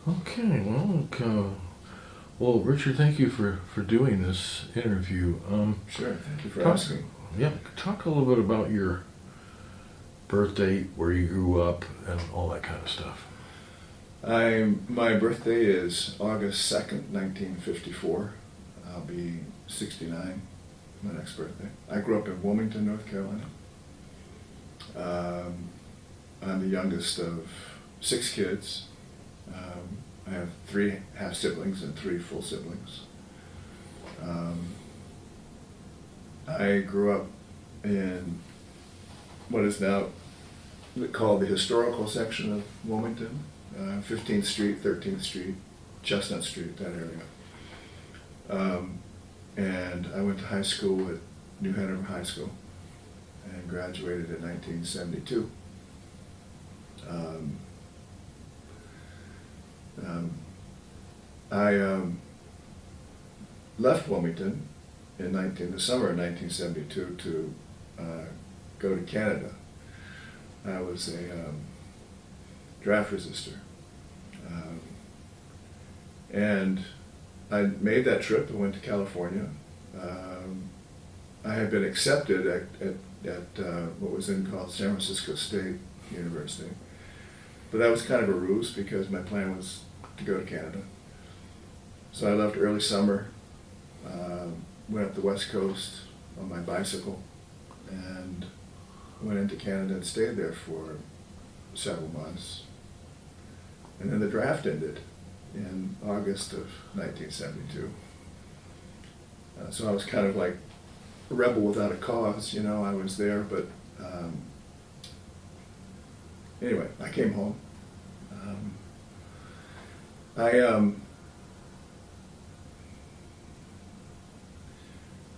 Okay, well, Richard, thank you for doing this interview. Sure, thank you for talk, asking. yeah, talk a little bit about your birth date, where you grew up, and all that kind of stuff. My birthday is August 2nd, 1954. I'll be 69 my next birthday. I grew up in Wilmington, North Carolina. I'm the youngest of 6 kids. I have 3 half siblings and 3 full siblings. I grew up in what is now called the historical section of Wilmington, 15th Street, 13th Street, Chestnut Street, that area. And I went to high school at New Hanover High School and graduated in 1972. I left Wilmington in the summer of 1972 to go to Canada. I was a draft resistor. And I made that trip. I went to California. I had been accepted at what was then called San Francisco State University. But that was kind of a ruse because my plan was to go to Canada. So I left early summer, went up the West Coast on my bicycle, and went into Canada and stayed there for several months. And then the draft ended in August of 1972. So I was kind of like a rebel without a cause, I was there, but anyway, I came home. I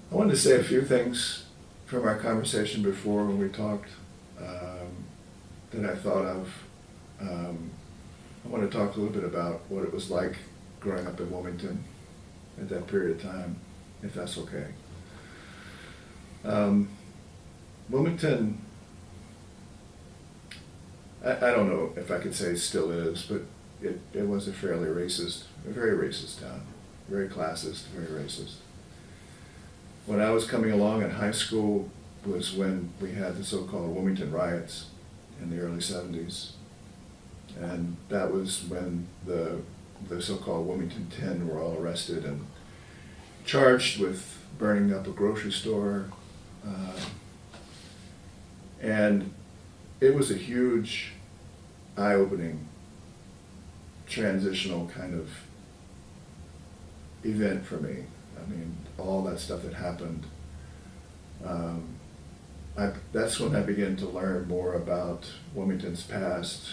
wanted to say a few things from our conversation before when we talked that I thought of. I want to talk a little bit about what it was like growing up in Wilmington at that period of time, if that's okay. Wilmington, I don't know if I could say still is, but it was a very racist town, very classist, very racist. When I was coming along in high school was when we had the so-called Wilmington riots in the early 70s. And that was when the so-called Wilmington 10 were all arrested and charged with burning up a grocery store. And it was a huge, eye-opening, transitional kind of event for me. I mean, all that stuff that happened. That's when I began to learn more about Wilmington's past,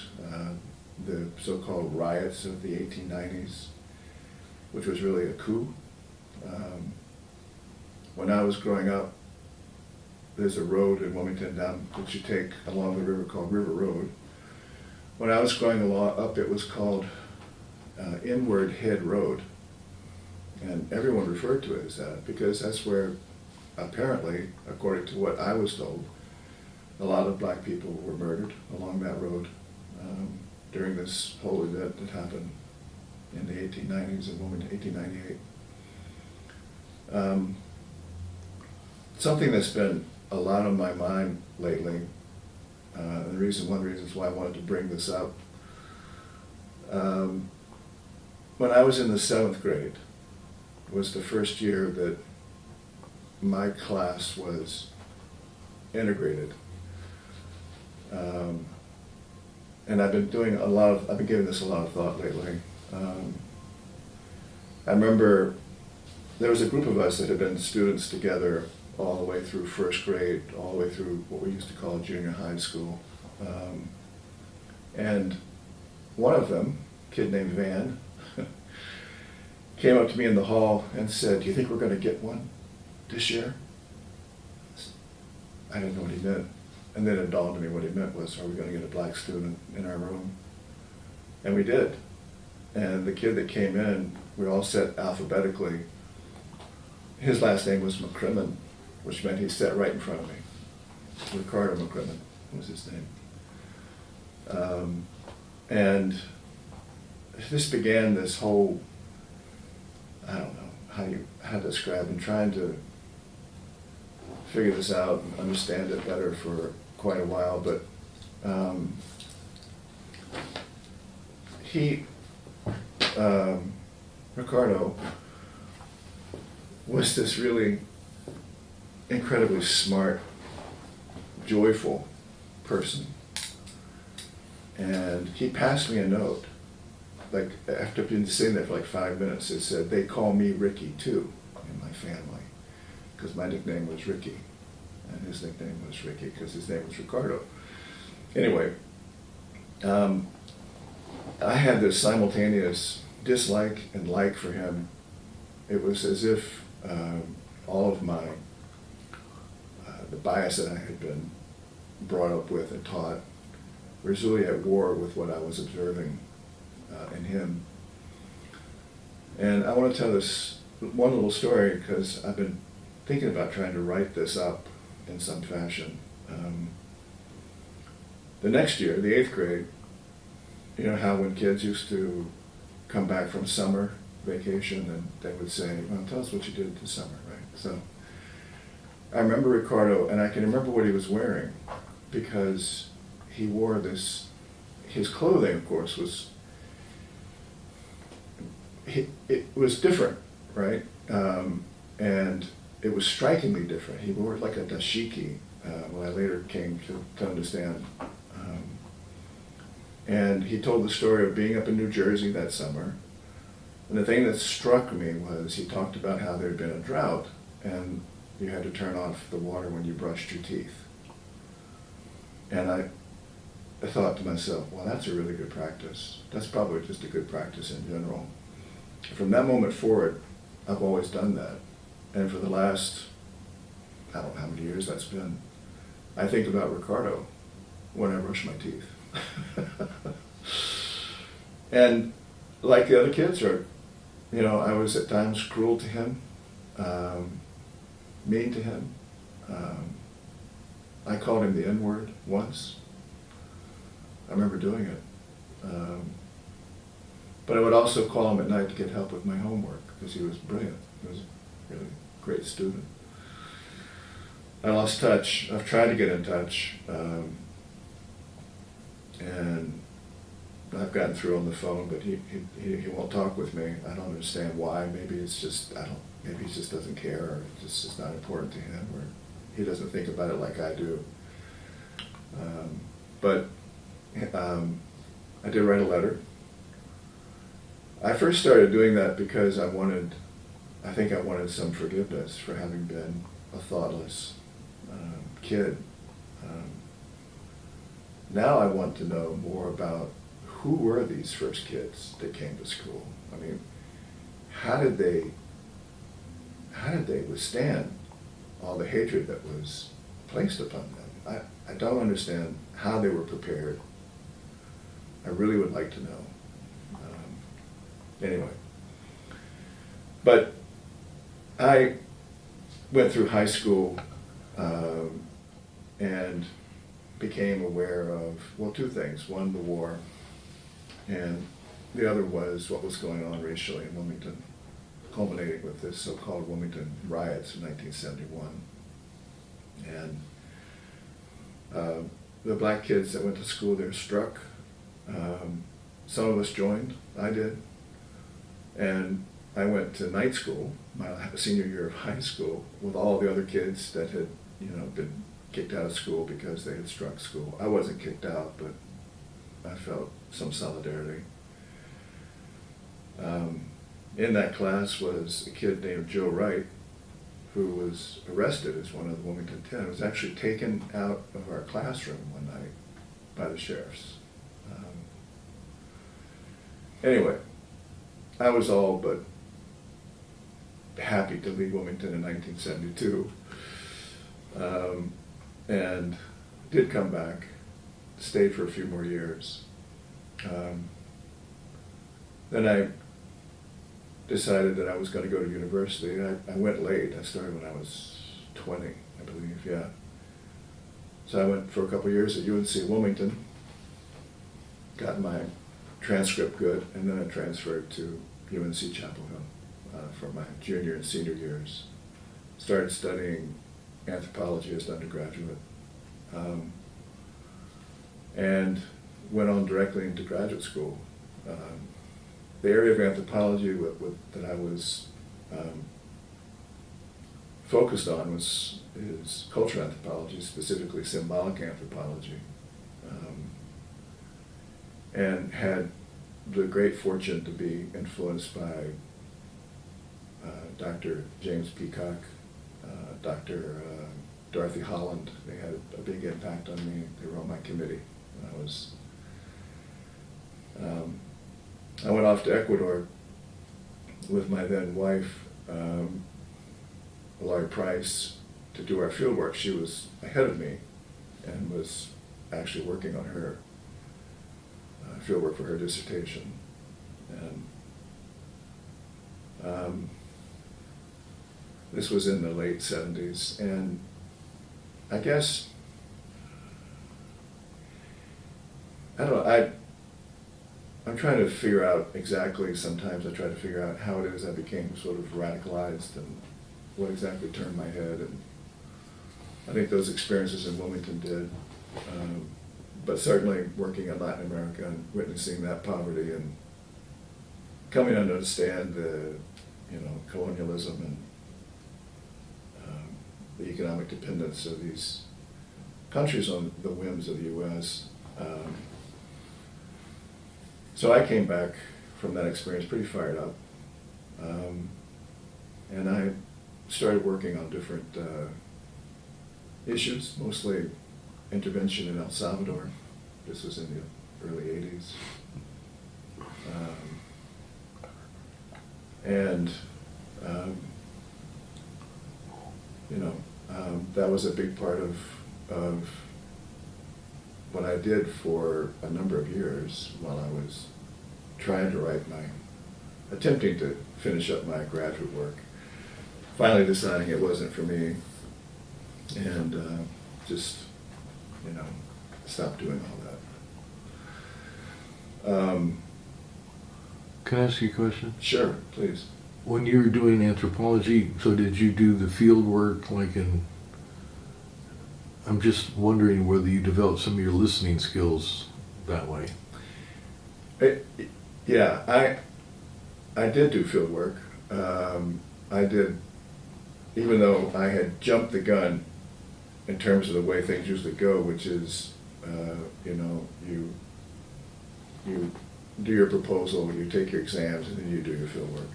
the so-called riots of the 1890s, which was really a coup. When I was growing up, there's a road in Wilmington down that you take along the river called River Road. When I was growing up, it was called Inward Head Road. And everyone referred to it as that because that's where, apparently, according to what I was told, a lot of black people were murdered along that road during this whole event that happened in the 1890s in Wilmington, 1898. Something that's been a lot on my mind lately, and one of the reasons why I wanted to bring this up. When I was in the 7th grade, was the first year that my class was integrated. And I've been giving this a lot of thought lately. I remember there was a group of us that had been students together all the way through 1st grade, all the way through what we used to call junior high school. And one of them, a kid named Van, came up to me in the hall and said, "Do you think we're going to get one this year?" I didn't know what he meant. And then it dawned on me what he meant was, are we going to get a black student in our room? And we did. And the kid that came in, we all sat alphabetically. His last name was McCrimmon, which meant he sat right in front of me. Ricardo McCrimmon was his name. And this began this whole, I don't know how to describe, and trying to figure this out and understand it better for quite a while, but Ricardo was this really incredibly smart, joyful person. And he passed me a note, like after being sitting there for like 5 minutes, it said, "They call me Ricky too in my family," because my nickname was Ricky, and his nickname was Ricky because his name was Ricardo. Anyway, I had this simultaneous dislike and like for him. It was as if all of my, the bias that I had been brought up with and taught was really at war with what I was observing in him. And I want to tell this one little story because I've been thinking about trying to write this up in some fashion. The next year, the 8th grade, you know how when kids used to come back from summer vacation and they would say, "Well, tell us what you did this summer," right? So I remember Ricardo, and I can remember what he was wearing because he wore this, his clothing, of course, was, it was different, right? And it was strikingly different. He wore like a dashiki, what I later came to understand. And he told the story of being up in New Jersey that summer. And the thing that struck me was he talked about how there had been a drought and you had to turn off the water when you brushed your teeth. And I thought to myself, well, that's a really good practice. That's probably just a good practice in general. From that moment forward, I've always done that. And for the last, I don't know how many years that's been, I think about Ricardo when I brush my teeth. And like the other kids are, you know, I was at times cruel to him, mean to him. I called him the N-word once. I remember doing it. But I would also call him at night to get help with my homework because he was brilliant. He was a really great student. I lost touch. I've tried to get in touch. And I've gotten through on the phone, but he won't talk with me. I don't understand why. Maybe it's just, maybe he just doesn't care, or it's just not important to him, or he doesn't think about it like I do. But I did write a letter. I first started doing that because I think I wanted some forgiveness for having been a thoughtless kid. Now I want to know more about who were these first kids that came to school. I mean, how did they withstand all the hatred that was placed upon them? I don't understand how they were prepared. I really would like to know. Anyway, but I went through high school and became aware of, well, two things. One, the war, and the other was what was going on racially in Wilmington, culminating with this so-called Wilmington riots in 1971. And the black kids that went to school there struck. Some of us joined. I did. And I went to night school, my senior year of high school, with all the other kids that had, been kicked out of school because they had struck school. I wasn't kicked out, but I felt some solidarity. In that class was a kid named Joe Wright, who was arrested as one of the Wilmington 10. He was actually taken out of our classroom one night by the sheriffs. Anyway, I was all but happy to leave Wilmington in 1972, and did come back, stayed for a few more years. Then I decided that I was going to go to university. I went late. I started when I was 20, I believe, yeah. So I went for a couple of years at UNC Wilmington, got my transcript good, and then I transferred to UNC Chapel Hill for my junior and senior years. Started studying anthropology as an undergraduate, and went on directly into graduate school. The area of anthropology that I was focused on is cultural anthropology, specifically symbolic anthropology, and had the great fortune to be influenced by Dr. James Peacock, Dr. Dorothy Holland. They had a big impact on me. They were on my committee when I was. I went off to Ecuador with my then wife, Laurie Price, to do our field work. She was ahead of me and was actually working on her field work for her dissertation. And this was in the late 70s, and I guess, I don't know, I'm trying to figure out exactly, sometimes I try to figure out how it is I became sort of radicalized and what exactly turned my head, and I think those experiences in Wilmington did, but certainly working in Latin America and witnessing that poverty and coming to understand the, colonialism and the economic dependence of these countries on the whims of the U.S. So I came back from that experience pretty fired up, and I started working on different issues, mostly intervention in El Salvador. This was in the early 80s. That was a big part of what I did for a number of years while I was trying to attempting to finish up my graduate work. Finally deciding it wasn't for me, and just, stopped doing all that. Can I ask you a question? Sure, please. When you were doing anthropology, so did you do the field work I'm just wondering whether you developed some of your listening skills that way. Yeah, I did do field work. I did, even though I had jumped the gun in terms of the way things usually go, which is, you do your proposal, you take your exams, and then you do your field work.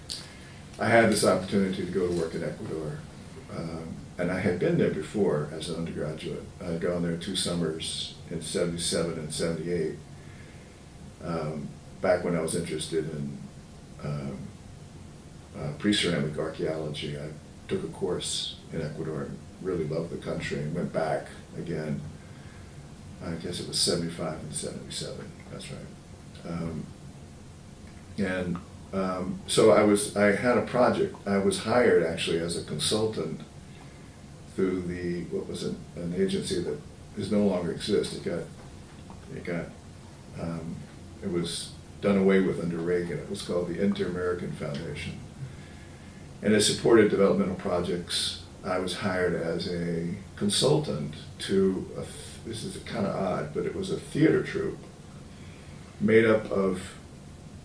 I had this opportunity to go to work in Ecuador, and I had been there before as an undergraduate. I had gone there 2 summers in 77 and 78, back when I was interested in pre-ceramic archaeology. I took a course in Ecuador and really loved the country, and went back again. I guess it was 75 and 77, that's right. So I had a project. I was hired actually as a consultant through an agency that no longer exists. It was done away with under Reagan. It was called the Inter-American Foundation, and it supported developmental projects. I was hired as a consultant to this is kind of odd, but it was a theater troupe made up of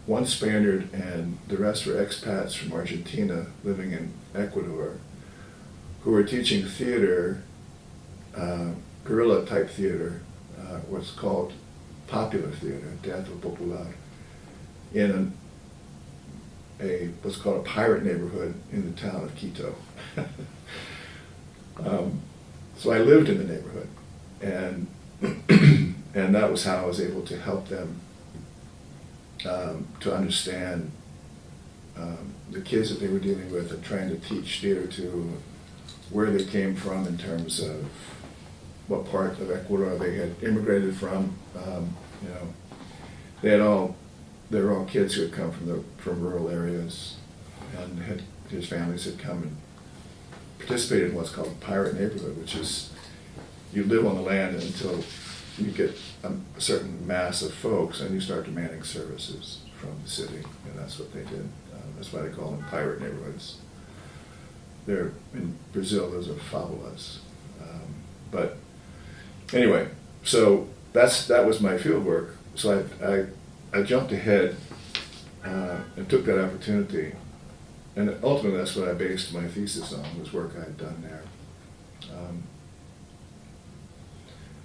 one Spaniard and the rest were expats from Argentina living in Ecuador, who were teaching theater, guerrilla type theater, what's called popular theater, teatro popular, in what's called a pirate neighborhood in the town of Quito. So I lived in the neighborhood, and and that was how I was able to help them to understand the kids that they were dealing with, and trying to teach theater to where they came from in terms of what part of Ecuador they had immigrated from. They were all kids who had come from rural areas, and his families had come and participated in what's called a pirate neighborhood, which is you live on the land until you get a certain mass of folks and you start demanding services from the city, and that's what they did. That's why they call them pirate neighborhoods. They're, in Brazil, those are favelas. But anyway, so that was my field work. So I jumped ahead and took that opportunity. And ultimately, that's what I based my thesis on, was work I had done there.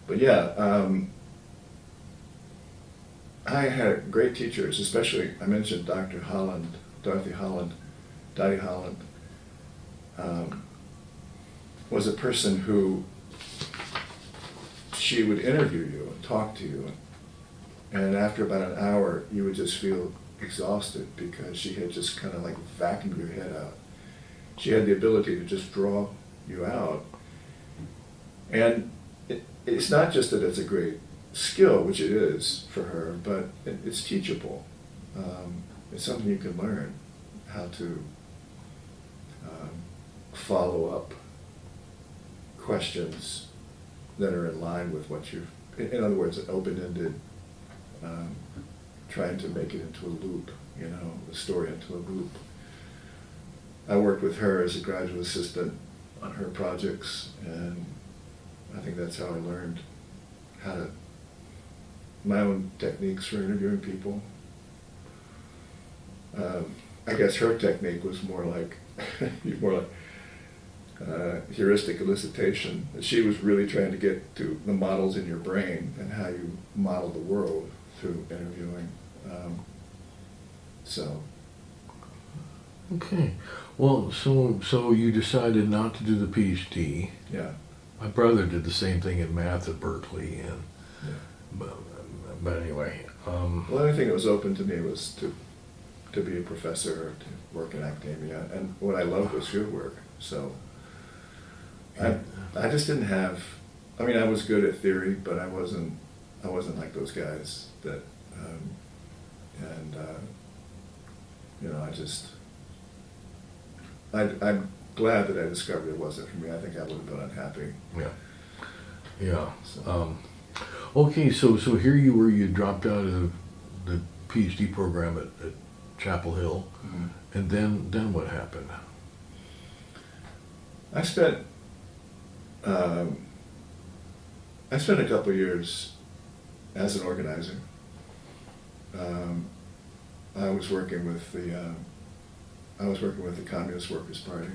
But yeah, I had great teachers, especially, I mentioned Dr. Holland, Dottie Holland, was a person who, she would interview you and talk to you, and after about an hour, you would just feel exhausted because she had just kind of like vacuumed your head out. She had the ability to just draw you out. And it's not just that it's a great skill, which it is for her, but it's teachable. It's something you can learn, how to follow up questions that are in line with what you've, in other words, open-ended, trying to make it into a loop, the story into a loop. I worked with her as a graduate assistant on her projects, and I think that's how I learned my own techniques for interviewing people. I guess her technique was more like heuristic elicitation. She was really trying to get to the models in your brain and how you model the world through interviewing. Okay. Well, so you decided not to do the PhD. Yeah. My brother did the same thing in math at Berkeley, and Yeah. but anyway. Well, the only thing that was open to me was to be a professor or to work in academia, and what I loved was field work. So I just didn't have. I mean, I was good at theory, but I wasn't like those guys that. I'm glad that I discovered it wasn't for me. I think I would have been unhappy. Yeah. So. Okay, so here you were. You dropped out of the PhD program at Chapel Hill, Mm-hmm. and then what happened? I spent a couple of years as an organizer. I was working with the Communist Workers' Party,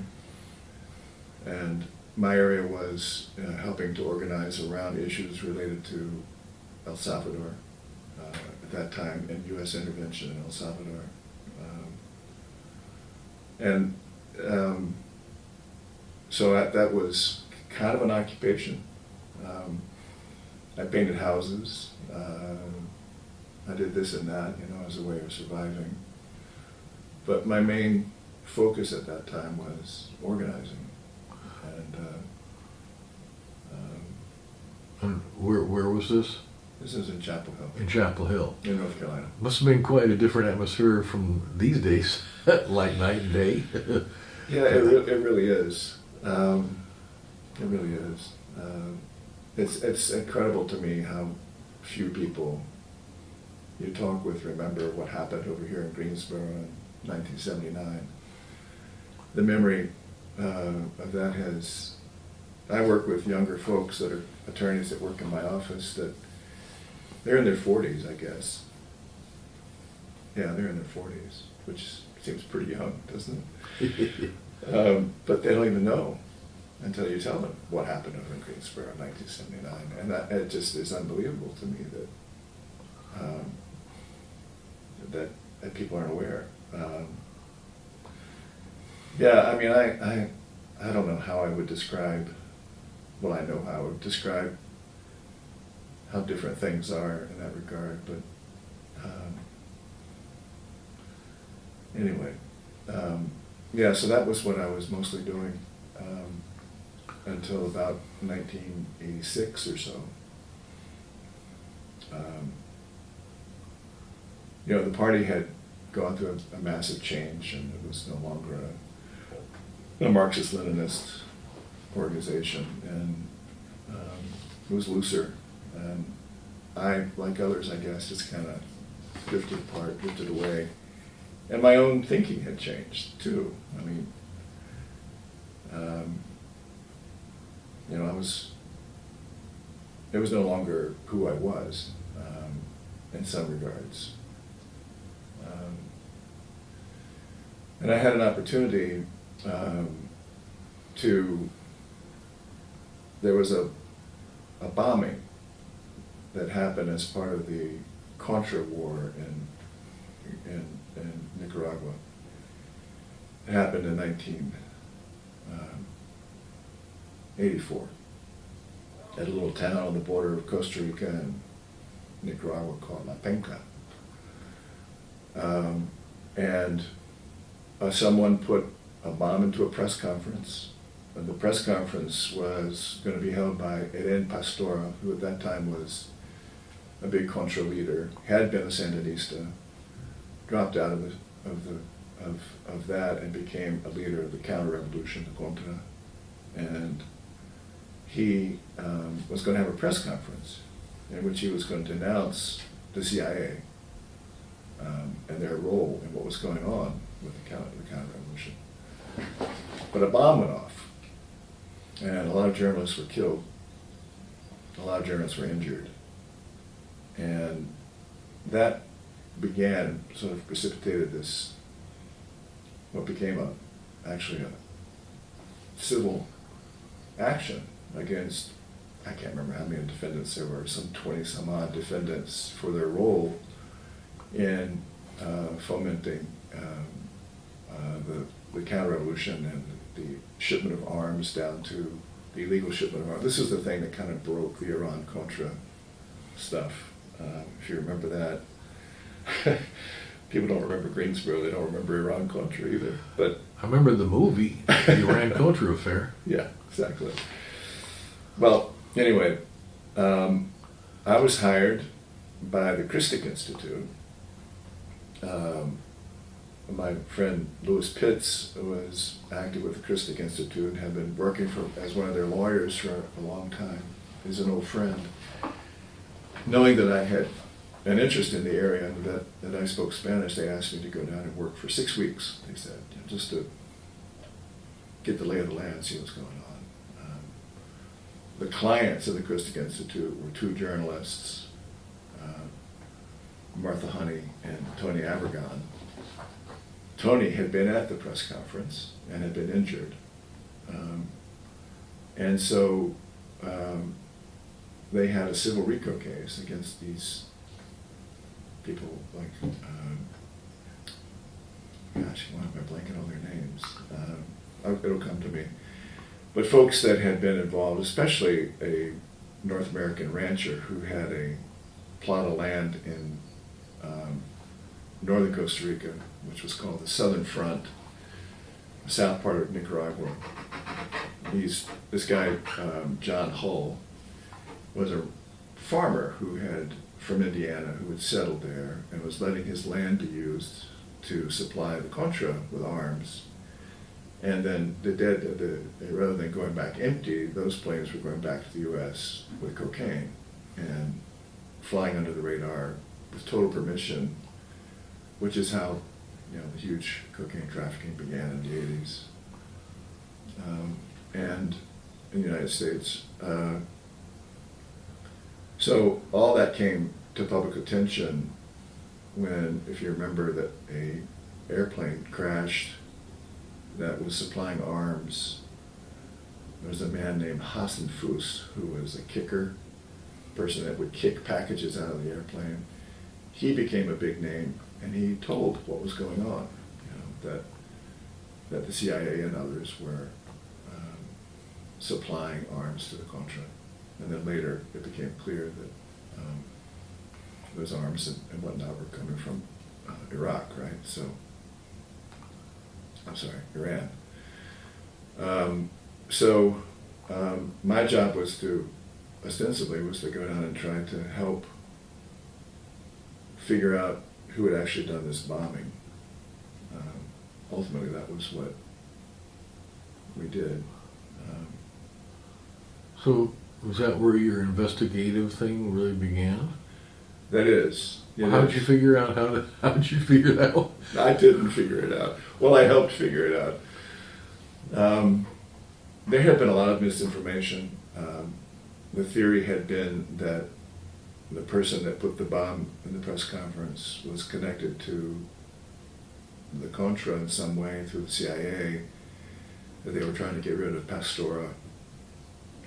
and my area was helping to organize around issues related to El Salvador at that time, and U.S. intervention in El Salvador, so that was kind of an occupation. I painted houses. I did this and that, as a way of surviving. But my main focus at that time was organizing. And where was this? This is in Chapel Hill. In Chapel Hill. In North Carolina. Must have been quite a different atmosphere from these days, like night and day. Yeah, it really is. It really is. It's incredible to me how few people you talk with remember what happened over here in Greensboro in 1979. The memory of that has. I work with younger folks that are attorneys that work in my office that they're in their 40s, I guess. Yeah, they're in their 40s, which seems pretty young, doesn't it? But they don't even know until you tell them what happened over in Greensboro in 1979. And it just is unbelievable to me that people aren't aware. Yeah, I mean, I don't know how I would describe, well, I know how I would describe how different things are in that regard, but anyway, yeah, so that was what I was mostly doing until about 1986 or so. The party had gone through a massive change, and it was no longer a Marxist-Leninist organization, and it was looser, and I, like others, I guess, just kind of drifted apart, drifted away. And my own thinking had changed, too. I mean, you know, it was no longer who I was, in some regards. And I had an opportunity there was a bombing that happened as part of the Contra War in Nicaragua. It happened in 1984 at a little town on the border of Costa Rica and Nicaragua called La Penca. And someone put a bomb into a press conference. And the press conference was going to be held by Eren Pastora, who at that time was a big Contra leader, had been a Sandinista, dropped out of that and became a leader of the counter-revolution, the Contra. And he was going to have a press conference in which he was going to denounce the CIA and their role in what was going on with the counter-revolution. But a bomb went off, and a lot of journalists were killed. A lot of journalists were injured. And that sort of precipitated what became actually a civil action against, I can't remember how many defendants there were, some 20 some odd defendants for their role in fomenting the counter-revolution and the shipment of arms down to the illegal shipment of arms. This is the thing that kind of broke the Iran-Contra stuff, if you remember that. People don't remember Greensboro, they don't remember Iran-Contra either. But I remember the movie, the Iran-Contra affair. Yeah, exactly. Well, anyway, I was hired by the Christic Institute. My friend Louis Pitts was active with the Christic Institute and had been working as one of their lawyers for a long time. He's an old friend. Knowing that I had an interest in the area and that I spoke Spanish, they asked me to go down and work for 6 weeks, they said, just to get the lay of the land, see what's going on. The clients of the Christic Institute were two journalists, Martha Honey and Tony Abergon. Tony had been at the press conference and had been injured. And so they had a civil RICO case against these people like, gosh, why am I blanking on their names? It'll come to me. But folks that had been involved, especially a North American rancher who had a plot of land in northern Costa Rica, which was called the Southern Front, the south part of Nicaragua. This guy, John Hull, was a farmer from Indiana who had settled there and was letting his land be used to supply the Contra with arms. And then rather than going back empty, those planes were going back to the U.S. with cocaine and flying under the radar with total permission, which is how the huge cocaine trafficking began in the 80s and in the United States. So all that came to public attention when, if you remember, that an airplane crashed that was supplying arms. There was a man named Hassan Fous, who was a kicker, person that would kick packages out of the airplane. He became a big name, and he told what was going on, that the CIA and others were supplying arms to the Contra. And then later it became clear that those arms and whatnot were coming from Iraq, right? So, I'm sorry, Iran. My job was ostensibly to go down and try to help figure out who had actually done this bombing. Ultimately, that was what we did. So was that where your investigative thing really began? That is. It How did is. you figure out how did you figure that out? I didn't figure it out. Well, I helped figure it out. There had been a lot of misinformation. The theory had been that the person that put the bomb in the press conference was connected to the Contra in some way through the CIA, that they were trying to get rid of Pastora,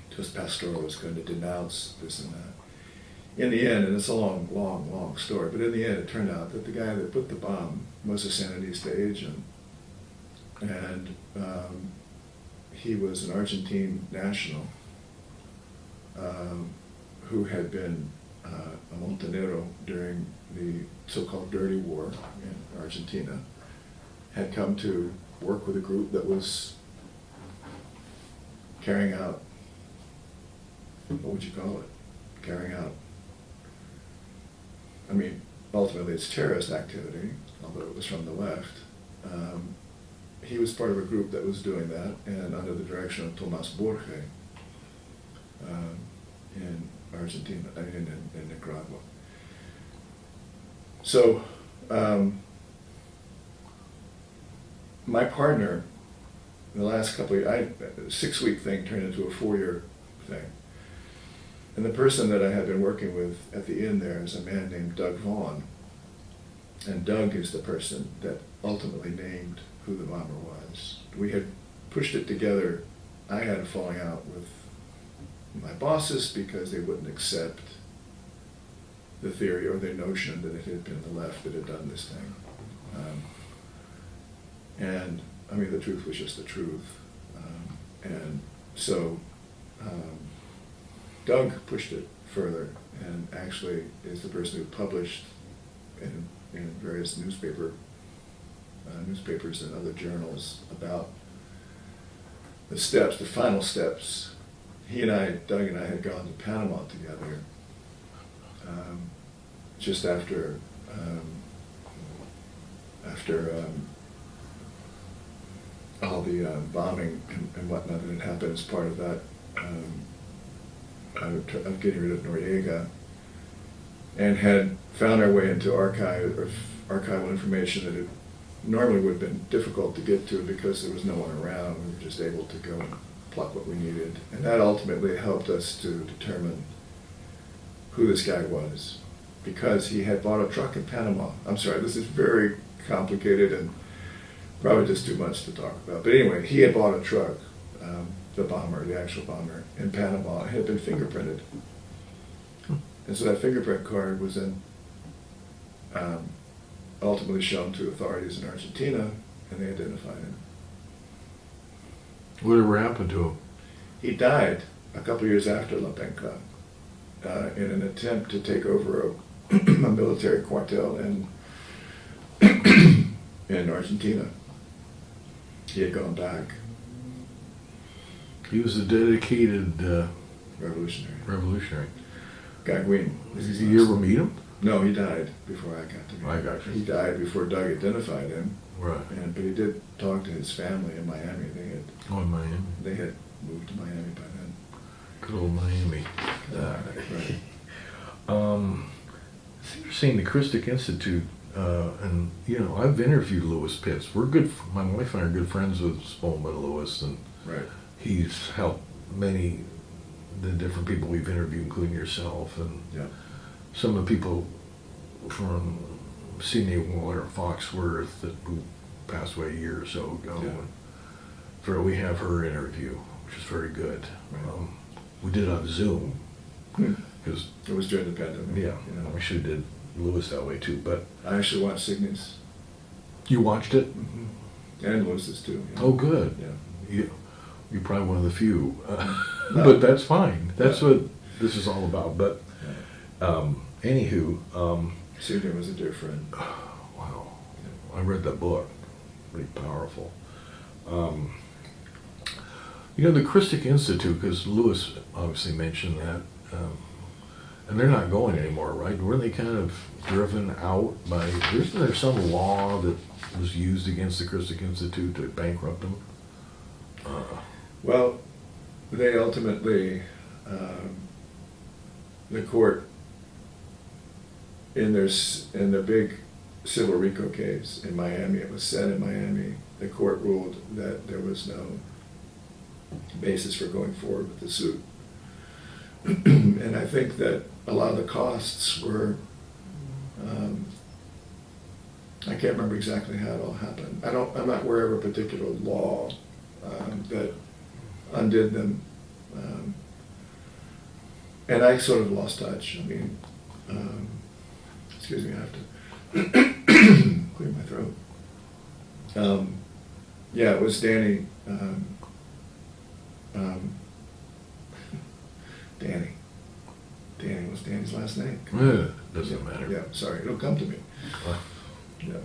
because Pastora was going to denounce this and that. In the end, and it's a long, long, long story, but in the end it turned out that the guy that put the bomb was a Sandinista agent, and he was an Argentine national who had been a Montenegro during the so-called Dirty War in Argentina, had come to work with a group that was carrying out, what would you call it? Carrying out, I mean, ultimately it's terrorist activity, although it was from the left. He was part of a group that was doing that, and under the direction of Tomás Borge in Argentina, in Nicaragua. So, my partner, the last couple of years, a 6-week thing turned into a 4-year thing. And the person that I had been working with at the inn there is a man named Doug Vaughn. And Doug is the person that ultimately named who the bomber was. We had pushed it together. I had a falling out with my bosses because they wouldn't accept the theory or the notion that it had been the left that had done this thing. And I mean, the truth was just the truth. And so Doug pushed it further, and actually is the person who published in various newspapers and other journals about the steps, the final steps. He and I, Doug and I, had gone to Panama together just after all the bombing and whatnot that had happened as part of that, of getting rid of Noriega, and had found our way into archival information that it normally would have been difficult to get to because there was no one around. We were just able to go and pluck what we needed. And that ultimately helped us to determine who this guy was, because he had bought a truck in Panama. I'm sorry, this is very complicated and probably just too much to talk about. But anyway, he had bought a truck, the bomber, the actual bomber, in Panama. It had been fingerprinted. And so that fingerprint card was then ultimately shown to authorities in Argentina, and they identified him. Whatever happened to him? He died a couple years after La Penca in an attempt to take over a military cuartel in Argentina. He had gone back. He was a dedicated Revolutionary. Guy Green. Did you ever meet him? No, he died before I got to meet him. I got you. He died before Doug identified him. Right. But he did talk to his family in Miami. Oh, in Miami. They had moved to Miami by then. Good old Miami. Right. It's interesting, the Christic Institute, and you know, I've interviewed Lewis Pitts. We're good. My wife and I are good friends with Spolman Lewis, and Right. he's helped many the different people we've interviewed, including yourself, and Yeah. some of the people from Sidney Waller, Foxworth, who passed away a year or so ago. Yeah. And we have her interview, which is very good. Right. We did it on Zoom because It was during the pandemic. yeah, we should have did Lewis that way too. But I actually watched Signy's. you watched it? And Lewis's too. Yeah. Oh, good. Yeah. You're probably one of the few, No. but that's fine. That's Yeah. what this is all about. But anywho, Signy was a dear friend. wow, I read that book. Pretty powerful. You know, the Christic Institute, because Lewis obviously mentioned that, and they're not going anymore, right? Weren't they kind of driven out by, isn't there some law that was used against the Christic Institute to bankrupt them? Well, they ultimately, the court in the big civil RICO case in Miami, it was said in Miami, the court ruled that there was no basis for going forward with the suit. And I think that a lot of the costs were, I can't remember exactly how it all happened. I'm not aware of a particular law that undid them. And I sort of lost touch. I mean, excuse me, I have to clear my throat. Yeah, it was Danny. Danny was Danny's last name. Doesn't Yeah, matter. Yeah, sorry, it'll come to me. Yeah.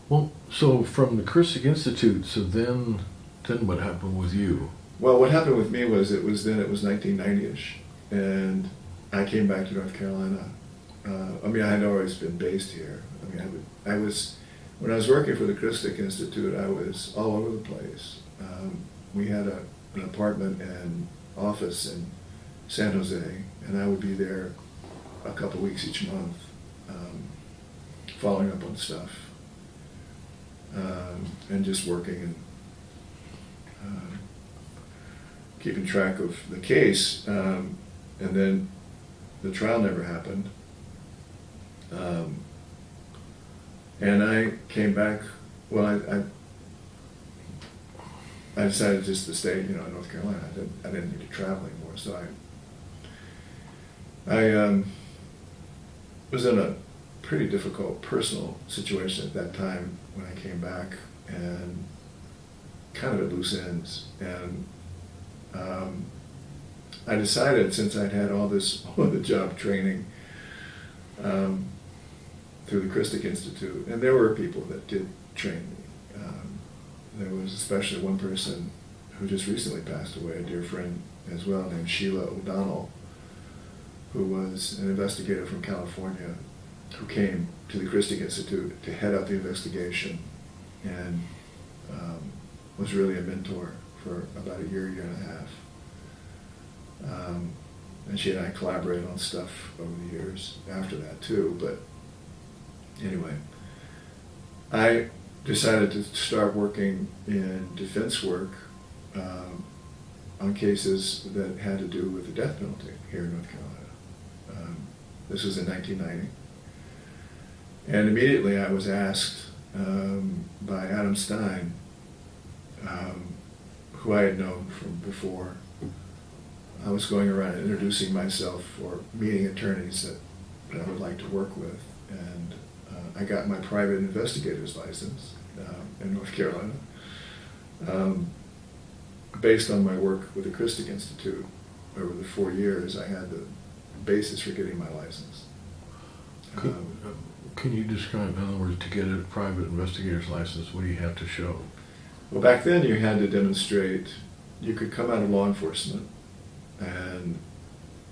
Well, so from the Christic Institute, so then what happened with you? Well, what happened with me was it was 1990-ish, and I came back to North Carolina. I mean, I had always been based here. I mean, when I was working for the Christic Institute, I was all over the place. We had an apartment and office in San Jose, and I would be there a couple weeks each month, following up on stuff, and just working and keeping track of the case. And then the trial never happened. And I came back, well, I decided just to stay, in North Carolina. I didn't need to travel anymore, so I was in a pretty difficult personal situation at that time when I came back, and kind of at loose ends. And I decided, since I'd had all this on-the-job training through the Christic Institute, and there were people that did train me. There was especially one person who just recently passed away, a dear friend as well, named Sheila O'Donnell, who was an investigator from California who came to the Christic Institute to head up the investigation, and was really a mentor for about a year and a half. And she and I collaborated on stuff over the years after that too, but anyway, I decided to start working in defense work on cases that had to do with the death penalty here in North Carolina. This was in 1990. And immediately I was asked by Adam Stein, who I had known from before. I was going around introducing myself for meeting attorneys that I would like to work with, and I got my private investigator's license in North Carolina, based on my work with the Christic Institute. Over the 4 years, I had the basis for getting my license. Can you describe, in other words, to get a private investigator's license, what do you have to show? Well, back then you had to demonstrate, you could come out of law enforcement and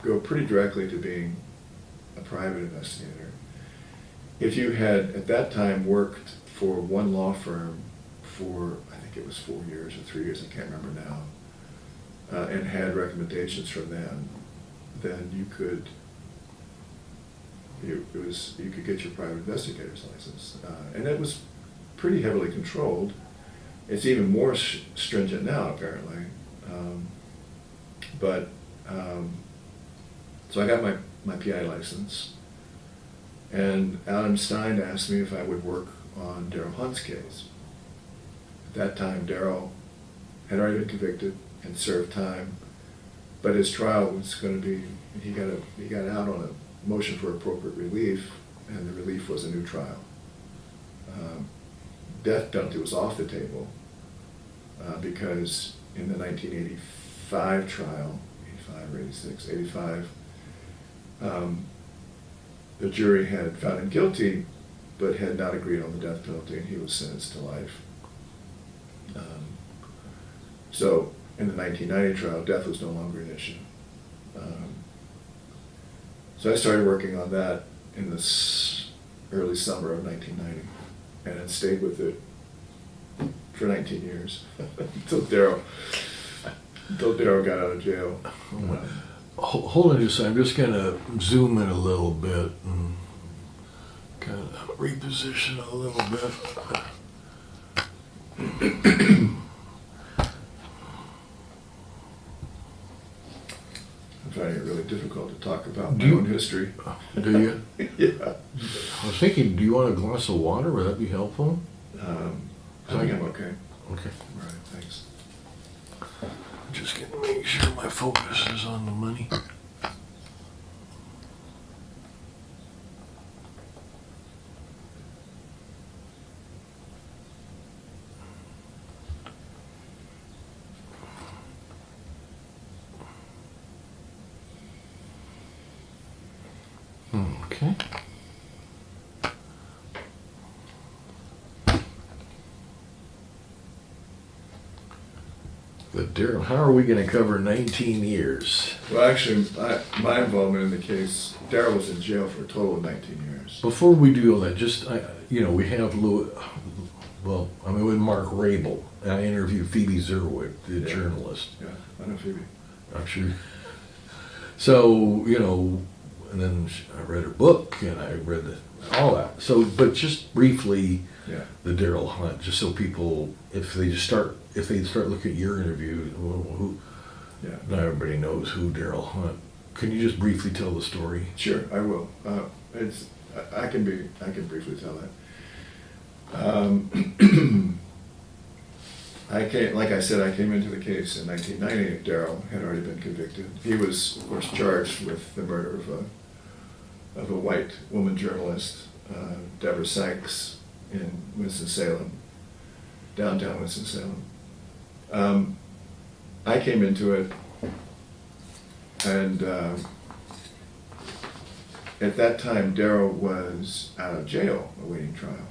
go pretty directly to being a private investigator. If you had, at that time, worked for one law firm for, I think it was 4 years or 3 years, I can't remember now, and had recommendations from them, then you could get your private investigator's license. And it was pretty heavily controlled. It's even more stringent now, apparently. So I got my PI license, and Adam Stein asked me if I would work on Darryl Hunt's case. At that time, Darryl had already been convicted and served time, but his trial was going to be, he got out on a motion for appropriate relief, and the relief was a new trial. Death penalty was off the table because in the 1985 trial, 85 or 86, 85, the jury had found him guilty, but had not agreed on the death penalty, and he was sentenced to life. So in the 1990 trial, death was no longer an issue. So I started working on that in the early summer of 1990, and then stayed with it for 19 years until Darryl got out of jail. Hold on just a second. I'm just gonna zoom in a little bit and kind of reposition a little bit. I'm finding it really difficult to talk about Do my you- own history. Do you? Yeah. I was thinking, do you want a glass of water? Would that be helpful? I think I'm okay. Okay. All right, thanks. Just gonna make sure my focus is on the money. Okay. But Daryl, how are we gonna cover 19 years? Well, actually, my involvement in the case, Daryl was in jail for a total of 19 years. Before we do all that, just, we have with Mark Rabel, and I interviewed Phoebe Zerwick, the Yeah. journalist. Yeah, I know Phoebe. I'm sure. So, and then I read her book, and I read all that. So, but just briefly, Yeah. the Daryl Hunt, just so people, if they start looking at your interview, well, Yeah. not everybody knows who Daryl Hunt. Can you just briefly tell the story? Sure, I will. I can briefly tell that. Like I said, I came into the case in 1990. Daryl had already been convicted. He was, of course, charged with the murder of a white woman journalist, Deborah Sykes, in Winston-Salem, downtown Winston-Salem. I came into it, and at that time, Daryl was out of jail awaiting trial.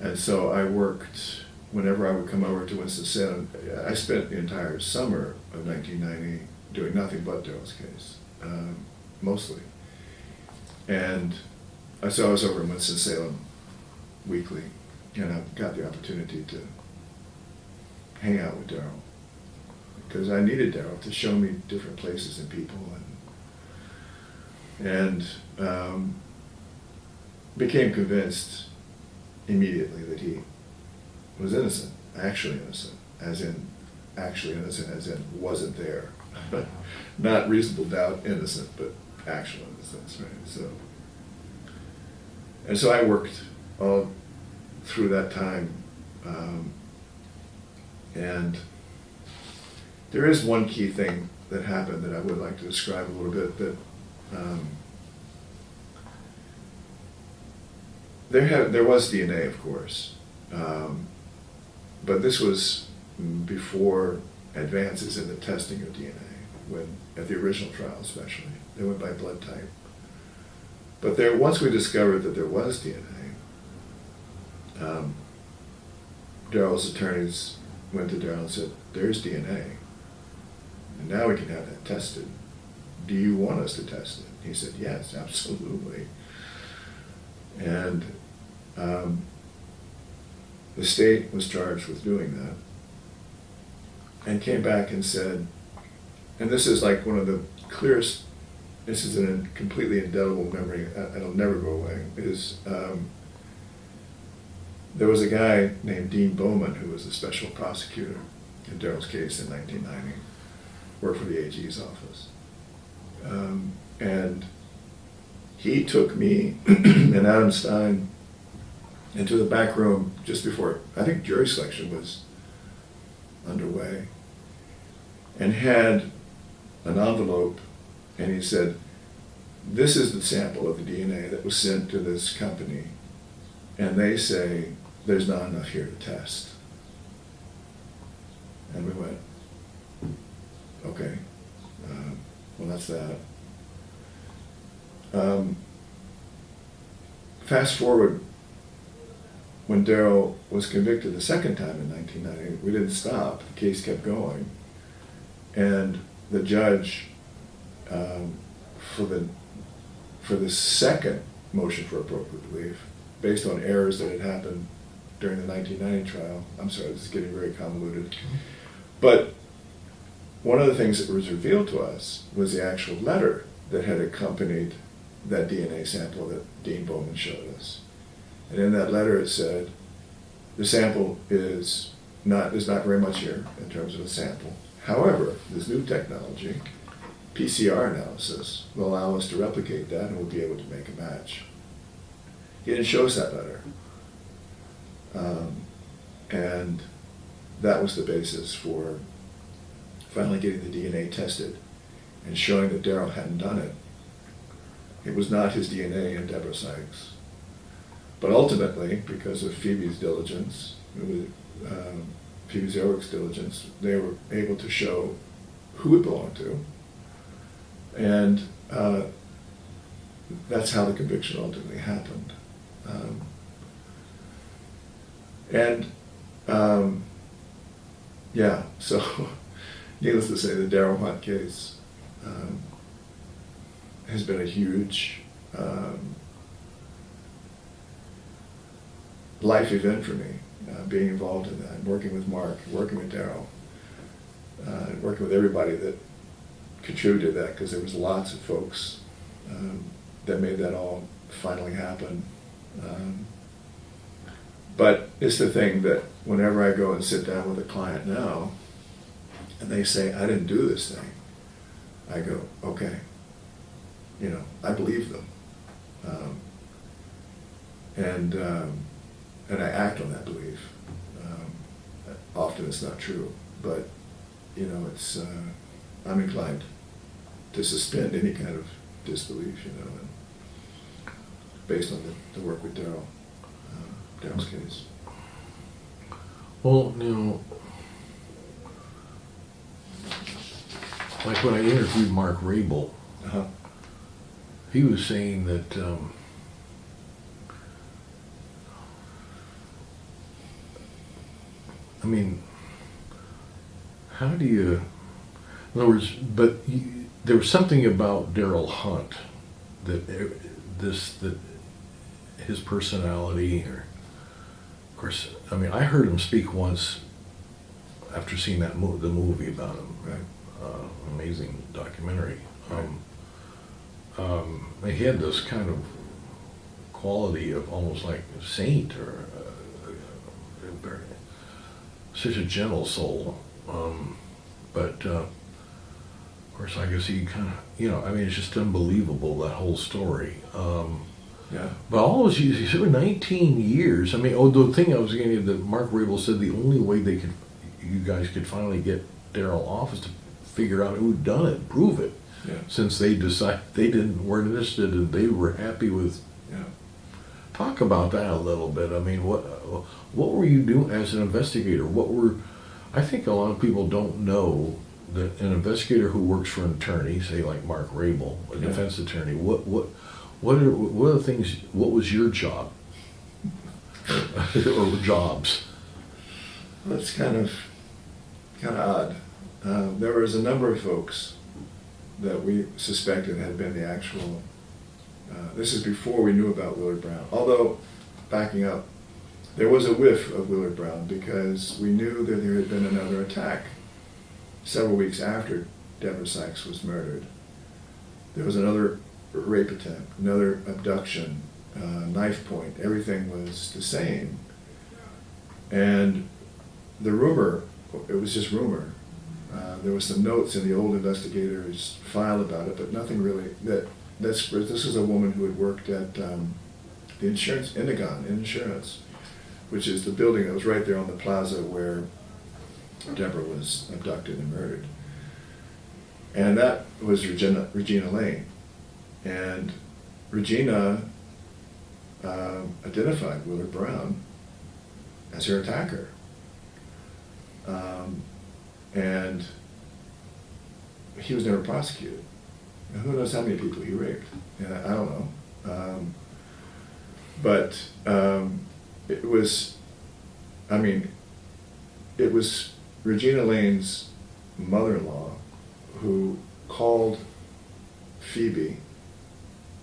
And so I worked, whenever I would come over to Winston-Salem, I spent the entire summer of 1990 doing nothing but Daryl's case, mostly. And so I was over in Winston-Salem weekly, and I got the opportunity to hang out with Daryl, because I needed Daryl to show me different places and people, and became convinced immediately that he was innocent, actually innocent, as in wasn't there. Not reasonable doubt innocent, but actual innocence, right? So I worked all through that time, and there is one key thing that happened that I would like to describe a little bit, that there was DNA, of course, but this was before advances in the testing of DNA, when at the original trial especially, they went by blood type. But once we discovered that there was DNA, Daryl's attorneys went to Daryl and said, "There's DNA, and now we can have that tested. Do you want us to test it?" He said, "Yes, absolutely." And the state was charged with doing that, and came back and said, and this is like one of the clearest, this is a completely indelible memory, it'll never go away, is there was a guy named Dean Bowman who was a special prosecutor in Daryl's case in 1990, worked for the AG's office. And he took me and Adam Stein into the back room just before, I think, jury selection was underway, and had an envelope, and he said, "This is the sample of the DNA that was sent to this company, and they say there's not enough here to test." And we went, "Okay, well, that's that." Fast forward, when Daryl was convicted the second time in 1990, we didn't stop. The case kept going. And the judge, for the second motion for appropriate relief, based on errors that had happened during the 1990 trial, I'm sorry, this is getting very convoluted, but one of the things that was revealed to us was the actual letter that had accompanied that DNA sample that Dean Bowman showed us. And in that letter it said, the sample is there's not very much here in terms of a sample. However, this new technology, PCR analysis, will allow us to replicate that and we'll be able to make a match. He didn't show us that letter. And that was the basis for finally getting the DNA tested and showing that Darryl hadn't done it. It was not his DNA in Deborah Sykes. But ultimately, because of Phoebe's diligence, Phoebe Zerwick's diligence, they were able to show who it belonged to. And that's how the conviction ultimately happened. Yeah, so needless to say, the Darryl Hunt case has been a huge life event for me, being involved in that, working with Mark, working with Darryl, working with everybody that contributed to that, because there was lots of folks that made that all finally happen. But it's the thing that whenever I go and sit down with a client now, and they say, I didn't do this thing, I go, okay, I believe them. And I act on that belief. Often it's not true, but it's I'm inclined to suspend any kind of disbelief, and based on the work with Darryl's case. Well, like when I interviewed Mark Rabel, he was saying that how do you, in other words, there was something about Darryl Hunt that his personality, or of course, I heard him speak once after seeing the movie about him, Right. Amazing documentary. Right. He had this kind of quality of almost like a saint, or such a gentle soul. But of course, I guess he kind of, it's just unbelievable, that whole story. Yeah. But all those years, he said 19 years. The thing I was getting at, that Mark Rabel said the only way you guys could finally get Darryl off is to figure out who'd done it, prove it. Yeah. Since they decided weren't interested and they were happy with. Yeah. Talk about that a little bit. What were you doing as an investigator? I think a lot of people don't know that an investigator who works for an attorney, say like Mark Rabel, a defense attorney, what are the things? What was your job or jobs? That's kind of odd. There was a number of folks that we suspected had been the actual. This is before we knew about Willard Brown. Although, backing up, there was a whiff of Willard Brown, because we knew that there had been another attack several weeks after Deborah Sykes was murdered. There was another rape attempt, another abduction, knife point. Everything was the same. And the rumor, it was just rumor. There was some notes in the old investigator's file about it, but nothing really. This was a woman who had worked at the insurance, Indigon Insurance, which is the building that was right there on the plaza where Deborah was abducted and murdered. And that was Regina Lane. And Regina identified Willard Brown as her attacker. And he was never prosecuted. Now, who knows how many people he raped? I don't know. But it was Regina Lane's mother-in-law who called Phoebe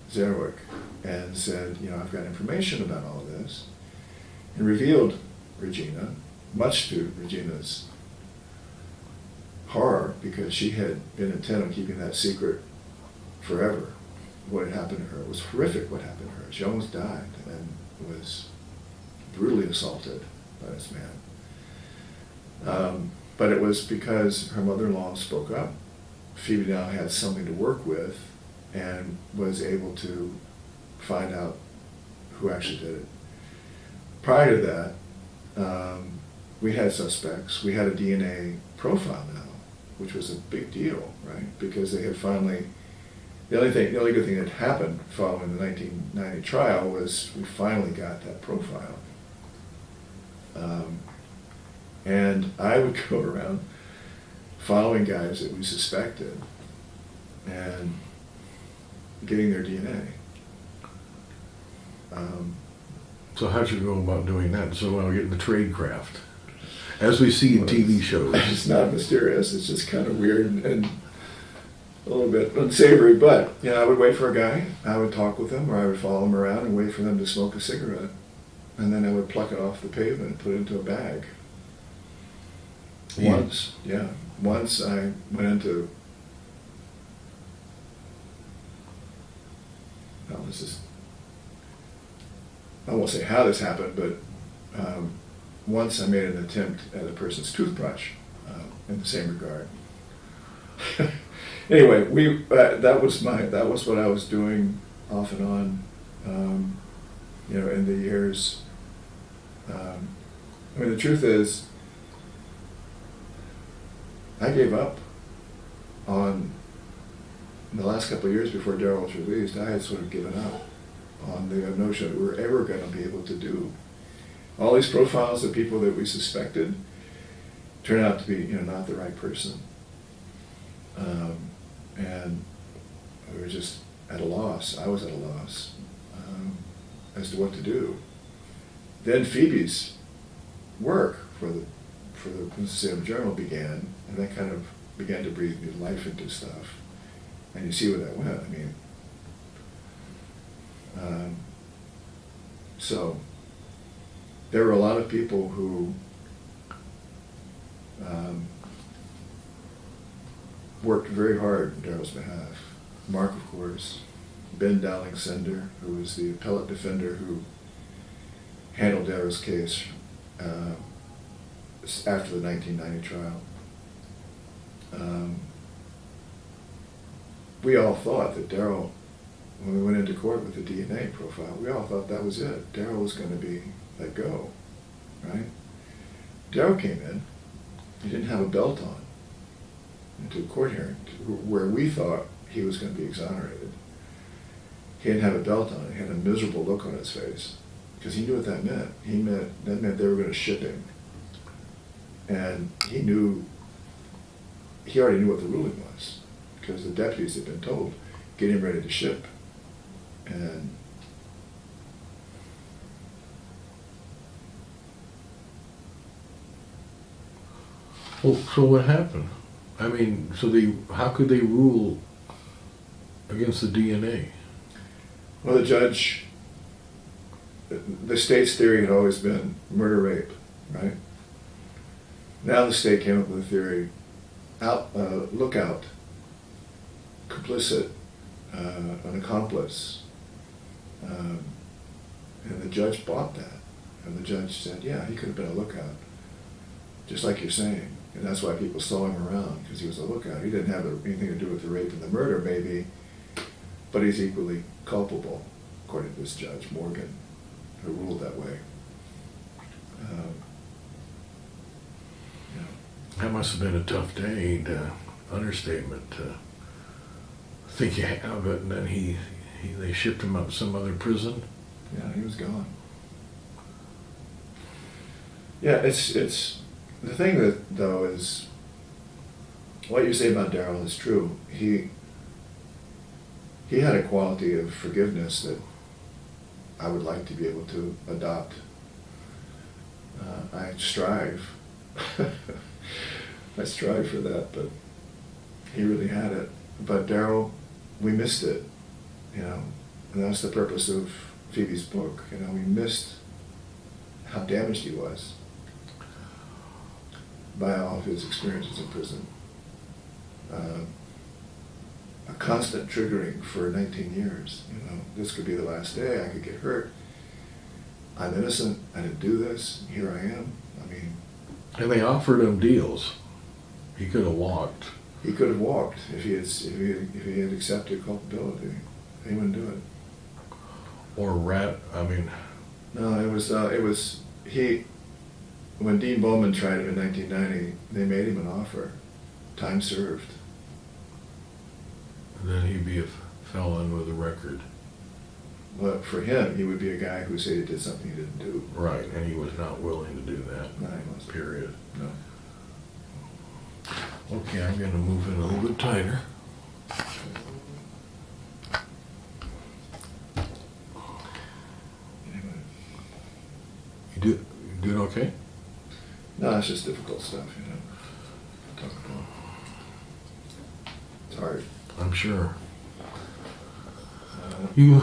Zerwick and said, I've got information about all of this, and revealed Regina, much to Regina's horror because she had been intent on keeping that secret forever. What had happened to her, it was horrific what happened to her. She almost died and was brutally assaulted by this man. But it was because her mother-in-law spoke up. Phoebe now had something to work with and was able to find out who actually did it. Prior to that, we had suspects. We had a DNA profile now, which was a big deal, right? Because they had finally, the only good thing that happened following the 1990 trial was we finally got that profile. And I would go around following guys that we suspected and getting their DNA. So how'd you go about doing that? So getting the tradecraft, as we see in TV shows. It's not mysterious. It's just kind of weird and a little bit unsavory. But I would wait for a guy. I would talk with them, or I would follow them around and wait for them to smoke a cigarette, and then I would pluck it off the pavement and put it into a bag. Once I went into. Well, I won't say how this happened, but once I made an attempt at a person's toothbrush in the same regard. Anyway, that was what I was doing off and on, in the years. The truth is, I gave up on the last couple of years before Daryl was released. I had sort of given up on the notion that we were ever going to be able to do all these profiles of people that we suspected turned out to be, not the right person. And we were just at a loss. I was at a loss as to what to do. Then Phoebe's work for the Salem Journal began, and that kind of began to breathe new life into stuff. And you see where that went. So there were a lot of people who worked very hard on Daryl's behalf. Mark, of course, Ben Dowling-Sender, who was the appellate defender who handled Daryl's case after the 1990 trial. We all thought that Daryl, when we went into court with the DNA profile, we all thought that was it. Daryl was going to be let go, right? Daryl came in, he didn't have a belt on into a court hearing where we thought he was going to be exonerated. He didn't have a belt on, he had a miserable look on his face because he knew what that meant. That meant they were going to ship him. And he already knew what the ruling was because the deputies had been told, get him ready to ship. And well, so what happened? How could they rule against the DNA? Well, the judge, the state's theory had always been murder-rape, right? Now the state came up with a theory, lookout, complicit, an accomplice. And the judge bought that. And the judge said, yeah, he could have been a lookout, just like you're saying. And that's why people saw him around, because he was a lookout. He didn't have anything to do with the rape and the murder, maybe, but he's equally culpable, according to this judge, Morgan, who ruled that way. That must have been a tough day, understatement, to think you have it, and then they shipped him out to some other prison. Yeah, he was gone. Yeah, it's the thing that, though, is what you say about Daryl is true. He had a quality of forgiveness that I would like to be able to adopt. I strive. I strive for that, but he really had it. But Daryl, we missed it, and that's the purpose of Phoebe's book. We missed how damaged he was by all of his experiences in prison. a constant triggering for 19 years. You know, this could be the last day. I could get hurt. I'm innocent. I didn't do this. Here I am. I mean, And they offered him deals. He could have walked. he could have walked if he had accepted culpability. He wouldn't do it. Or No, it was he. When Dean Bowman tried it in 1990, they made him an offer, time served. then he'd be a felon with a record. But for him, he would be a guy who said he did something he didn't do. Right, and he was not willing to do that. No, he wasn't. Period. No. Okay, I'm going to move in a little bit tighter. Anyway. You doing okay? No, it's just difficult stuff, you know. to talk about. It's hard. I'm sure. You.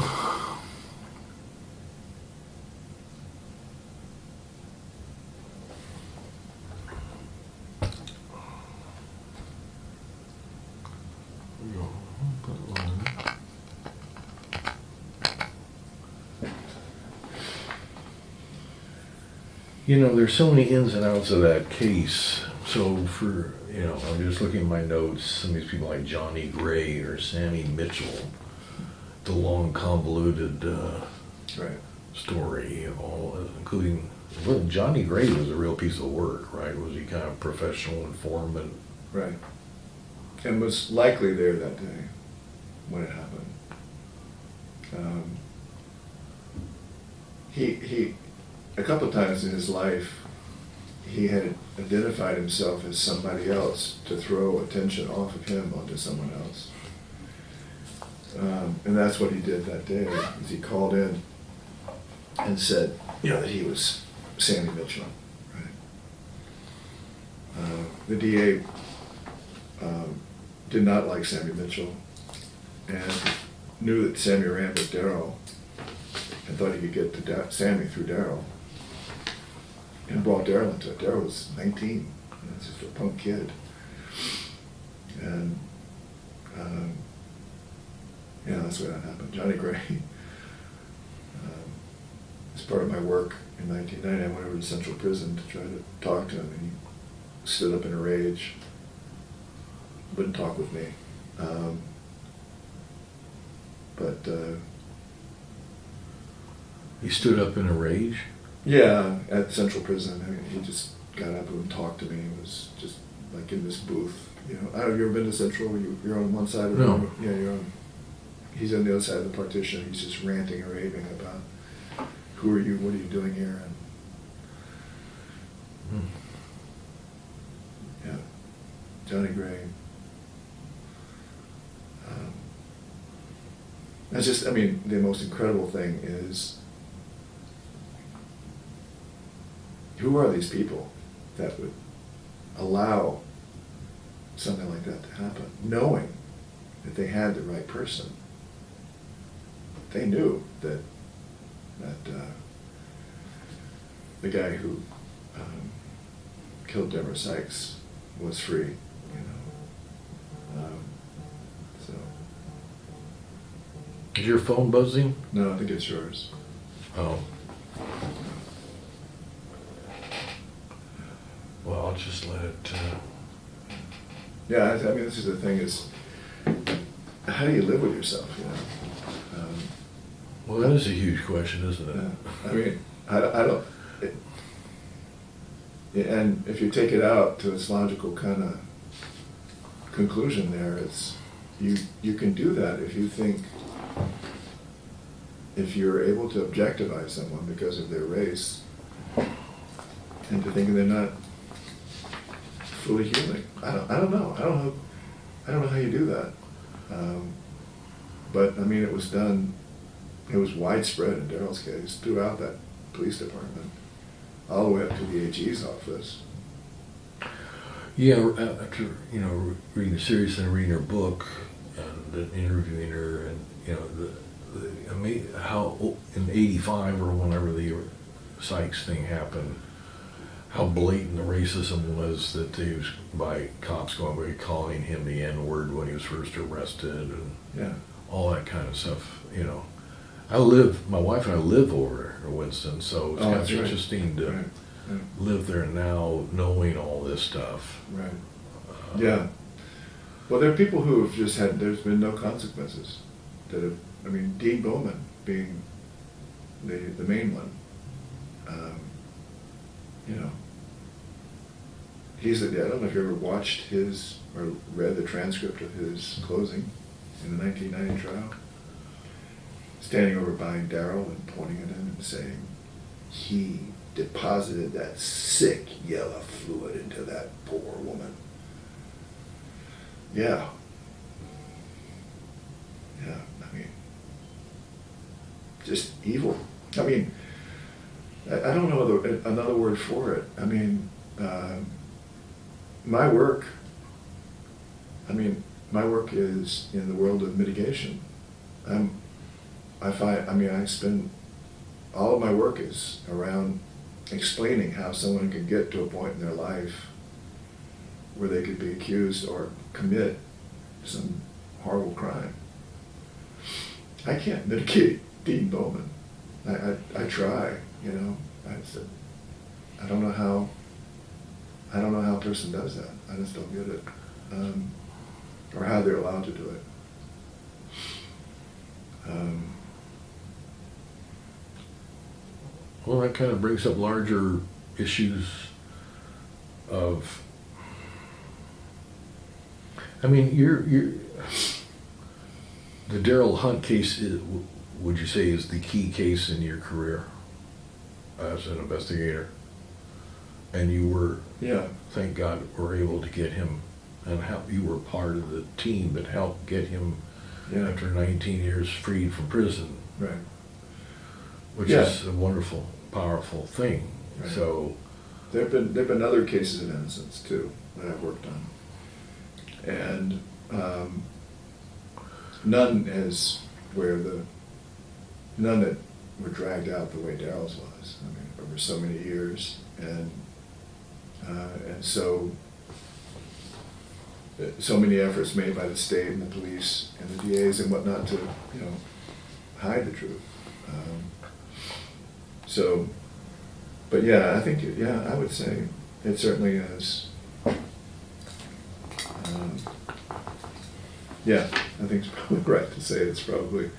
You know, there's so many ins and outs of that case. So for, I'm just looking at my notes, some of these people like Johnny Gray or Sammy Mitchell, the long convoluted Right. story, all including, well, Johnny Gray was a real piece of work, right? Was he kind of professional informant? Right. And was likely there that day when it happened. He a couple of times in his life, he had identified himself as somebody else to throw attention off of him onto someone else. And that's what he did that day, is he called in and said, that he was Sammy Mitchell, right? The DA did not like Sammy Mitchell and knew that Sammy ran with Darryl and thought he could get to Sammy through Darryl and brought Darryl into it. Darryl was 19, just a punk kid. And that's where that happened. Johnny Gray, as part of my work in 1990, I went over to Central Prison to try to talk to him, and he stood up in a rage, wouldn't talk with me. He stood up in a rage? Yeah, at Central Prison. I mean, he just got up and talked to me. It was just like in this booth. Have you ever been to Central? You're on one side of the room. Yeah, you're on. He's on the other side of the partition. He's just ranting and raving about who are you, what are you doing here, and yeah, Johnny Gray. That's just. I mean, the most incredible thing is, who are these people that would allow something like that to happen, knowing that they had the right person? They knew that the guy who killed Deborah Sykes was free, so. Is your phone buzzing? No, I think it's yours. Oh. Well, I'll just let it. Yeah, I mean, this is the thing: is how do you live with yourself? Well, that is a huge question, isn't it? Yeah. I mean, I don't. And if you take it out to its logical kind of conclusion, there, it's you can do that if you think, if you're able to objectify someone because of their race, and to think they're not fully human. I don't know how you do that. But I mean, it was done. It was widespread in Darryl's case throughout that police department, all the way up to the AG's office. Yeah, after reading the series and reading her book and interviewing her, and how in '85 or whenever the Sykes thing happened, how blatant the racism was that he was by cops going by calling him the N-word when he was first arrested and Yeah. all that kind of stuff, you know. My wife and I live over in Winston, so it's kind of that's right. interesting to Right. Yeah. live there now knowing all this stuff. Right. Yeah. Well, there are people who have just had, there's been no consequences that have, I mean, Dean Bowman being the main one. You know, I don't know if you ever watched his or read the transcript of his closing in the 1990 trial. Standing over behind Darrell and pointing at him and saying, he deposited that sick yellow fluid into that poor woman. Yeah. Yeah, I mean, just evil. I mean, I don't know another word for it. I mean, my work is in the world of mitigation. I spend, all of my work is around explaining how someone can get to a point in their life where they could be accused or commit some horrible crime. I can't mitigate Dean Bowman. I try, you know. I don't know how a person does that. I just don't get it. Or how they're allowed to do it. Well, that kind of brings up larger issues of, I mean, the Darrell Hunt case, would you say, is the key case in your career as an investigator? And you were, Yeah. thank God, were able to get him, and you were part of the team that helped get him, Yeah. after 19 years, freed from prison, Right. which Yeah. is a wonderful, powerful thing. Right. So, There've been other cases of innocence too that I've worked on, and none that were dragged out the way Darrell's was. I mean, over so many years, and so many efforts made by the state and the police and the DAs and whatnot to, you know, hide the truth. But yeah, I think, I would say it certainly is. I think it's probably right to say it's probably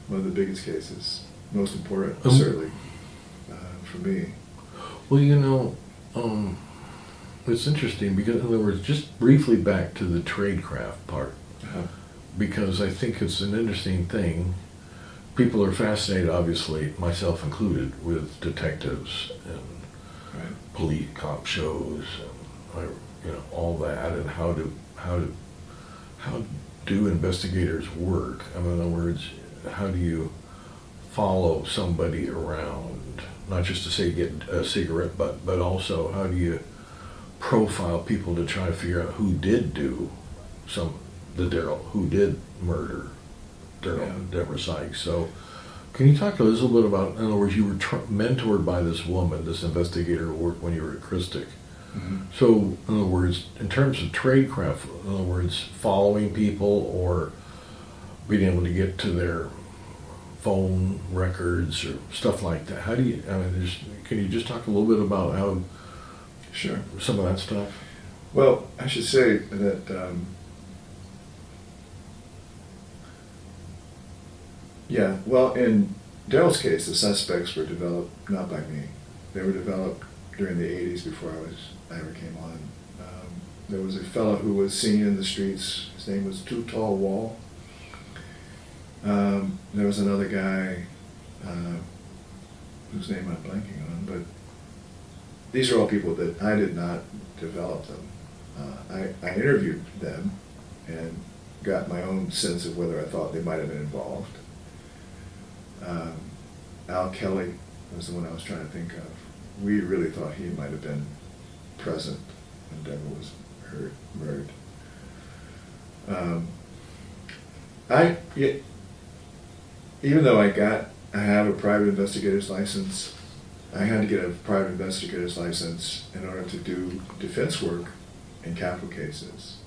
one of the biggest cases, most important, certainly, for me. well, you know, it's interesting because, in other words, just briefly back to the tradecraft part, because I think it's an interesting thing. People are fascinated, obviously, myself included, with detectives and Right. police cop shows and all that, and how do investigators work? I mean, in other words, how do you follow somebody around? Not just to say get a cigarette, but also how do you profile people to try to figure out who did do who did murder Darrell and Deborah Sykes. So can you talk a little bit about, in other words, you were mentored by this woman, this investigator who worked when you were at Christic. Mm-hmm. So, in other words, in terms of tradecraft, in other words, following people or being able to get to their phone records or stuff like that, how do you, can you just talk a little bit about how, Sure. some of that stuff? Well, I should say that in Darrell's case, the suspects were developed not by me. They were developed during the 80s before I ever came on. There was a fellow who was seen in the streets. His name was Too Tall Wall. There was another guy whose name I'm blanking on, but these are all people that I did not develop them. I interviewed them and got my own sense of whether I thought they might have been involved. Al Kelly was the one I was trying to think of. We really thought he might have been present when Deborah was murdered. Even though I have a private investigator's license, I had to get a private investigator's license in order to do defense work in capital cases.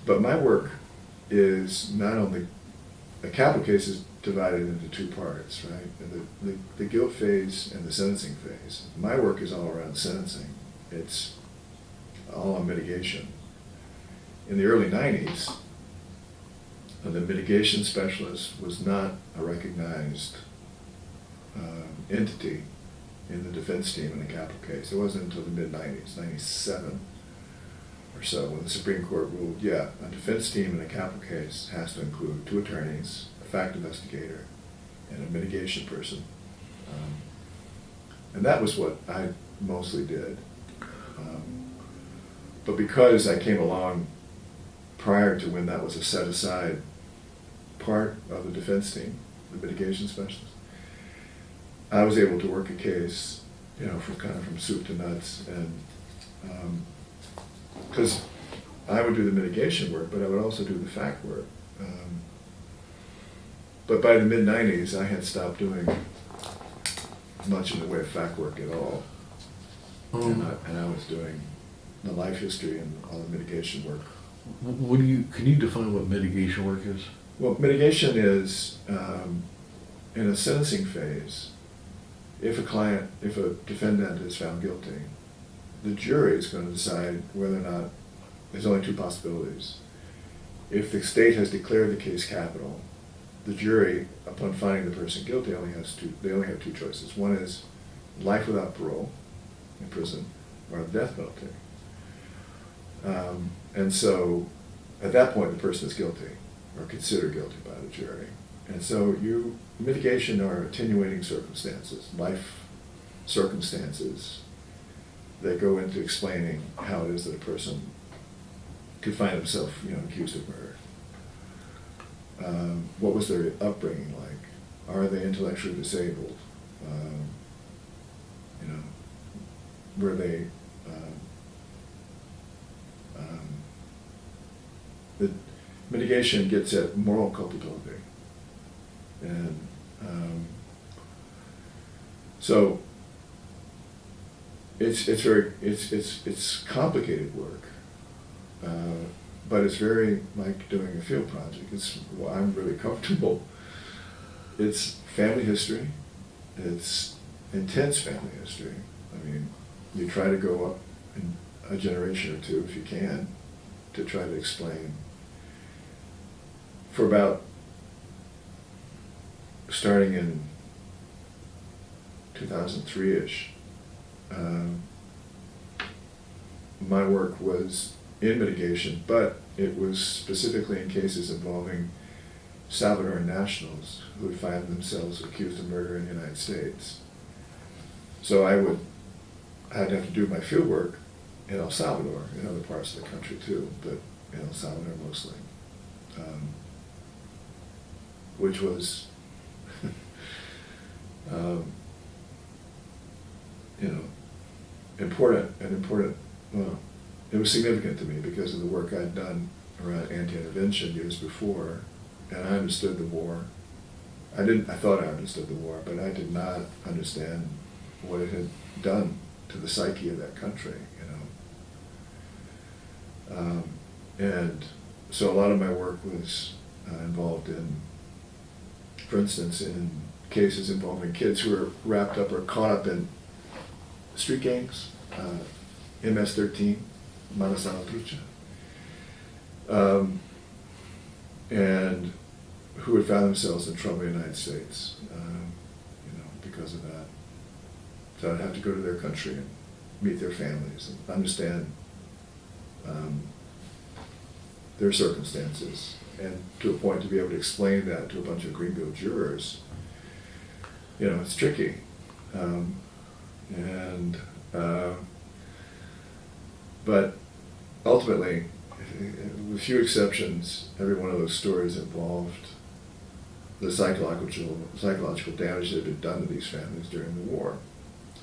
But my work is not only, a capital case is divided into two parts, right? The guilt phase and the sentencing phase. My work is all around sentencing. It's all on mitigation. In the early 90s, the mitigation specialist was not a recognized entity in the defense team in a capital case. It wasn't until the mid-90s, 97 or so, when the Supreme Court ruled, yeah, a defense team in a capital case has to include 2 attorneys, a fact investigator, and a mitigation person. And that was what I mostly did. But because I came along prior to when that was a set-aside part of the defense team, the mitigation specialist, I was able to work a case, you know, from soup to nuts, and because I would do the mitigation work, but I would also do the fact work. But by the mid-90s, I had stopped doing much in the way of fact work at all, and I was doing the life history and all the mitigation work. Can you define what mitigation work is? Well, mitigation is, in a sentencing phase, if a defendant is found guilty, the jury is going to decide whether or not, there's only 2 possibilities. If the state has declared the case capital, the jury, upon finding the person guilty, they only have 2 choices. One is life without parole in prison, or the death penalty. And so, at that point, the person is guilty, or considered guilty by the jury. And so mitigation are attenuating circumstances, life circumstances that go into explaining how it is that a person could find himself, you know, accused of murder. What was their upbringing like? Are they intellectually disabled? You know, were they, the mitigation gets at moral culpability. And so it's complicated work, but it's very like doing a field project. I'm really comfortable. It's family history. It's intense family history. I mean, you try to go up in a generation or 2 if you can to try to explain. For about, starting in 2003-ish, my work was in mitigation, but it was specifically in cases involving Salvadoran nationals who would find themselves accused of murder in the United States. So I'd have to do my field work in El Salvador, in other parts of the country too, but in El Salvador mostly, which was you know, important, well, it was significant to me because of the work I'd done around anti-intervention years before, and I understood the war. I thought I understood the war, but I did not understand what it had done to the psyche of that country, you know. And so a lot of my work was involved in, for instance, in cases involving kids who were wrapped up or caught up in street gangs, MS-13, Manasana Trucha, and who had found themselves in trouble in the United States, you know, because of that. So I'd have to go to their country and meet their families and understand their circumstances, and to a point to be able to explain that to a bunch of gringo jurors, you know, it's tricky. But ultimately, with few exceptions, every one of those stories involved the psychological damage that had been done to these families during the war,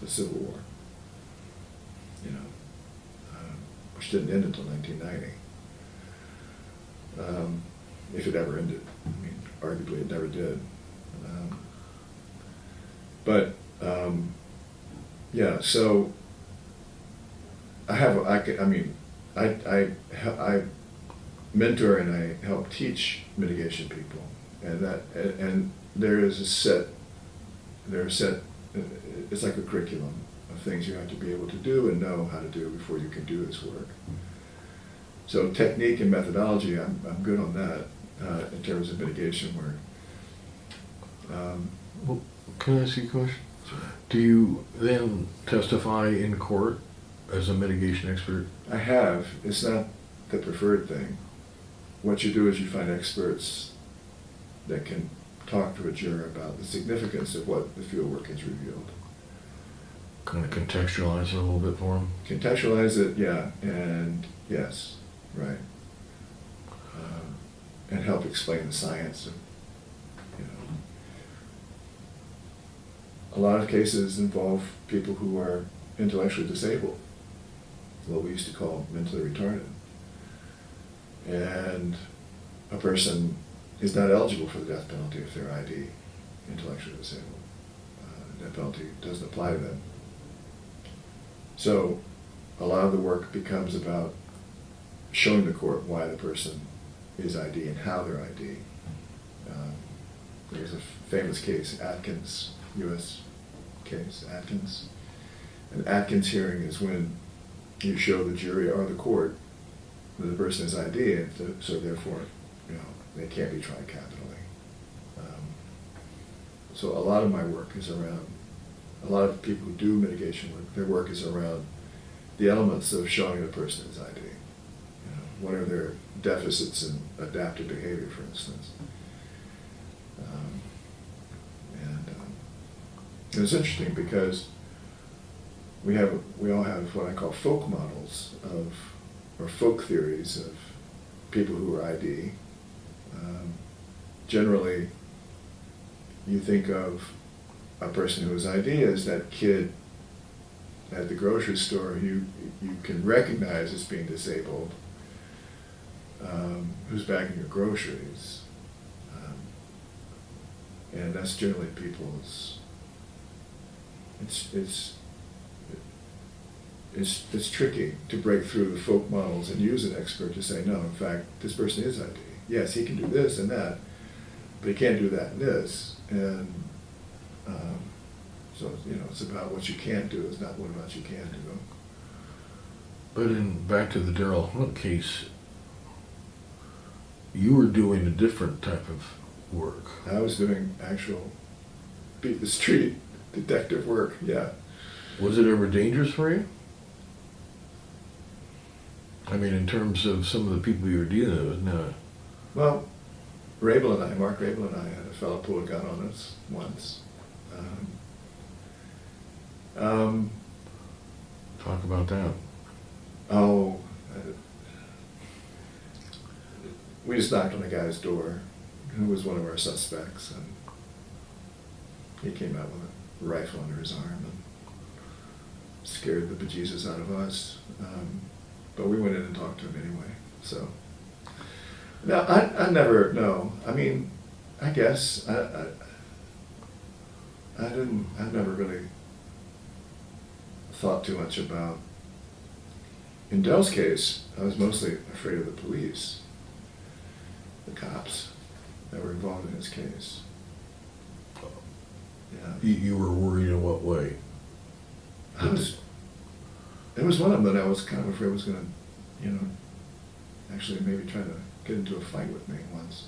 the Civil War, you know, which didn't end until 1990. If it ever ended. I mean, arguably it never did. Yeah, so I mentor and I help teach mitigation people, and there is a set, it's like a curriculum of things you have to be able to do and know how to do before you can do this work. So technique and methodology, I'm good on that in terms of mitigation work. Well, can I ask you a question? Sure. Do you then testify in court as a mitigation expert? I have. It's not the preferred thing. What you do is you find experts that can talk to a juror about the significance of what the field work has revealed. Kind of contextualize it a little bit for them? Contextualize it, yeah, and yes, right. And help explain the science of, you know. A lot of cases involve people who are intellectually disabled, what we used to call mentally retarded. And a person is not eligible for the death penalty if they're ID, intellectually disabled. Death penalty doesn't apply to them. So a lot of the work becomes about showing the court why the person is ID and how they're ID. There's a famous case, Atkins, U.S. case, Atkins. An Atkins hearing is when you show the jury or the court that the person is ID, and so therefore, you know, they can't be tried capitally. So a lot of my work is around, a lot of people who do mitigation work, their work is around the elements of showing the person is ID. You know, what are their deficits in adaptive behavior, for instance? And it's interesting because we all have what I call folk models of, or folk theories of people who are ID. Generally, you think of a person who is ID as that kid at the grocery store you can recognize as being disabled, who's bagging your groceries. And that's generally people's, it's tricky to break through the folk models and use an expert to say, no, in fact, this person is ID. Yes, he can do this and that, but he can't do that and this. And so, you know, it's about what you can't do, it's not what about you can do. But back to the Darrell Hunt case, you were doing a different type of work. I was doing actual beat the street detective work, yeah. Was it ever dangerous for you? I mean, in terms of some of the people you were dealing with, no. Well, Mark Rabel and I had a fellow pull a gun on us once. Talk about that. We just knocked on the guy's door, who was one of our suspects, and he came out with a rifle under his arm and scared the bejesus out of us. But we went in and talked to him anyway. So, now I never, no. I mean, I guess I never really thought too much about. In Dell's case, I was mostly afraid of the police, the cops that were involved in his case. Yeah. You were worried in what way? There was one of them that I was kind of afraid was going to, you know, actually maybe try to get into a fight with me once.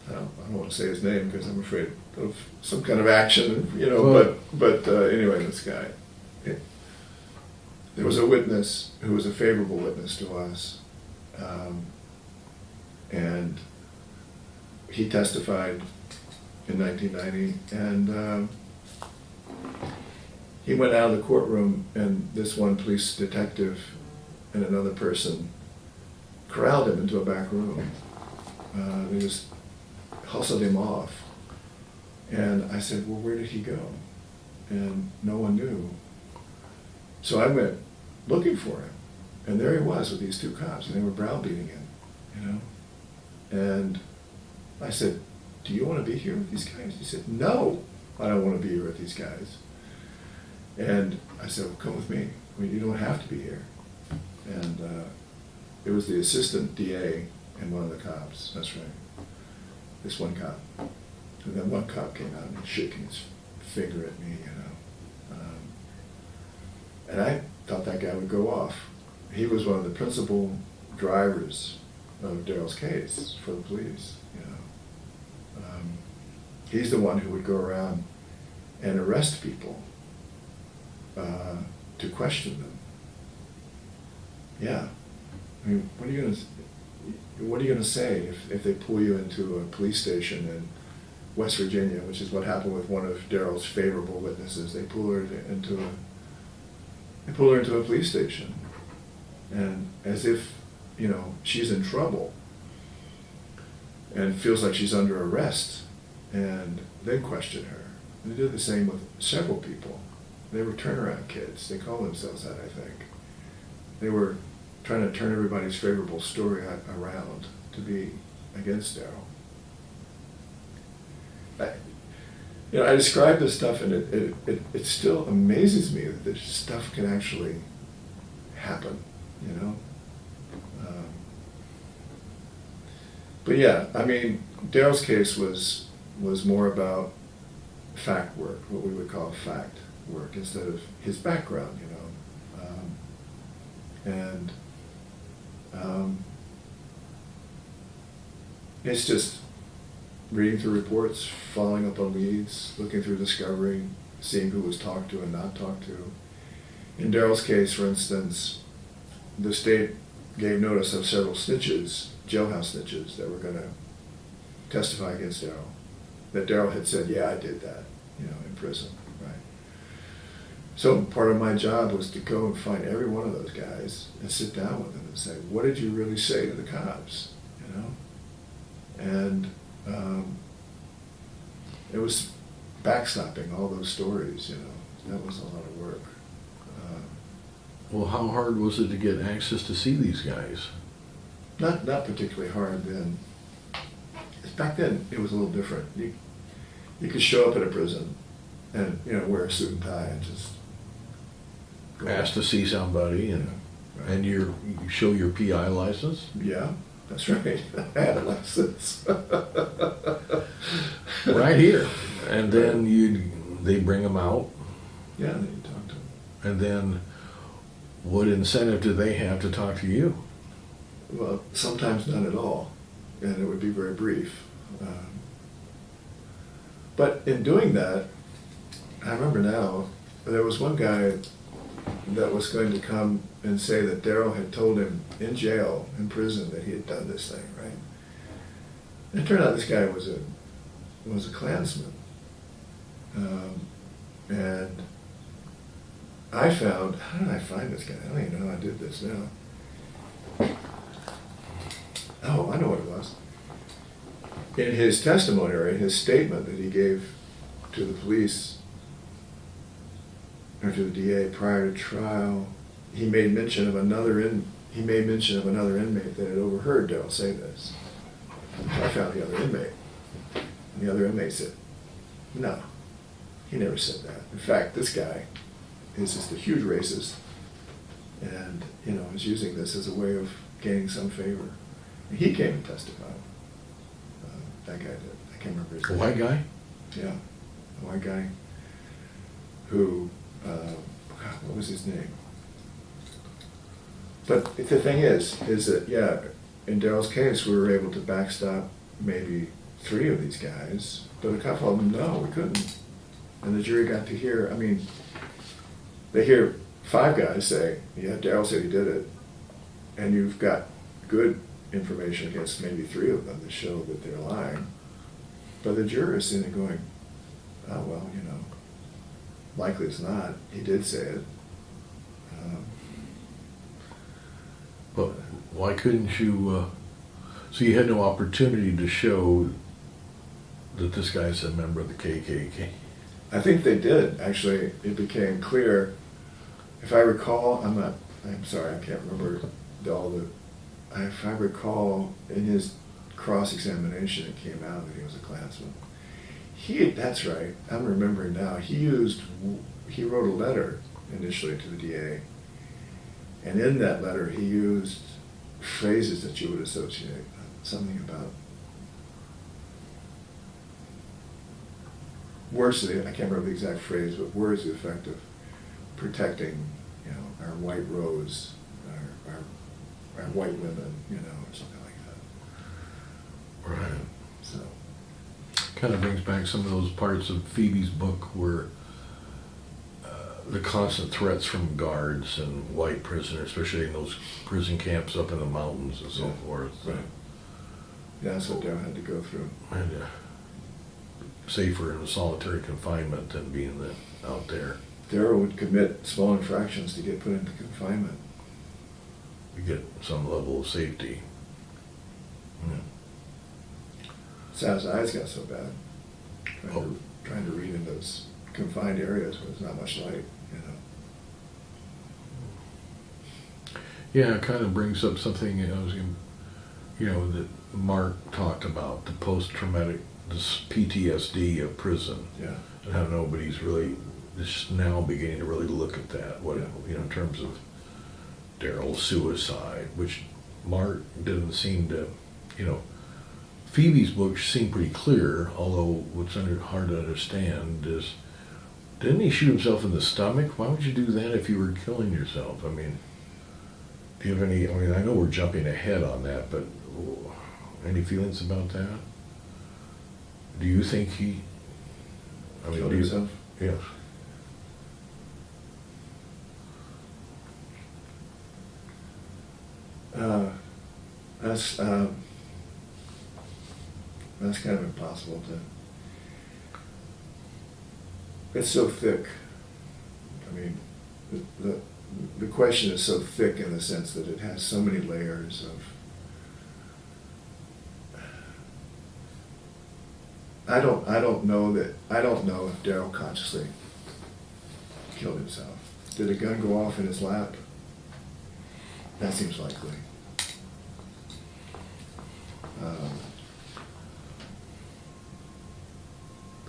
I don't want to say his name because I'm afraid of some kind of action, you know, well, but anyway, this guy. There was a witness who was a favorable witness to us, and he testified in 1990, and he went out of the courtroom, and this one police detective and another person corralled him into a back room. They just hustled him off. And I said, well, where did he go? And no one knew. So I went looking for him. And there he was with these two cops, and they were browbeating him, you know. And I said, do you want to be here with these guys? He said, no, I don't want to be here with these guys. And I said, well, come with me. I mean, you don't have to be here. And it was the assistant DA and one of the cops, that's right. This one cop. And then one cop came out and shaking his finger at me, you know. And I thought that guy would go off. He was one of the principal drivers of Daryl's case for the police, you know. He's the one who would go around and arrest people to question them. Yeah. I mean, what are you gonna say if they pull you into a police station in West Virginia, which is what happened with one of Daryl's favorable witnesses? They pull her into a police station, and as if, you know, she's in trouble and feels like she's under arrest, and then question her. And they did the same with several people. They were turnaround kids. They call themselves that, I think. They were trying to turn everybody's favorable story around to be against Daryl. I describe this stuff, and it still amazes me that this stuff can actually happen, you know? But yeah, I mean, Daryl's case was more about fact work, what we would call fact work, instead of his background, you know? It's just reading through reports, following up on leads, looking through discovery, seeing who was talked to and not talked to. In Daryl's case, for instance, the state gave notice of several snitches, jailhouse snitches, that were going to testify against Daryl. That Daryl had said, yeah, I did that, you know, in prison, right? So part of my job was to go and find every one of those guys and sit down with them and say, what did you really say to the cops, you know? And it was backstopping all those stories, you know. That was a lot of work. Well, how hard was it to get access to see these guys? Not particularly hard then. Back then, it was a little different. You could show up at a prison and, you know, wear a suit and tie and just go Ask to see somebody, and right. and you show your PI license? Yeah, that's right. I had a license. Right here. And then they bring them out. Yeah, then you talk to them. And then what incentive do they have to talk to you? Well, sometimes none at all, and it would be very brief. But in doing that, I remember now, there was one guy that was going to come and say that Daryl had told him in jail, in prison, that he had done this thing, right? And it turned out this guy was a Klansman. And I found, how did I find this guy? I don't even know how I did this now. Oh, I know what it was. In his testimony, or in his statement that he gave to the police, or to the DA prior to trial, he made mention of another inmate that had overheard Daryl say this. I found the other inmate. And the other inmate said, no, he never said that. In fact, this guy is just a huge racist, and, you know, is using this as a way of gaining some favor. And he came and testified. That guy did. I can't remember his name. A white guy? Yeah, a white guy who, God, what was his name? But the thing is that, yeah, in Daryl's case, we were able to backstop maybe 3 of these guys, but a couple of them, no, we couldn't. And the jury got to hear, I mean, they hear 5 guys say, yeah, Daryl said he did it, and you've got good information against maybe 3 of them to show that they're lying. But the juror is sitting there going, oh, well, you know, likely it's not. He did say it. But why couldn't you, so you had no opportunity to show that this guy's a member of the KKK? I think they did, actually. It became clear. If I recall, I'm sorry, I can't remember if I recall in his cross-examination, it came out that he was a Klansman. That's right, I'm remembering now, he wrote a letter initially to the DA, and in that letter he used phrases that you would associate, something about words, I can't remember the exact phrase, but words to the effect of protecting, you know, our white rose, our white women, you know, or something like that. Right. So, Kind of brings back some of those parts of Phoebe's book where the constant threats from guards and white prisoners, especially in those prison camps up in the mountains and so Yeah. forth. Right. Yeah, that's what Darryl had to go through. And safer in solitary confinement than being out there. Darryl would commit small infractions to get put into confinement. You get some level of safety. Yeah. So his eyes got so bad, trying to read in those confined areas where there's not much light, you know. Yeah, it kind of brings up something that Mark talked about, the post-traumatic, this PTSD of prison, Yeah. and how nobody's really just now beginning to really look at that. In terms of Daryl's suicide, which Mark didn't seem to, Phoebe's book seemed pretty clear, although what's hard to understand is, didn't he shoot himself in the stomach? Why would you do that if you were killing yourself? I mean, do you have any, I know we're jumping ahead on that, but any feelings about that? Do you think he, Killed himself? Yes. That's kind of impossible to. It's so thick. I mean, the question is so thick in the sense that it has so many layers of. I don't know if Darryl consciously killed himself. Did a gun go off in his lap? That seems likely.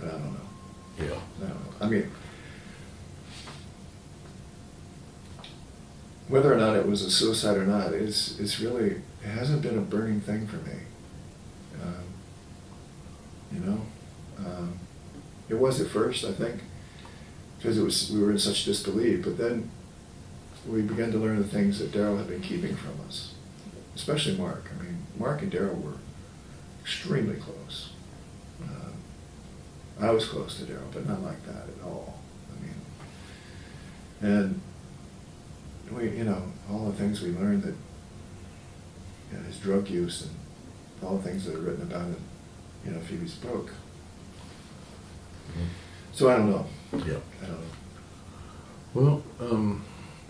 But I don't know. Yeah. I don't know. I mean, whether or not it was a suicide or not, it's really, it hasn't been a burning thing for me. It was at first, I think, because we were in such disbelief, but then we began to learn the things that Darryl had been keeping from us, especially Mark. I mean, Mark and Darryl were extremely close. I was close to Darryl, but not like that at all. I mean, and we, all the things we learned that, his drug use and all the things that are written about in, Phoebe's book. Mm-hmm. So I don't know. Yeah. I don't know. Well,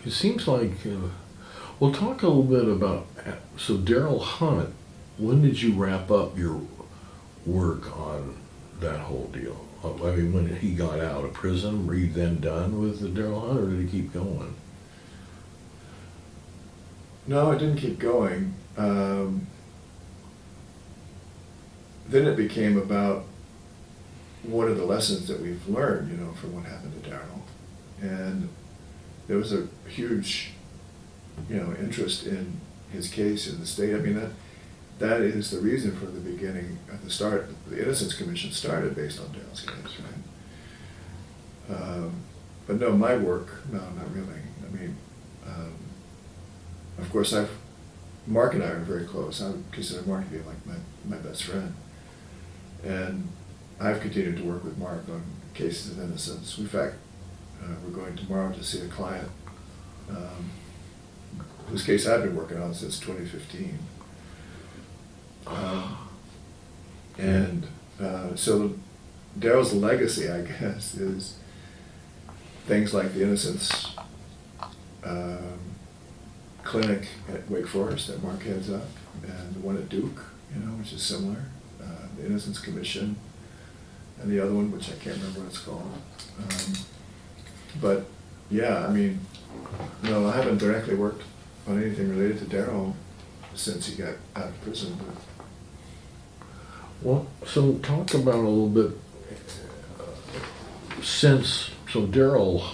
it seems like, we'll talk a little bit about, so Daryl Hunt, when did you wrap up your work on that whole deal? I mean, when he got out of prison, were you then done with the Daryl Hunt, or did he keep going? No, it didn't keep going. Then it became about what are the lessons that we've learned, from what happened to Darryl. And there was a huge, interest in his case in the state. I mean, that is the reason for the beginning, at the start, the Innocence Commission started based on Darryl's case, right? But no, my work, no, not really. I mean, of course, Mark and I are very close. I would consider Mark to be like my best friend. And I've continued to work with Mark on cases of innocence. In fact, we're going tomorrow to see a client whose case I've been working on since 2015. So Darryl's legacy, I guess, is things like the Innocence Clinic at Wake Forest that Mark heads up, and the one at Duke, which is similar, the Innocence Commission, and the other one, which I can't remember what it's called. But yeah, I mean, no, I haven't directly worked on anything related to Darryl since he got out of prison. Well, so talk about a little bit since, so Daryl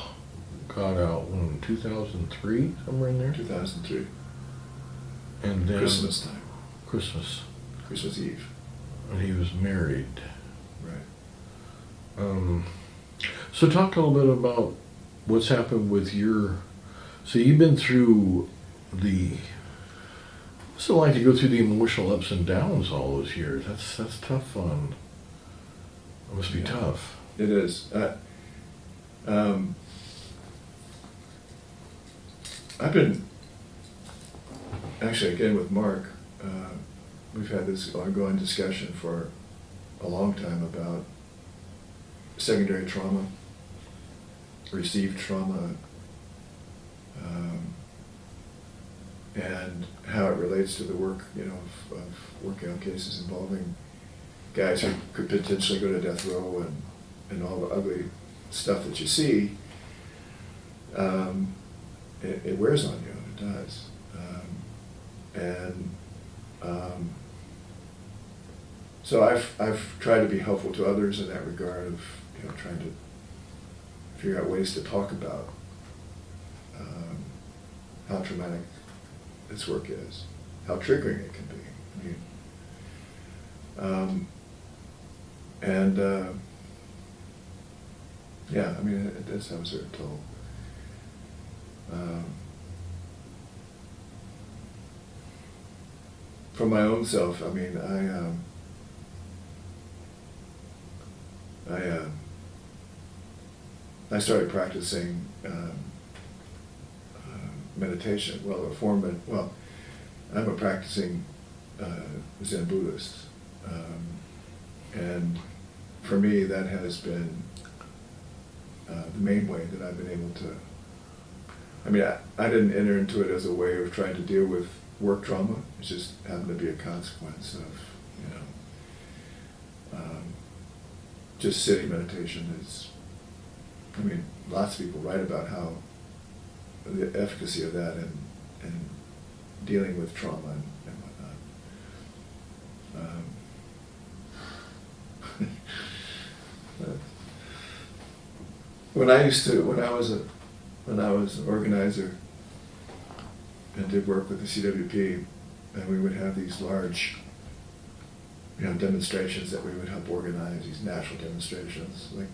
got out in 2003, somewhere in there? 2003, And then Christmas time, Christmas. Christmas Eve. And he was married. Right. So talk a little bit about what's happened with your, so you've been through what's it like to go through the emotional ups and downs all those years? That's tough on, it must be Yeah. tough. It is. I've been, actually again with Mark, we've had this ongoing discussion for a long time about secondary trauma, received trauma, and how it relates to the work, of working on cases involving guys who could potentially go to death row and all the ugly stuff that you see. It wears on you, it does. So I've tried to be helpful to others in that regard of trying to figure out ways to talk about how traumatic this work is, how triggering it can be. It does have a certain toll. For my own self, I started practicing meditation. I'm a practicing Zen Buddhist, and for me that has been the main way that I've been able to. I didn't enter into it as a way of trying to deal with work trauma. It just happened to be a consequence of, just sitting meditation is, lots of people write about how the efficacy of that and dealing with trauma and whatnot. When I was an organizer and did work with the CWP, and we would have these large, demonstrations that we would help organize, these national demonstrations, like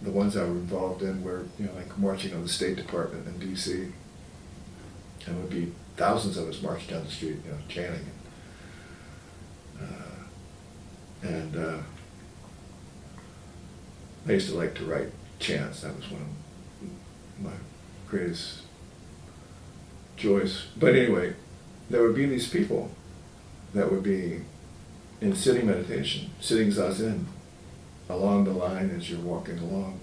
the ones I was involved in were, like marching on the State Department in DC, and it would be thousands of us marching down the street, chanting. I used to like to write chants. That was one of my greatest joys. But anyway, there would be these people that would be in sitting meditation, sitting zazen, along the line as you're walking along,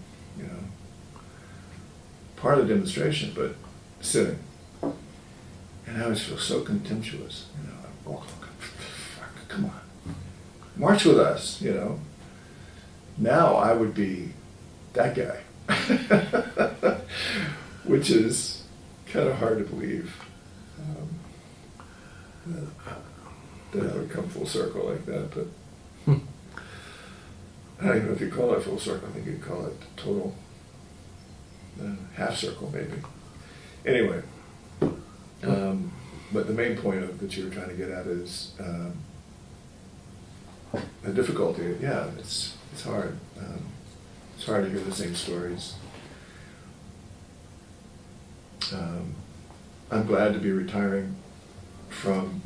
part of the demonstration, but sitting. And I always feel so contemptuous, I walk, come on, march with us, Now I would be that guy, which is kind of hard to believe, that it would come full circle like that, but I don't even know if you call it full circle. I think you'd call it total half circle, maybe. Anyway, but the main point that you were trying to get at is the difficulty. Yeah, it's hard. It's hard to hear the same stories. I'm glad to be retiring from.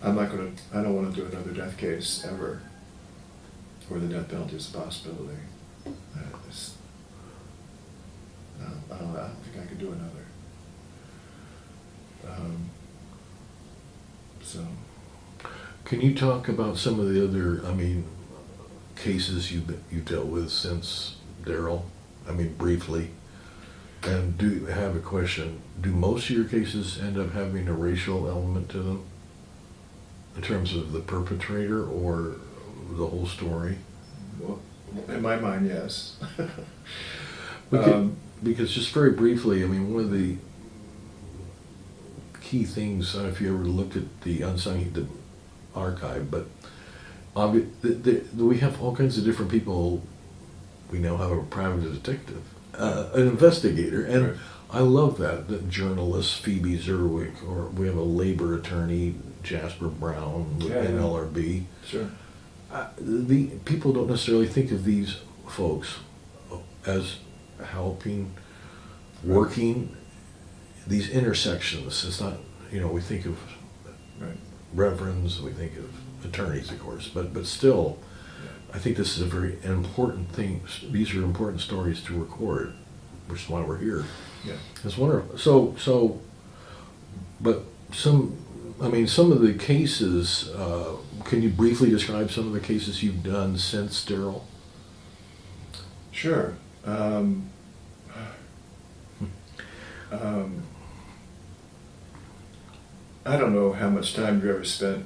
I don't want to do another death case ever, where the death penalty is a possibility. I don't think I could do another. So. Can you talk about some of the other, cases you've dealt with since Daryl? Briefly. And do have a question. Do most of your cases end up having a racial element to them? In terms of the perpetrator or the whole story? Well, in my mind, yes. Because just very briefly, one of the key things, I don't know if you ever looked at the unsung, archive, but we have all kinds of different people. We now have a private detective, an investigator, and Right. I love that. The journalist Phoebe Zerwick, or we have a labor attorney Jasper Brown with Yeah, yeah. NLRB. Sure. The people don't necessarily think of these folks as helping, working these intersections. It's not, we think of Right. reverends, we think of attorneys, of course, but still, I think this is a very important thing. These are important stories to record, which is why we're here. Yeah. It's wonderful. But some of the cases, can you briefly describe some of the cases you've done since Daryl? Sure. I don't know how much time you ever spent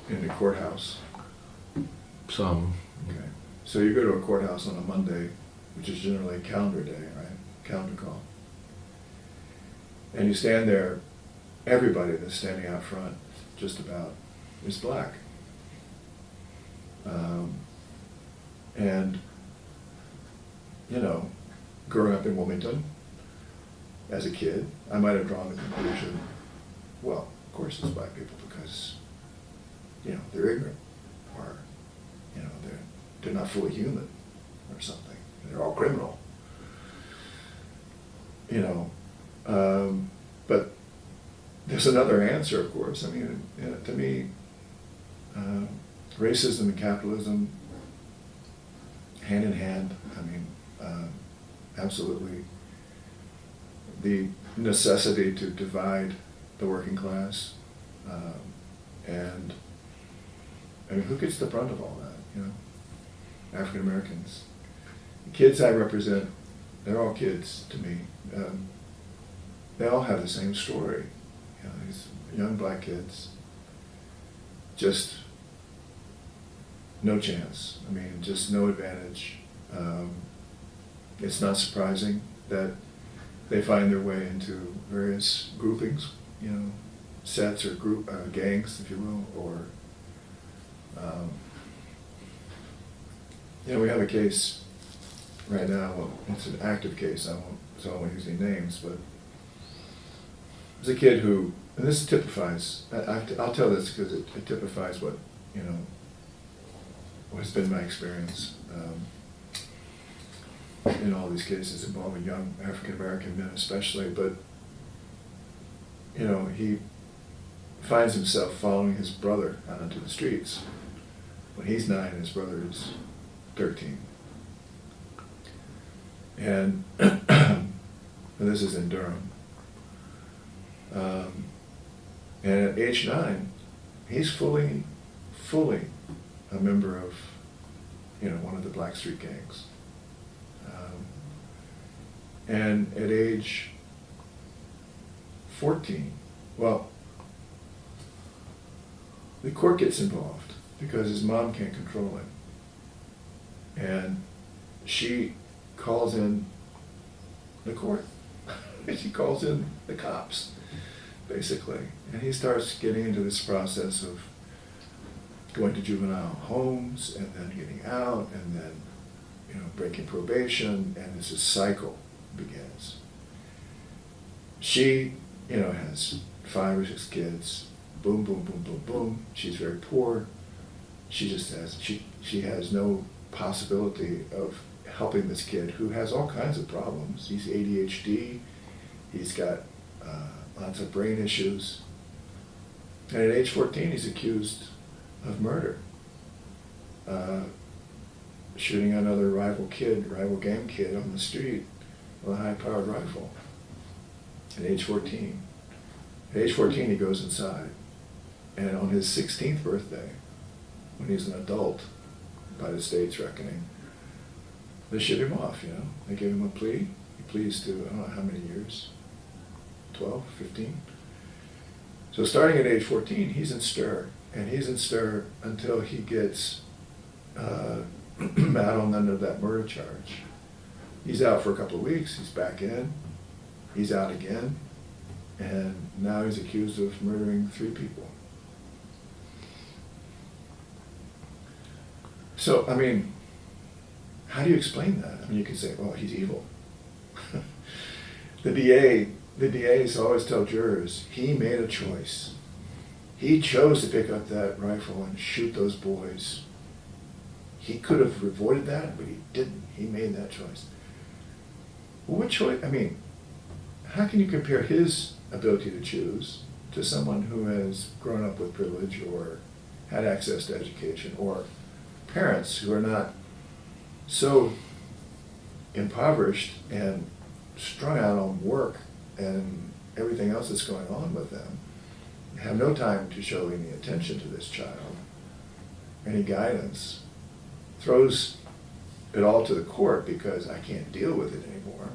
in the courthouse. Some. Okay. So you go to a courthouse on a Monday, which is generally calendar day, right? Calendar call. And you stand there, everybody that's standing out front, just about, is black. And, growing up in Wilmington, as a kid, I might have drawn the conclusion, well, of course it's black people because, they're ignorant, or, they're not fully human, or something. They're all criminal. But there's another answer, of course. I mean, to me, racism and capitalism, hand in hand. I mean, absolutely. The necessity to divide the working class, and I mean, who gets the brunt of all that? African Americans. The kids I represent, they're all kids to me. They all have the same story. These young black kids, just no chance. I mean, just no advantage. It's not surprising that they find their way into various groupings, sets or gangs, if you will, or we have a case right now. Well, it's an active case. I won't use any names, but there's a kid who, and this typifies. I'll tell this because it typifies what has been my experience in all these cases involving young African American men, especially. But he finds himself following his brother out onto the streets when he's 9 and his brother is 13. And this is in Durham. And at age 9, he's fully a member of, one of the Blackstreet gangs. And at age 14, well, the court gets involved because his mom can't control him. And she calls in the court. She calls in the cops, basically. And he starts getting into this process of going to juvenile homes and then getting out and then, breaking probation, and this cycle begins. She, has 5 or 6 kids. Boom, boom, boom, boom, boom. She's very poor. She just has, she has no possibility of helping this kid who has all kinds of problems. He's ADHD. He's got lots of brain issues. And at age 14, he's accused of murder. Shooting another rival gang kid on the street with a high-powered rifle. At age 14. At age 14, he goes inside. And on his 16th birthday, when he's an adult, by the state's reckoning, they ship him off, They give him a plea. He pleads to, I don't know how many years, 12, 15. So starting at age 14, he's in stir. And he's in stir until he gets out on under that murder charge. He's out for a couple of weeks. He's back in. He's out again. And now he's accused of murdering 3 people. So, I mean, how do you explain that? I mean, you can say, oh, he's evil. The DAs always tell jurors, he made a choice. He chose to pick up that rifle and shoot those boys. He could have avoided that, but he didn't. He made that choice. Well, what choice? I mean, how can you compare his ability to choose to someone who has grown up with privilege or had access to education, or parents who are not so impoverished and strung out on work and everything else that's going on with them, have no time to show any attention to this child, any guidance, throws it all to the court because I can't deal with it anymore.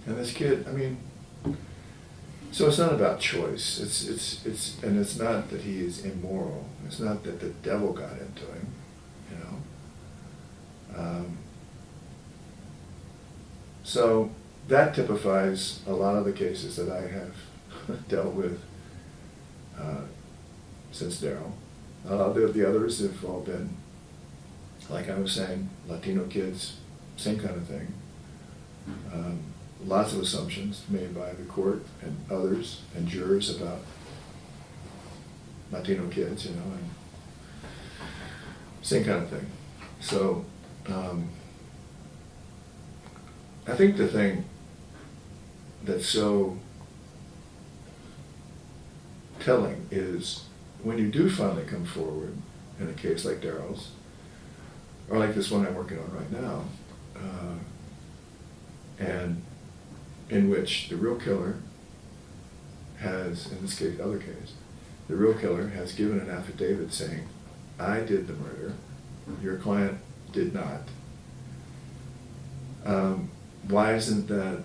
And this kid, I mean, so it's not about choice. And it's not that he is immoral. It's not that the devil got into him, you know. So that typifies a lot of the cases that I have dealt with since Darryl. The others have all been, like I was saying, Latino kids, same kind of thing. Lots of assumptions made by the court and others and jurors about Latino kids, you know, and same kind of thing. So I think the thing that's so telling is when you do finally come forward in a case like Darryl's, or like this one I'm working on right now, and in which the real killer has, in this case, other case, the real killer has given an affidavit saying, I did the murder, your client did not. Why isn't that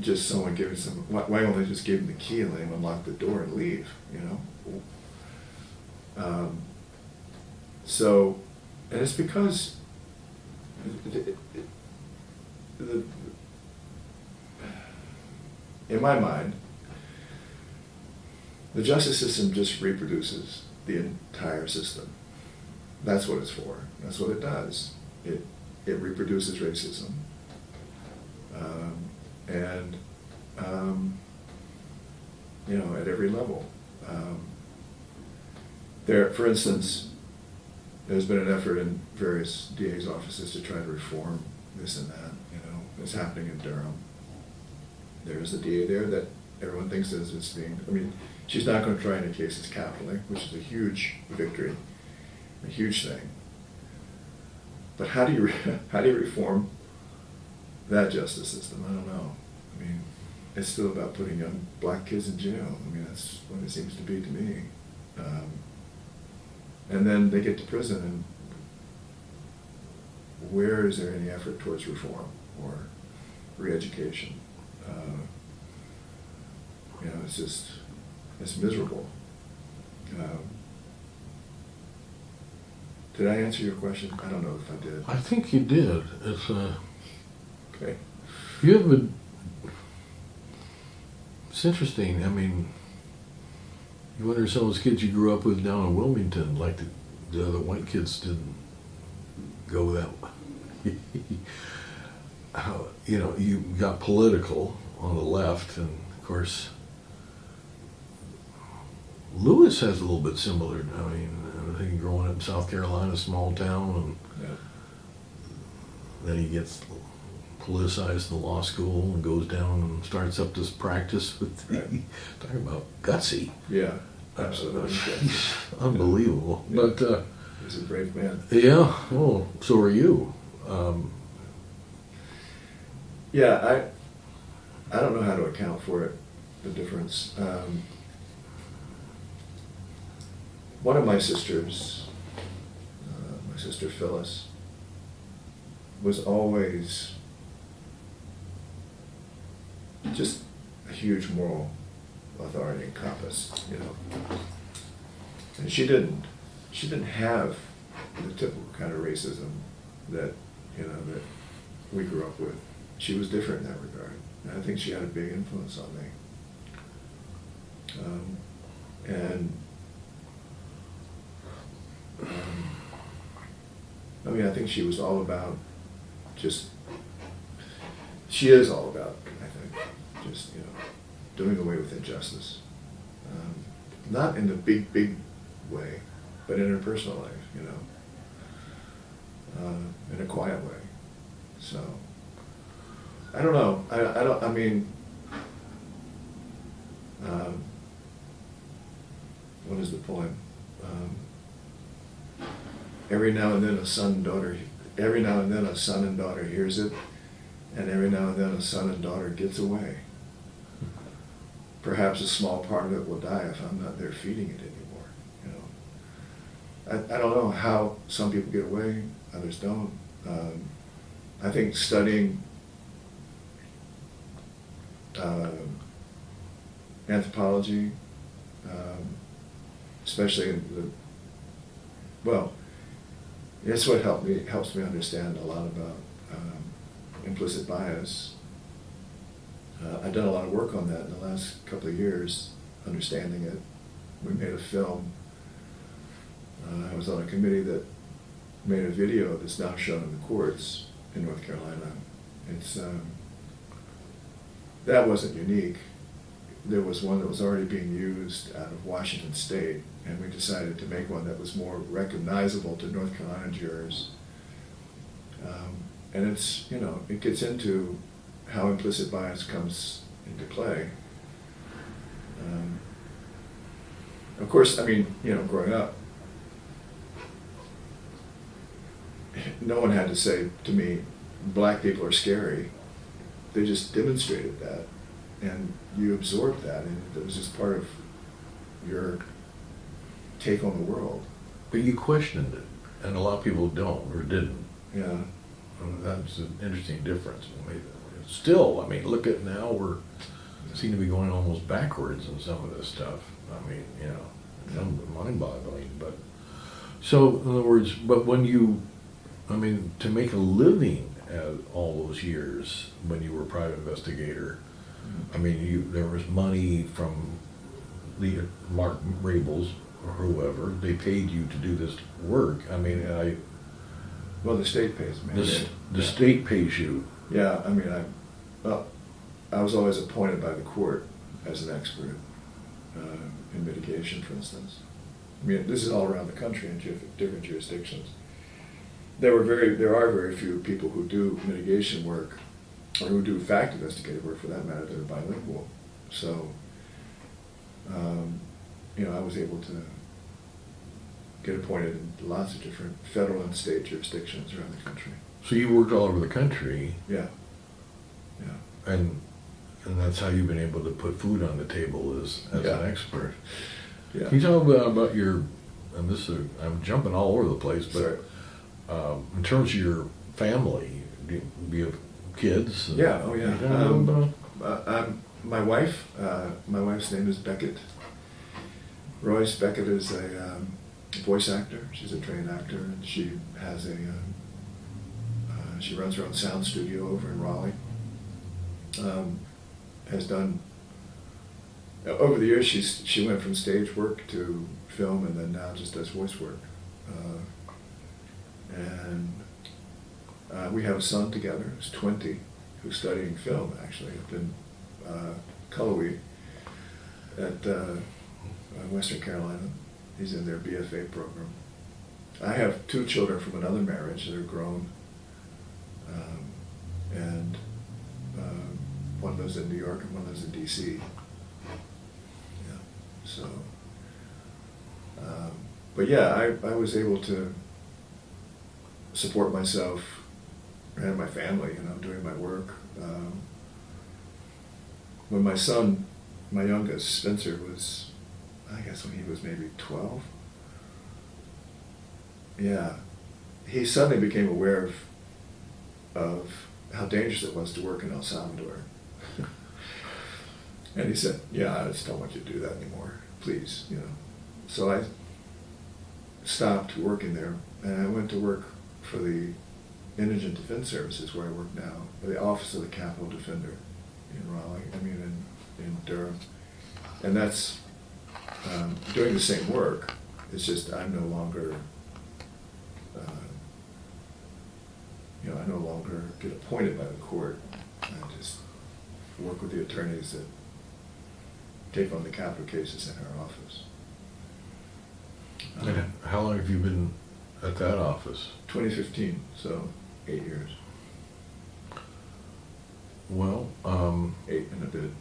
just someone giving some, why don't they just give him the key and let him unlock the door and leave, you know? So, and it's because in my mind, the justice system just reproduces the entire system. That's what it's for. That's what it does. It reproduces racism. You know, at every level. There, for instance, there's been an effort in various DA's offices to try to reform this and that. You know, it's happening in Durham. There's a DA there that everyone thinks is being, I mean, she's not going to try any cases capitally, which is a huge victory, a huge thing. But how do you reform that justice system? I don't know. I mean, it's still about putting young black kids in jail. I mean, that's what it seems to be to me. And then they get to prison, and where is there any effort towards reform or re-education? You know, it's just, it's miserable. Did I answer your question? I don't know if I did. I think you did. It's Okay. you have a, it's interesting. I mean, you wonder some of those kids you grew up with down in Wilmington, like the other white kids didn't go that way. How, you know, you got political on the left, and of course, Lewis has a little bit similar. I mean, I think growing up in South Carolina, small town, and Yeah. then he gets politicized in the law school and goes down and starts up this practice with Right. talking about gutsy. Yeah, absolutely. Unbelievable. Yeah. But He's a brave man. yeah, well, so are you. Yeah, I don't know how to account for it, the difference. One of my sisters, my sister Phyllis, was always just a huge moral authority and compass, you know. And she didn't have the typical kind of racism that, you know, that we grew up with. She was different in that regard. And I think she had a big influence on me. I mean, I think she was all about she is all about, I think, just, doing away with injustice. Not in the big way, but in her personal life, in a quiet way. So, I don't know. I mean, what is the poem? Every now and then a son and daughter hears it, and every now and then a son and daughter gets away. Perhaps a small part of it will die if I'm not there feeding it anymore. I don't know how some people get away, others don't. I think studying anthropology, especially in that's what helps me understand a lot about implicit bias. I've done a lot of work on that in the last couple of years, understanding it. We made a film. I was on a committee that made a video that's now shown in the courts in North Carolina. It's that wasn't unique. There was one that was already being used out of Washington State, and we decided to make one that was more recognizable to North Carolina jurors. And it's, it gets into how implicit bias comes into play. Of course, I mean, growing up, no one had to say to me, black people are scary. They just demonstrated that, and you absorbed that, and it was just part of your take on the world. But you questioned it, and a lot of people don't or didn't. Yeah. And that's an interesting difference. Still, I mean, look at now, we're seem to be going almost backwards in some of this stuff. I mean, mind-boggling. But so, in other words, but when you, to make a living all those years when you were a private investigator, there was money from the Mark Rabels or whoever. They paid you to do this work. Well, the state pays me. The state pays you. Yeah, I was always appointed by the court as an expert in mitigation, for instance. This is all around the country in different jurisdictions. There are very few people who do mitigation work, or who do fact investigative work for that matter, that are bilingual. So, I was able to get appointed in lots of different federal and state jurisdictions around the country. So you worked all over the country. Yeah. And that's how you've been able to put food on the table as an expert. Yeah. Can you talk about your, and this is, I'm jumping all over the place, but in terms of your family, do you have kids? Yeah, oh yeah. My wife's name is Beckett. Royce Beckett is a voice actor. She's a trained actor, and she has she runs her own sound studio over in Raleigh. Has done, over the years, she went from stage work to film, and then now just does voice work. We have a son together who's 20, who's studying film, actually, up in Cullowhee at Western Carolina. He's in their BFA program. I have 2 children from another marriage that are grown, and one lives in New York and one lives in DC. Yeah. So, but yeah, I was able to support myself and my family, doing my work. When my son, my youngest, Spencer, was, I guess when he was maybe 12, yeah, he suddenly became aware of how dangerous it was to work in El Salvador. And he said, yeah, I just don't want you to do that anymore, please, So I stopped working there, and I went to work for the Indigent Defense Services, where I work now, for the Office of the Capitol Defender in Raleigh, in Durham. And that's doing the same work. It's just I'm no longer I no longer get appointed by the court. I just work with the attorneys that take on the capital cases in our office. And how long have you been at that office? 2015, so 8 years. Well, 8 and a bit.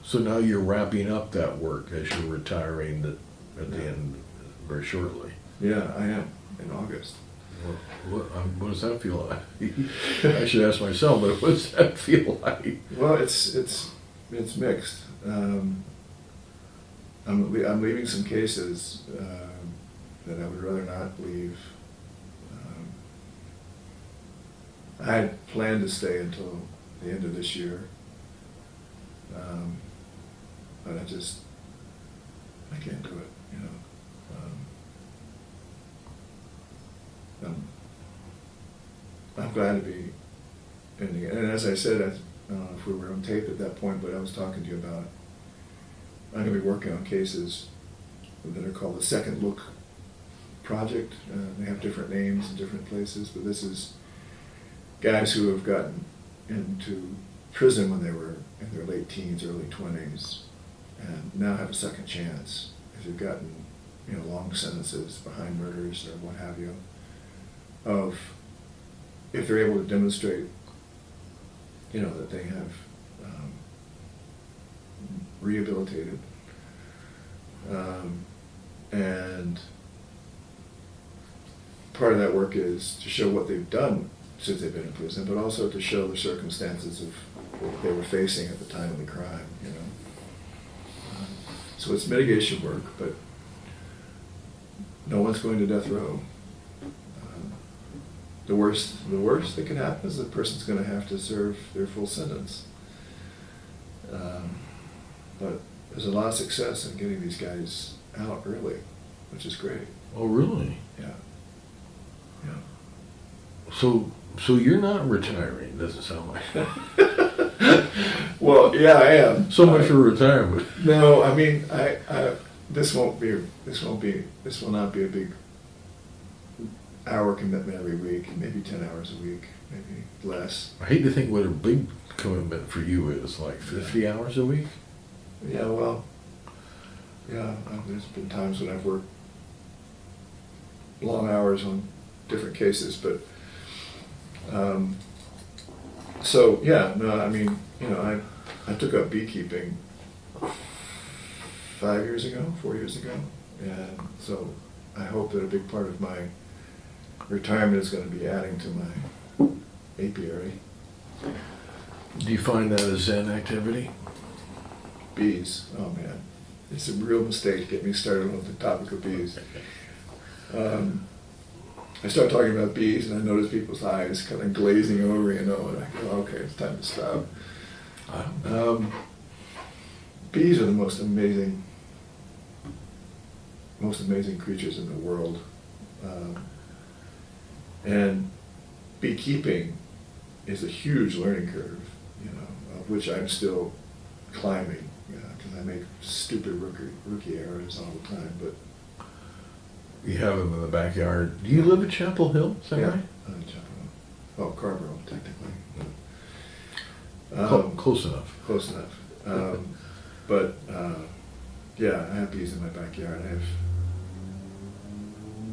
so now you're wrapping up that work as you're retiring at the Yeah. end very shortly. Yeah, I am, in August. What does that feel like? I should ask myself, but what does that feel like? Well, it's mixed. I'm leaving some cases that I would rather not leave. I had planned to stay until the end of this year, but I can't do it. You know, I'm glad to be ending it. And as I said, I don't know if we were on tape at that point, but I was talking to you about, I'm going to be working on cases that are called the Second Look Project. They have different names in different places, but this is guys who have gotten into prison when they were in their late teens, early 20s, and now have a second chance if they've gotten, you know, long sentences behind murders or what have you, of if they're able to demonstrate, you know, that they have rehabilitated, and part of that work is to show what they've done since they've been in prison, but also to show the circumstances of what they were facing at the time of the crime, you know. So it's mitigation work, but no one's going to death row. The worst that can happen is the person's going to have to serve their full sentence. But there's a lot of success in getting these guys out early, which is great. Oh, really? Yeah. Yeah. So you're not retiring, doesn't sound like. Well, yeah, I am. So much for retirement. No, I mean, this will not be a big hour commitment every week, maybe 10 hours a week, maybe less. I hate to think what a big commitment for you is, like 50 hours a week? Yeah, well, yeah, there's been times when I've worked long hours on different cases, but, so, yeah, no, I mean, you know, I took up beekeeping 4 years ago, and so I hope that a big part of my retirement is going to be adding to my apiary. Do you find that a Zen activity? Bees, oh man, it's a real mistake to get me started on the topic of bees. I start talking about bees and I notice people's eyes kind of glazing over, you know, and I go, okay, it's time to stop. Bees are the most amazing creatures in the world. And beekeeping is a huge learning curve, you know, of which I'm still climbing, because I make stupid rookie errors all the time. But You have them in the backyard. Do you live at Chapel Hill? Is that right? Oh, Carborough, technically. Close enough. Close enough. But yeah, I have bees in my backyard. I have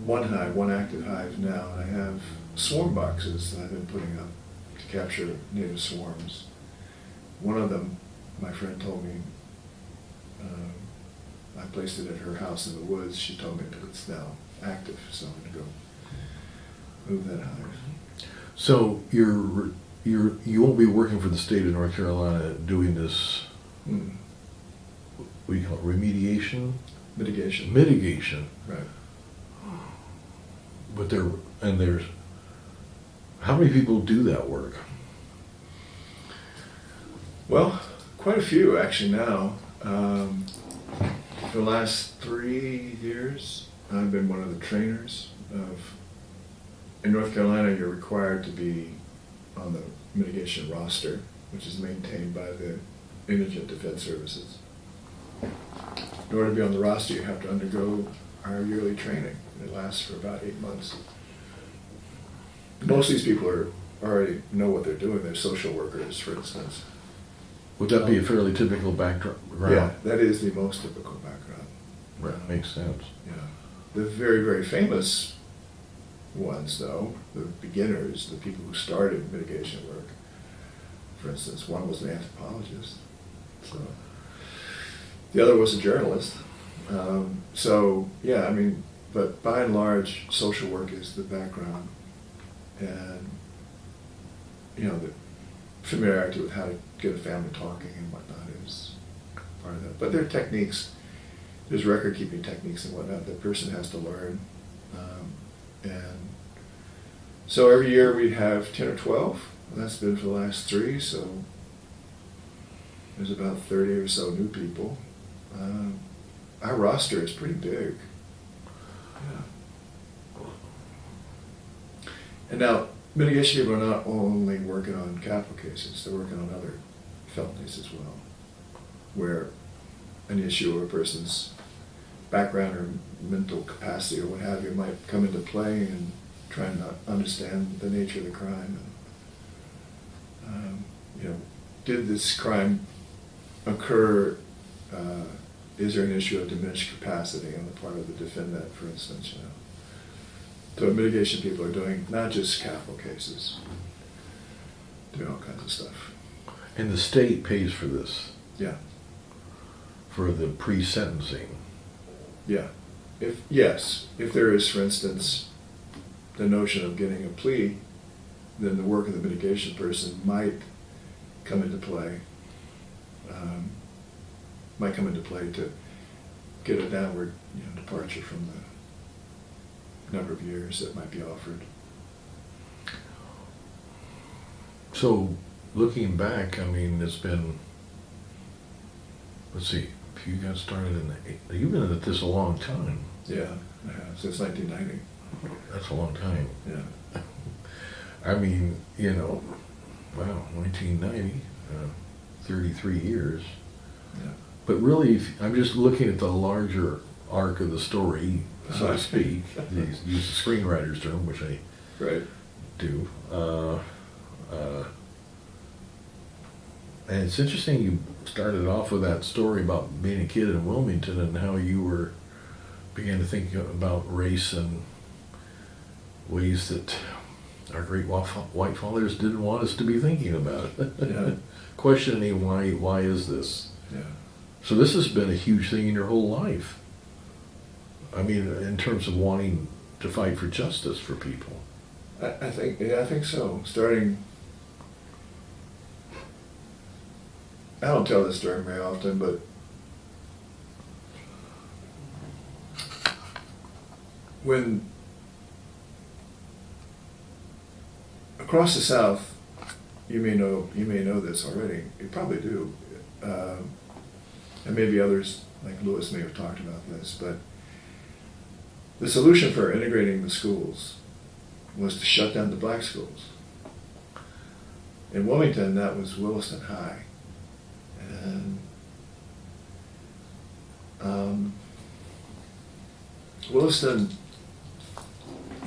one active hive now, and I have swarm boxes that I've been putting up to capture native swarms. One of them, my friend told me, I placed it at her house in the woods. She told me that it's now active, so I'm going to go move that hive. So you won't be working for the state of North Carolina doing this, what do you call it, remediation? Mitigation. Mitigation. Right. But there's, how many people do that work? Well, quite a few actually now. For the last 3 years, I've been one of the trainers in North Carolina, you're required to be on the mitigation roster, which is maintained by the Indigent Defense Services. In order to be on the roster, you have to undergo our yearly training. It lasts for about 8 months. Most of these people already know what they're doing. They're social workers, for instance. Would that be a fairly typical background? Yeah, that is the most typical background. Right, makes sense. Yeah. The very, very famous ones, though, the beginners, the people who started mitigation work, for instance, one was an anthropologist. So the other was a journalist. So, yeah, I mean, but by and large, social work is the background. And, you know, the familiarity with how to get a family talking and whatnot is part of that. But there are techniques, there's record-keeping techniques and whatnot that a person has to learn. And so every year we'd have 10 or 12, and that's been for the last 3, so there's about 30 or so new people. Our roster is pretty big. Yeah. And now, mitigation people are not only working on capital cases, they're working on other felonies as well, where an issue or a person's background or mental capacity or what have you might come into play and trying to understand the nature of the crime. And, you know, did this crime occur? Is there an issue of diminished capacity on the part of the defendant, for instance? You know, so mitigation people are doing not just capital cases, doing all kinds of stuff. And the state pays for this, Yeah, for the pre-sentencing. yeah. If there is, for instance, the notion of getting a plea, then the work of the mitigation person might come into play. To get a downward, departure from the number of years that might be offered. So, looking back, I mean, it's been, let's see, if you got started you've been at this a long time. Yeah, I have, since 1990. That's a long time. Yeah. I mean, wow, 1990, 33 years. Yeah. But really, I'm just looking at the larger arc of the story, so to speak. Use the screenwriter's term, which I Right. do. And it's interesting you started off with that story about being a kid in Wilmington and how you began to think about race and ways that our great white fathers didn't want us to be thinking about it. Yeah. Questioning why is this? Yeah. So this has been a huge thing in your whole life. I mean, in terms of wanting to fight for justice for people. I think so. Starting, I don't tell this story very often, but when across the South, you may know this already. You probably do, and maybe others like Lewis may have talked about this. But the solution for integrating the schools was to shut down the black schools. In Wilmington, that was Williston High, and Williston,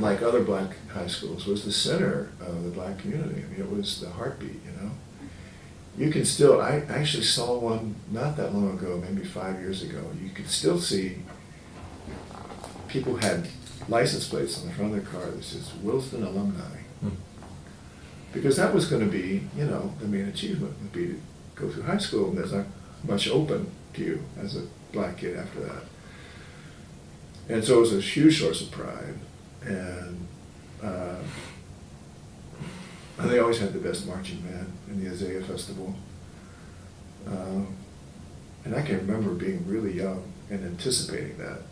like other black high schools, was the center of the black community. I mean, it was the heartbeat, You can still, I actually saw one not that long ago, maybe 5 years ago. You could still see people had license plates on the front of their car that says Williston alumni. Because that was going to be, the main achievement would be to go through high school, and there's not much open to you as a black kid after that. And so it was a huge source of pride. And they always had the best marching band in the Isaiah Festival. And I can remember being really young and anticipating that,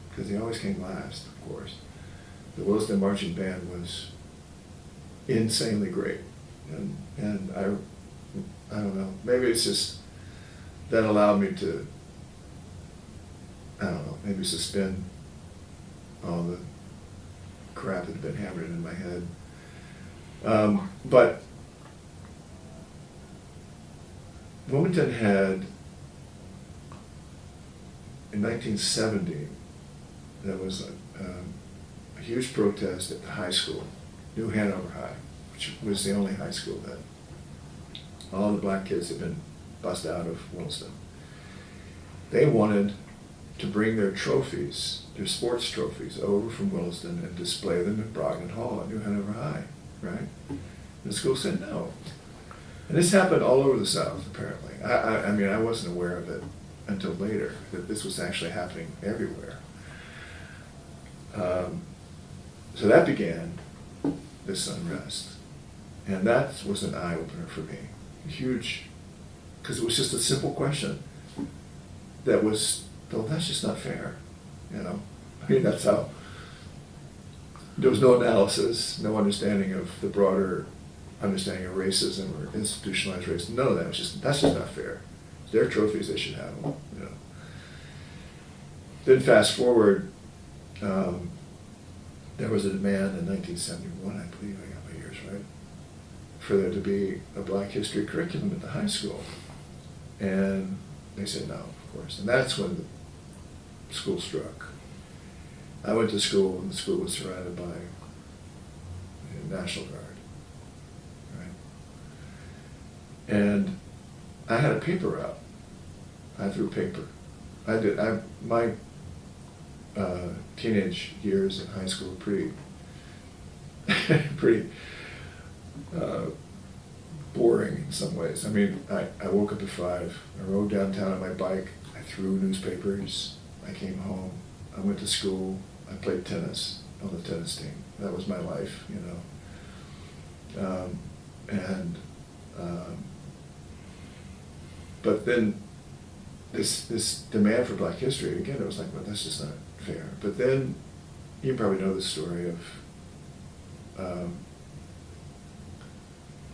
because they always came last, of course. The Williston Marching Band was insanely great. And I don't know, maybe it's just, that allowed me to, maybe suspend all the crap that had been hammered in my head. But Wilmington had, in 1970, there was a huge protest at the high school, New Hanover High, which was the only high school that all the black kids had been bussed out of Williston. They wanted to bring their trophies, their sports trophies, over from Williston and display them in Brogden Hall at New Hanover High, right? And the school said no. And this happened all over the South, apparently. I mean, I wasn't aware of it until later, that this was actually happening everywhere. So that began this unrest. And that was an eye-opener for me. Huge, because it was just a simple question that was, well, that's just not fair, you know? I mean, that's how, there was no analysis, no understanding of the broader understanding of racism or institutionalized racism. None of that. It was just, that's just not fair. It's their trophies, they should have them, you know? Then fast forward, there was a demand in 1971, I believe, I got my years right, for there to be a Black history curriculum at the high school. And they said no, of course. And that's when the school struck. I went to school, and the school was surrounded by the National Guard, right? And I had a paper route. I threw paper. My teenage years in high school were pretty boring in some ways. I mean, I woke up at 5, I rode downtown on my bike, I threw newspapers, I came home, I went to school, I played tennis on the tennis team. That was my life, you know. But then this demand for Black history, again, it was like, well, that's just not fair. But then, you probably know the story of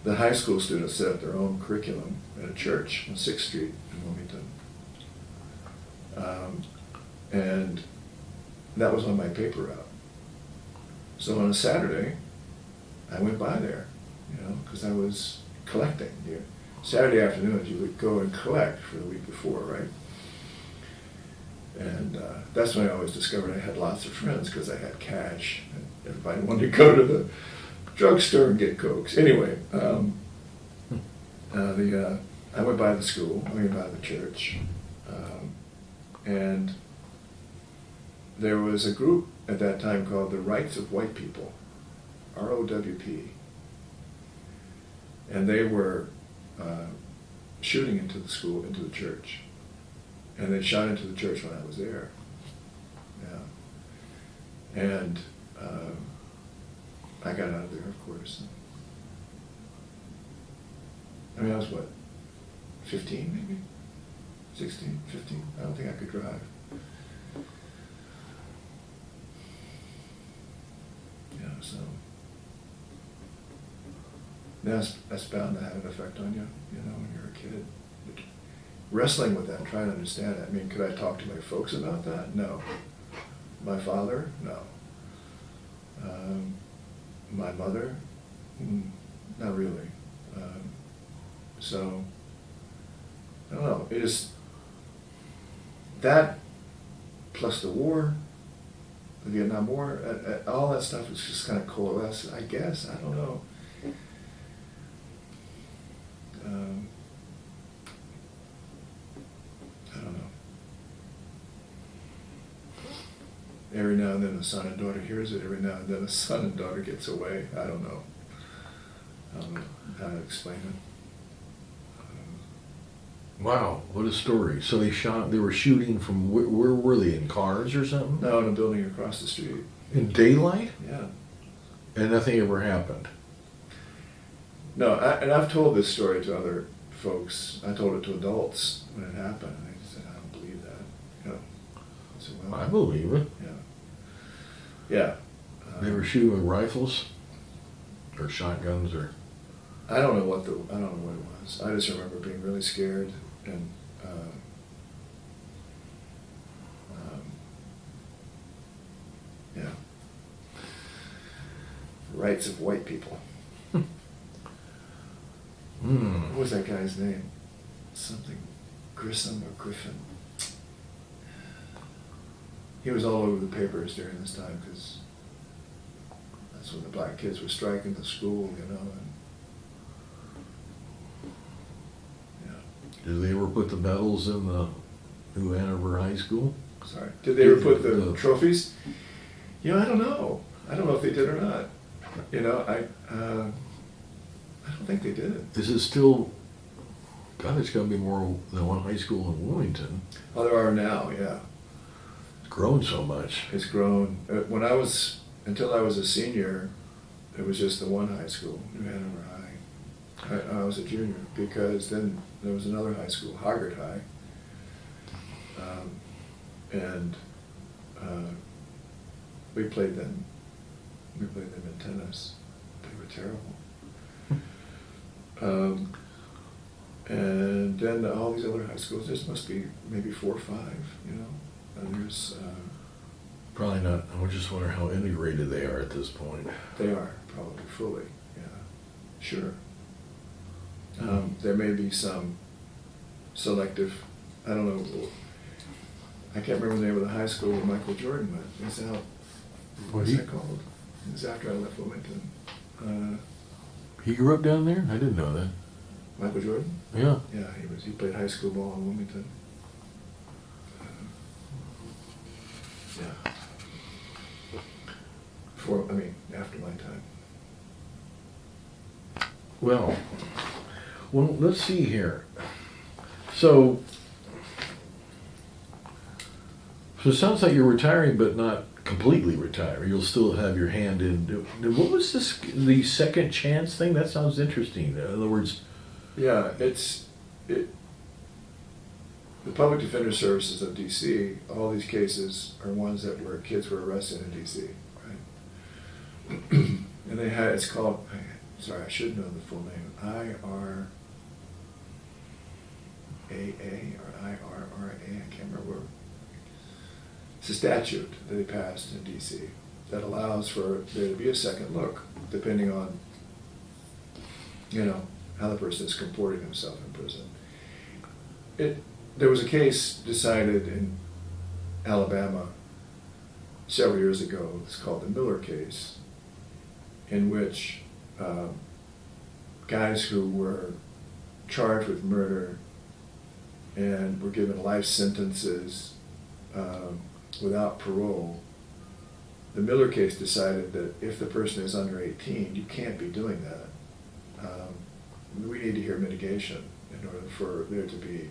the high school students set up their own curriculum at a church on 6th Street in Wilmington. And that was on my paper route. So on a Saturday, I went by there, you know, because I was collecting. Saturday afternoons, you would go and collect for the week before, right? And that's when I always discovered I had lots of friends, because I had cash, and everybody wanted to go to the drugstore and get Cokes. Anyway, I went by the school, I mean by the church, and there was a group at that time called the Rights of White People, ROWP, and they were shooting into the school, into the church, and they shot into the church when I was there. Yeah, and I got out of there, of course. I mean, I was what, 15 maybe? 16, 15? I don't think I could drive. Yeah, so that's bound to have an effect on you, you know, when you're a kid. Wrestling with that, trying to understand it. I mean, could I talk to my folks about that? No. My father? No. My mother? Not really. So, I don't know. It is that plus the war, the Vietnam War, all that stuff is just kind of coalesced, I guess. I don't know. I don't know. Every now and then a son and daughter hears it. Every now and then a son and daughter gets away. I don't know. I don't know how to explain it. Wow, what a story. So they were shooting from, where were they, in cars or something? No, in a building across the street. In daylight? Yeah. And nothing ever happened? No, and I've told this story to other folks. I told it to adults when it happened, and they said, I don't believe that. You know, I said, well, I believe it. Yeah. Yeah. They were shooting with rifles? Or shotguns, or? I don't know what it was. I just remember being really scared, and yeah. Rights of white people. What was that guy's name? Something Grissom or Griffin. He was all over the papers during this time because That's when the black kids were striking the school, you know, and, yeah. Did they ever put the medals in the New Hanover High School? Sorry. Did they ever put the The- trophies? You know, I don't know. I don't know if they did or not. You know, I don't think they did. Is it still, God, it's gotta be more than one high school in Wilmington. Oh, there are now, yeah. It's grown so much. It's grown. Until I was a senior, it was just the one high school, New Hanover High. I was a junior, because then there was another high school, Hoggart High. And we played them in tennis. They were terrible. And then all these other high schools, there must be maybe 4 or 5, you know. And there's, Probably not, I just wonder how integrated they are at this point. they are probably fully, yeah, sure. There may be some selective, I don't know, I can't remember the name of the high school where Michael Jordan went. It's out, what's that called? It was after I left Wilmington. He grew up down there? I didn't know that. Michael Jordan? Yeah. Yeah, he played high school ball in Wilmington. Yeah. After my time. Well, let's see here. So it sounds like you're retiring, but not completely retire. You'll still have your hand in. What was this? The second chance thing? That sounds interesting. In other words, Yeah, the public defender services of DC. All these cases are ones where kids were arrested in DC, right? And it's called. Sorry, I should know the full name. IRAA or IRRA. I can't remember. It's a statute that they passed in DC that allows for there to be a second look, depending on, you know, how the person is comporting himself in prison. There was a case decided in Alabama several years ago. It's called the Miller case, in which guys who were charged with murder and were given life sentences without parole, the Miller case decided that if the person is under 18, you can't be doing that. We need to hear mitigation in order for there to be.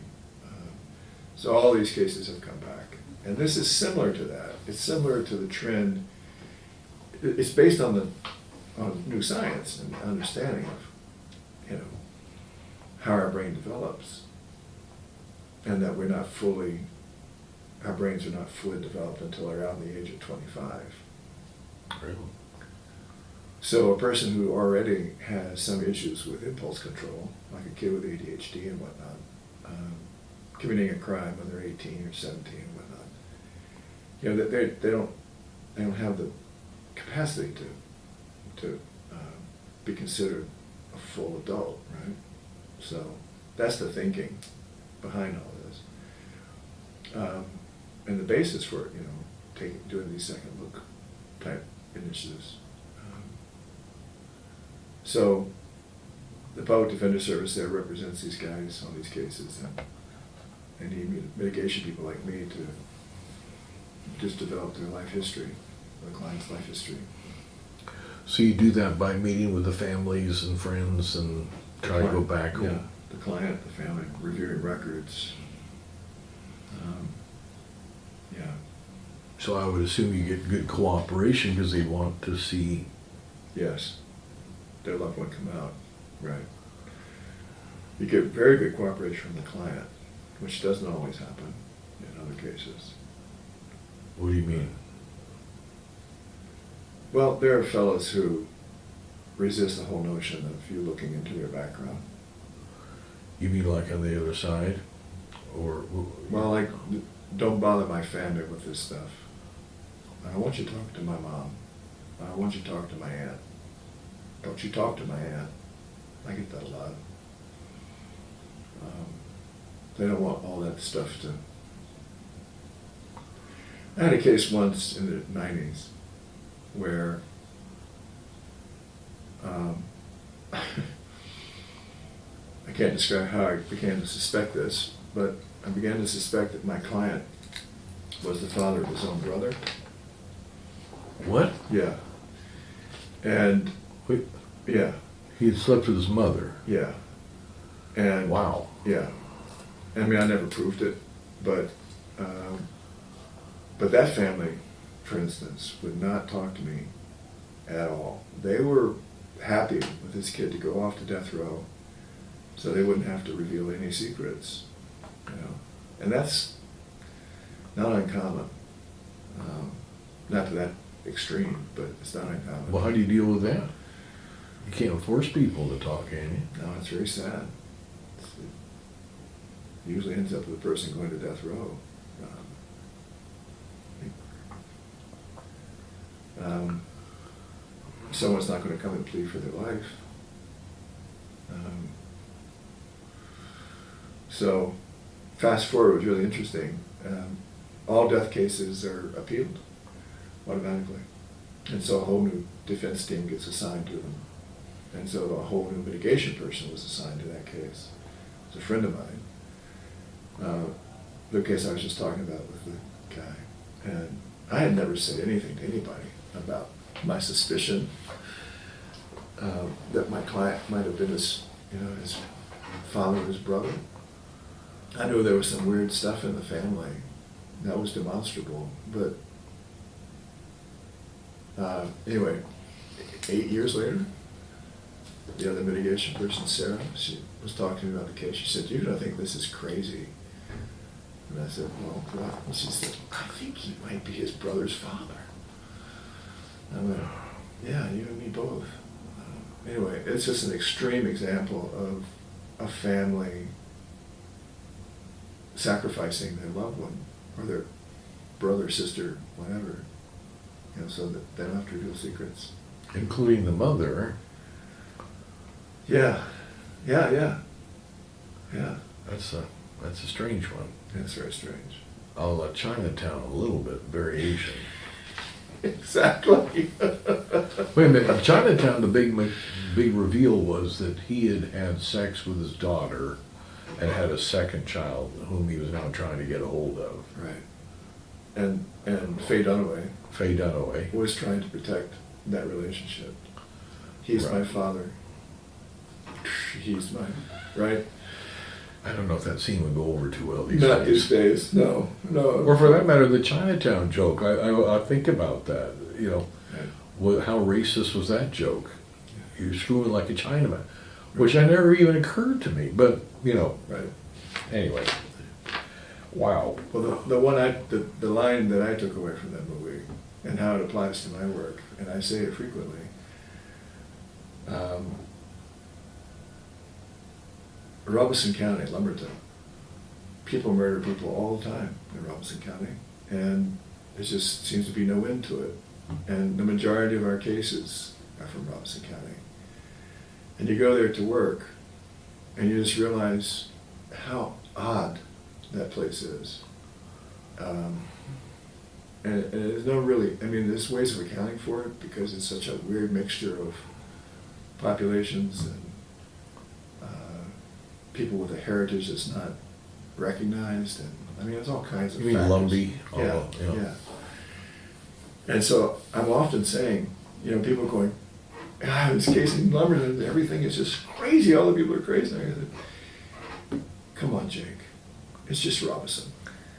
So all these cases have come back. And this is similar to that. It's similar to the trend. It's based on new science and understanding of, you know, how our brain develops. And that our brains are not fully developed until around the age of 25. really? So a person who already has some issues with impulse control, like a kid with ADHD and whatnot, committing a crime when they're 18 or 17 and whatnot, you know, they don't have the capacity to be considered a full adult, right? So that's the thinking behind all this, and the basis for it, you know, doing these second look type initiatives. So the Public Defender Service there represents these guys on these cases, and they need mitigation people like me to just develop their life history, the client's life history. So you do that by meeting with the families and friends and try to go back. Yeah, the client, the family, reviewing records. Yeah. So I would assume you get good cooperation because they want to see. Yes. Their loved one come out. Right. You get very good cooperation from the client, which doesn't always happen in other cases. What do you mean? Well, there are fellows who resist the whole notion of you looking into their background. You mean like on the other side? Or Well, like, don't bother my family with this stuff. I want you to talk to my mom. I want you to talk to my aunt. Don't you talk to my aunt. I get that a lot. They don't want all that stuff to... I had a case once in the 90s where I can't describe how I began to suspect this, but I began to suspect that my client was the father of his own brother. What? Yeah. And, Wait, yeah, he had slept with his mother. yeah. And, Wow. yeah. I mean, I never proved it, but that family, for instance, would not talk to me at all. They were happy with this kid to go off to death row, so they wouldn't have to reveal any secrets, you know. And that's not uncommon. Not to that extreme, but it's not uncommon. Well, how do you deal with that? You can't force people to talk, can you? No, it's very sad. It usually ends up with the person going to death row. Someone's not going to come and plead for their life. So, fast forward was really interesting. All death cases are appealed automatically. And so a whole new defense team gets assigned to them. And so a whole new mitigation person was assigned to that case. It's a friend of mine. The case I was just talking about with the guy. And I had never said anything to anybody about my suspicion that my client might have been his father or his brother. I knew there was some weird stuff in the family that was demonstrable, but anyway, 8 years later, the other mitigation person, Sarah, she was talking to me about the case. She said, "You're going to think this is crazy." And I said, "Well, what?" And she said, "I think he might be his brother's father." I went, "Yeah, you and me both." Anyway, it's just an extreme example of a family sacrificing their loved one or their brother, sister, whatever, so that they don't have to reveal secrets. Including the mother. Yeah. That's a strange one. That's very strange. A la Chinatown, a little bit variation. Exactly. Wait a minute, in Chinatown, the big reveal was that he had had sex with his daughter and had a second child whom he was now trying to get a hold of. Right. And Faye Dunaway. was trying to protect that relationship. He's my father. He's mine. Right? I don't know if that scene would go over too well these Not days. these days. No. Or for that matter, the Chinatown joke. I think about that. How racist was that joke? You're screwing like a Chinaman, which I never even occurred to me. But Right. Anyway, wow. Well, the line that I took away from that movie and how it applies to my work, and I say it frequently. Robeson County, Lumberton. People murder people all the time in Robeson County, and there just seems to be no end to it. And the majority of our cases are from Robeson County. And you go there to work, and you just realize how odd that place is. And there's no really, there's ways of accounting for it because it's such a weird mixture of populations and people with a heritage that's not recognized, and there's all kinds of You mean factors. Lumbee? Yeah. And so I'm often saying, people going, this case in Lumberton, everything is just crazy. All the people are crazy. And I said, come on, Jake. It's just Robeson.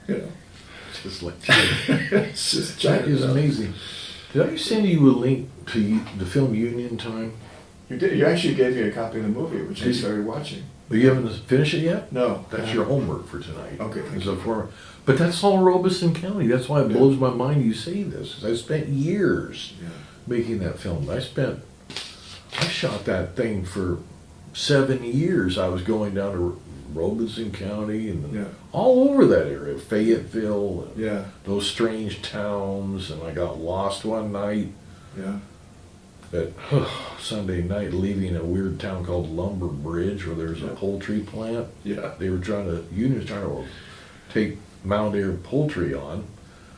Just like It's just that is Chinatown. amazing. Did I send you a link to the film Union Time? You did. You actually gave me a copy of the movie, which I Did you? started watching. But you haven't finished it yet? No. That's your homework for tonight. Okay, thank Is you. But that's all Robeson County. That's why it blows my mind you say this. 'Cause I spent years making that film. I shot that thing for 7 years. I was going down to Robeson County and all over that area, Fayetteville, and those strange towns, and I got lost one night at Sunday night leaving a weird town called Lumber Bridge where there's a poultry plant. They were Union was trying to take Mount Air poultry on.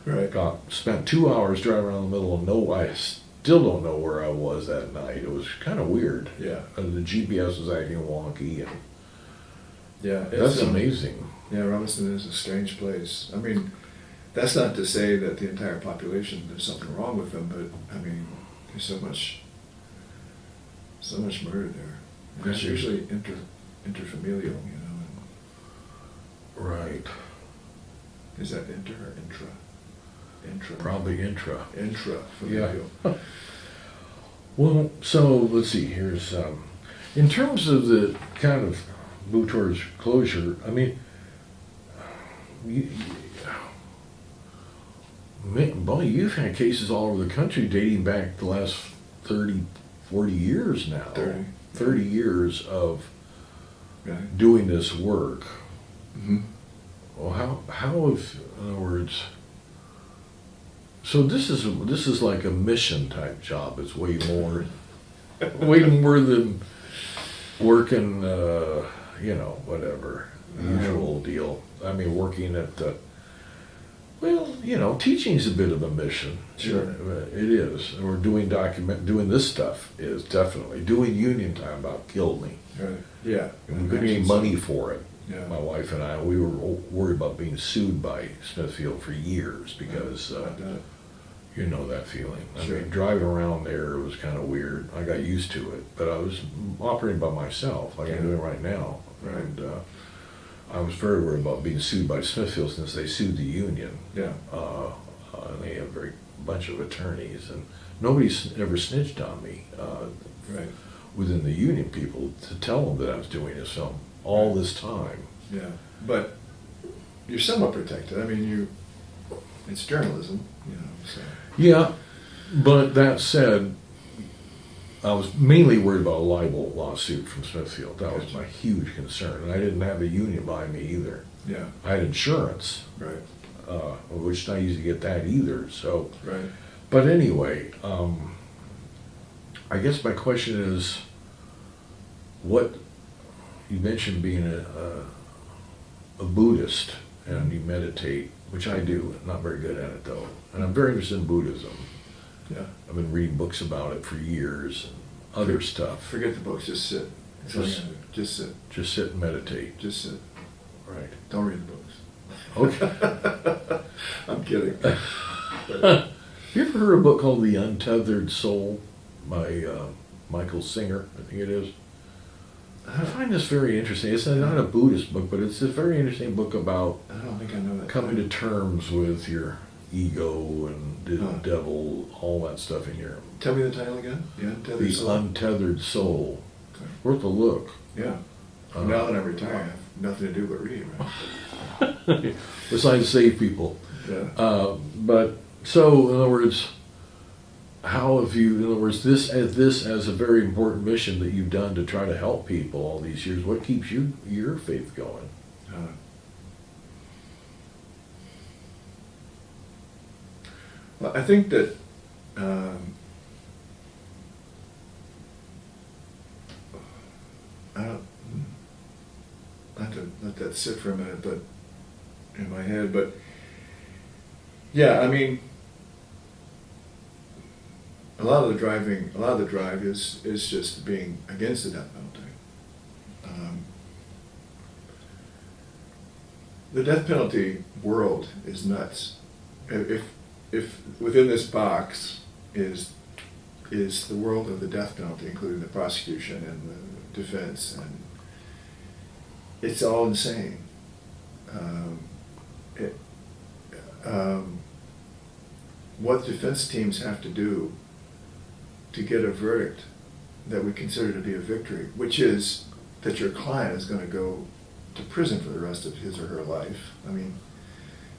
Right. Spent 2 hours driving around the middle of nowhere. I still don't know where I was that night. It was kind of weird. Yeah. The GPS was acting wonky, and Yeah. that's amazing. Yeah, Robinson is a strange place. I mean, that's not to say that the entire population, there's something wrong with them, but I mean, there's so much murder there. And it's usually interfamilial, you know. Right. Is that inter or intra? Intra. Probably intra. Intra-familial. Well, so let's see. Here's in terms of the kind of move towards closure. I mean, boy, you've had cases all over the country dating back the last 30, 40 years now. 30 years of doing this work. Mm-hmm. Well, how have, in other words, so this is like a mission type job. It's way more than working, whatever, usual deal. I mean, working at teaching's a bit of a mission. Sure. It is. Or doing this stuff is definitely. Doing union time about killed me. Right. Yeah. And we couldn't get any money for it. Yeah. My wife and I, we were worried about being sued by Smithfield for years because you know that feeling. Sure. I mean, driving around there was kind of weird. I got used to it, but I was operating by myself, like I'm doing right now. Right. And I was very worried about being sued by Smithfield since they sued the union. Yeah. And they have a bunch of attorneys, and nobody's ever snitched on me Right. within the union people to tell them that I was doing this film all this time. Yeah. But you're somewhat protected. I mean, it's journalism, you know, so. Yeah, but that said, I was mainly worried about a libel lawsuit from Smithfield. That was my huge concern, and I didn't have a union behind me either. Yeah. I had insurance, Right. which not easy to get that either. So, Right. but anyway, I guess my question is, what you mentioned being a Buddhist and you meditate, which I do. Not very good at it though, and I'm very interested in Buddhism. Yeah. I've been reading books about it for years and other stuff. Forget the books. Just sit. That's all you gotta do. Just sit. Just sit and meditate. Just sit. Right. Don't read the books. Okay. I'm kidding. You ever heard a book called The Untethered Soul by Michael Singer, I think it is? I find this very interesting. It's not a Buddhist book, but it's a very interesting book about I don't think I know that. coming to terms with your ego and the Huh. devil, all that stuff in your... Tell me the title again. Yeah, Untethered The Soul. Untethered Soul. Okay. Worth a look. Yeah. Now that I'm retired, I have nothing to do but read, right? Besides save people. Yeah. But so, in other words, how have you, in other words, this as a very important mission that you've done to try to help people all these years, what keeps your faith going? Well, I think that I don't have to let that sit for a minute, but in my head, but yeah, I mean, a lot of the drive is just being against the death penalty. The death penalty world is nuts. If within this box is the world of the death penalty, including the prosecution and the defense, and it's all insane. What defense teams have to do to get a verdict that we consider to be a victory, which is that your client is going to go to prison for the rest of his or her life. I mean,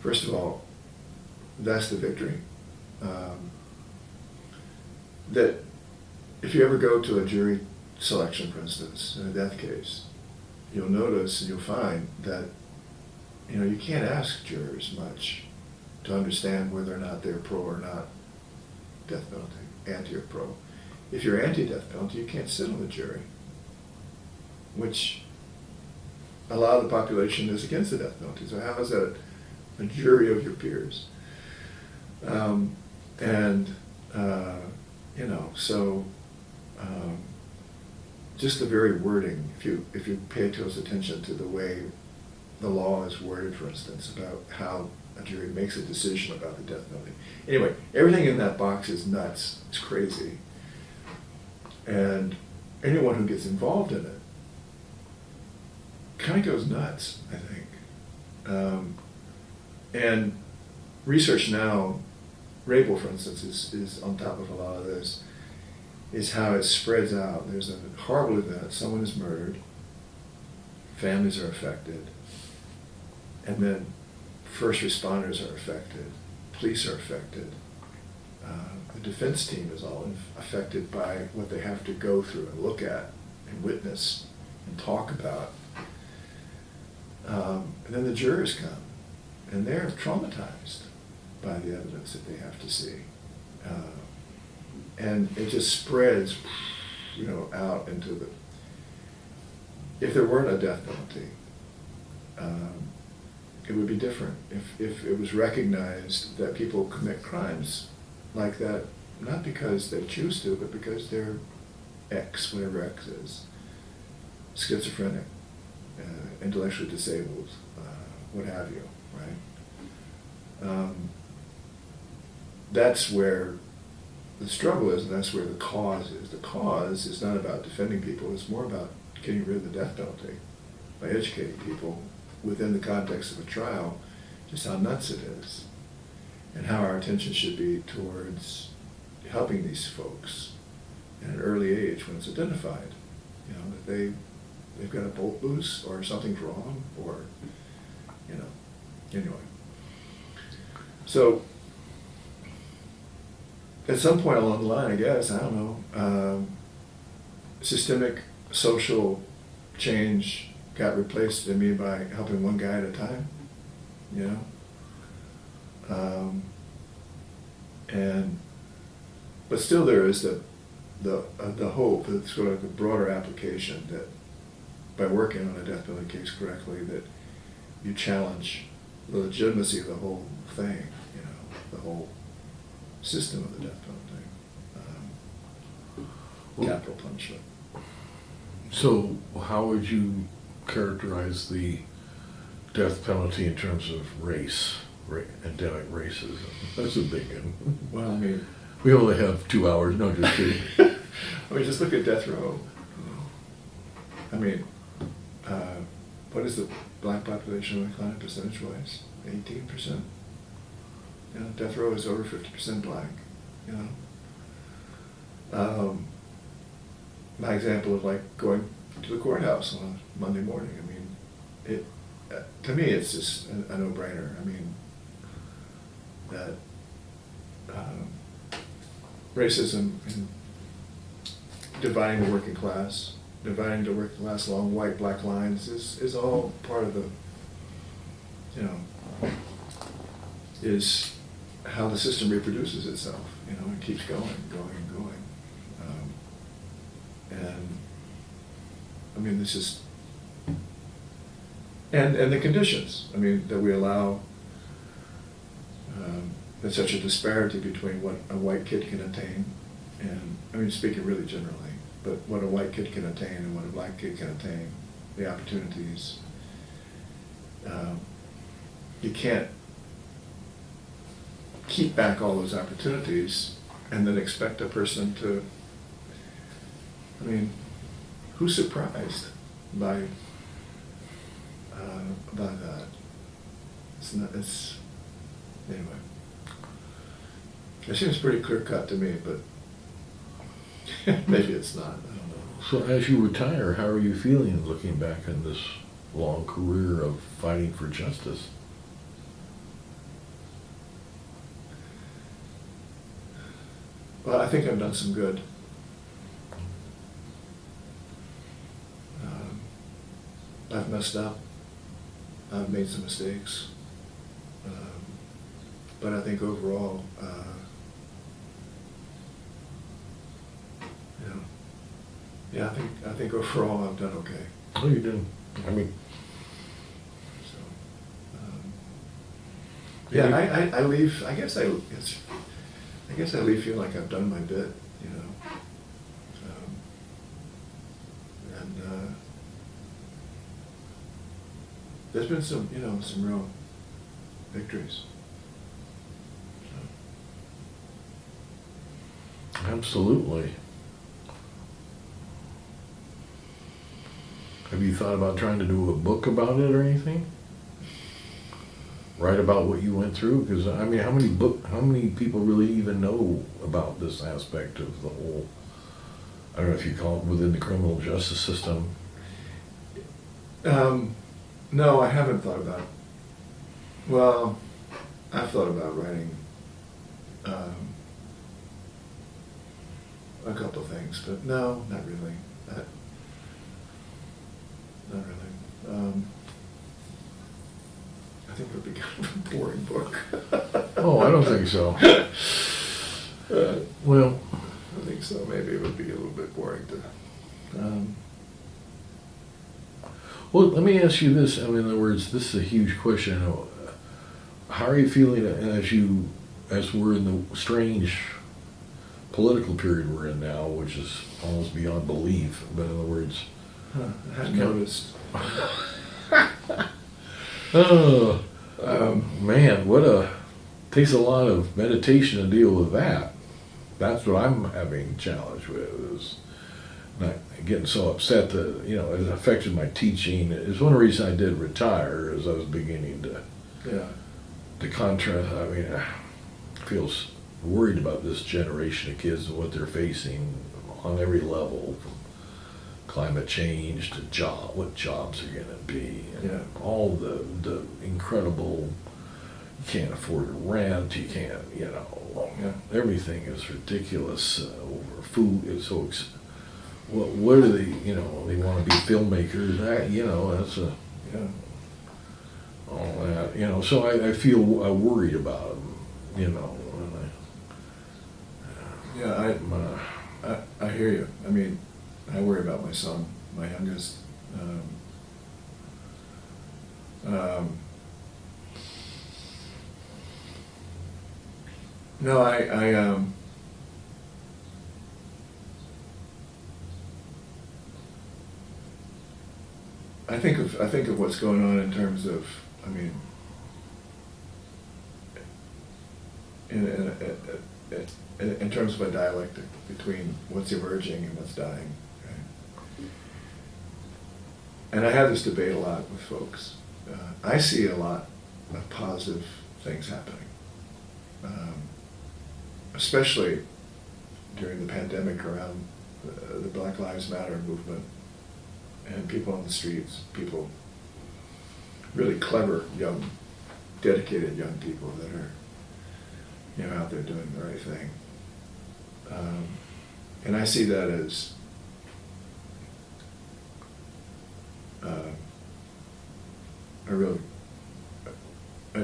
first of all, that's the victory. That if you ever go to a jury selection, for instance, in a death case, you'll notice and you'll find that you can't ask jurors much to understand whether or not they're pro or not death penalty, anti or pro. If you're anti-death penalty, you can't sit on the jury, which a lot of the population is against the death penalty. So how is that a jury of your peers? You know, so just the very wording, if you pay close attention to the way the law is worded, for instance, about how a jury makes a decision about the death penalty. Anyway, everything in that box is nuts. It's crazy. And anyone who gets involved in it kind of goes nuts, I think. And research now, Rabel, for instance, is on top of a lot of this, is how it spreads out. There's a horrible event, someone is murdered, families are affected, and then first responders are affected, police are affected, the defense team is all affected by what they have to go through and look at and witness and talk about. And then the jurors come, and they're traumatized by the evidence that they have to see. And it just spreads, you know, out into the, if there weren't a death penalty, it would be different. If it was recognized that people commit crimes like that, not because they choose to, but because they're X, whatever X is, schizophrenic, intellectually disabled, what have you, right? That's where the struggle is, and that's where the cause is. The cause is not about defending people, it's more about getting rid of the death penalty by educating people within the context of a trial just how nuts it is and how our attention should be towards helping these folks at an early age when it's identified, you know, that they've got a bolt loose or something's wrong, or, you know, anyway. So at some point along the line, I guess, I don't know, systemic social change got replaced in me by helping one guy at a time, you know? But still there is the hope, that sort of the broader application that by working on a death penalty case correctly, that you challenge the legitimacy of the whole thing, you know, the whole system of the death penalty, capital punishment. So how would you characterize the death penalty in terms of race, endemic racism? That's a big one. Well, I mean, we only have 2 hours, no, just kidding. I mean, just look at death row. I mean, what is the black population of the client percentage-wise? 18%. You know, death row is over 50% black. You know, my example of like going to the courthouse on a Monday morning. I mean, it to me it's just a no-brainer. I mean, that racism and dividing the working class along white, black lines is all part of the, you know, is how the system reproduces itself, you know, and keeps going. And I mean, this is, and the conditions, I mean, that we allow, there's such a disparity between what a white kid can attain, and, I mean, speaking really generally, but what a white kid can attain and what a black kid can attain, the opportunities. You can't keep back all those opportunities and then expect a person to, I mean, who's surprised by that? It's not, it's, anyway. It seems pretty clear cut to me, but maybe it's not, I don't know. So as you retire, how are you feeling looking back on this long career of fighting for justice? Well, I think I've done some good. I've messed up. I've made some mistakes. But I think overall, you know, yeah, I think overall I've done okay. Oh, you did. I mean, So, yeah, I leave. I guess I leave feeling like I've done my bit. you know. And there's been some, you know, some real victories. Absolutely. Have you thought about trying to do a book about it or anything? Write about what you went through? Because I mean, how many people really even know about this aspect of the whole? I don't know if you call it within the criminal justice system. No, I haven't thought about it. Well, I've thought about writing a couple of things, but no, not really. Not really. I think it would be kind of a boring book. Oh, I don't think so. Well, I think so. Maybe it would be a little bit boring to. well, let me ask you this. I mean, in other words, this is a huge question. How are you feeling as we're in the strange political period we're in now, which is almost beyond belief? But in other words, I hadn't noticed. oh, man, takes a lot of meditation to deal with that. That's what I'm having a challenge with, is not getting so upset that, you know, it affected my teaching. It's one reason I did retire, is I was beginning to contrast. I mean, I feel worried about this generation of kids and what they're facing on every level, from climate change to what jobs are going to be, and all the incredible, you can't afford rent, you can't, you know, everything is ridiculous. Over food is so what are they, you know, they want to be filmmakers, that, you know, that's all that, you know, so I feel worried about them, you know. I hear you. I mean, I worry about my son, my youngest. No, I think of what's going on in terms of, I mean, in terms of a dialectic between what's emerging and what's dying. Right? And I have this debate a lot with folks. I see a lot of positive things happening, especially during the pandemic around the Black Lives Matter movement, and people on the streets, people, really clever, young, dedicated young people that are, you know, out there doing the right thing. And I see that as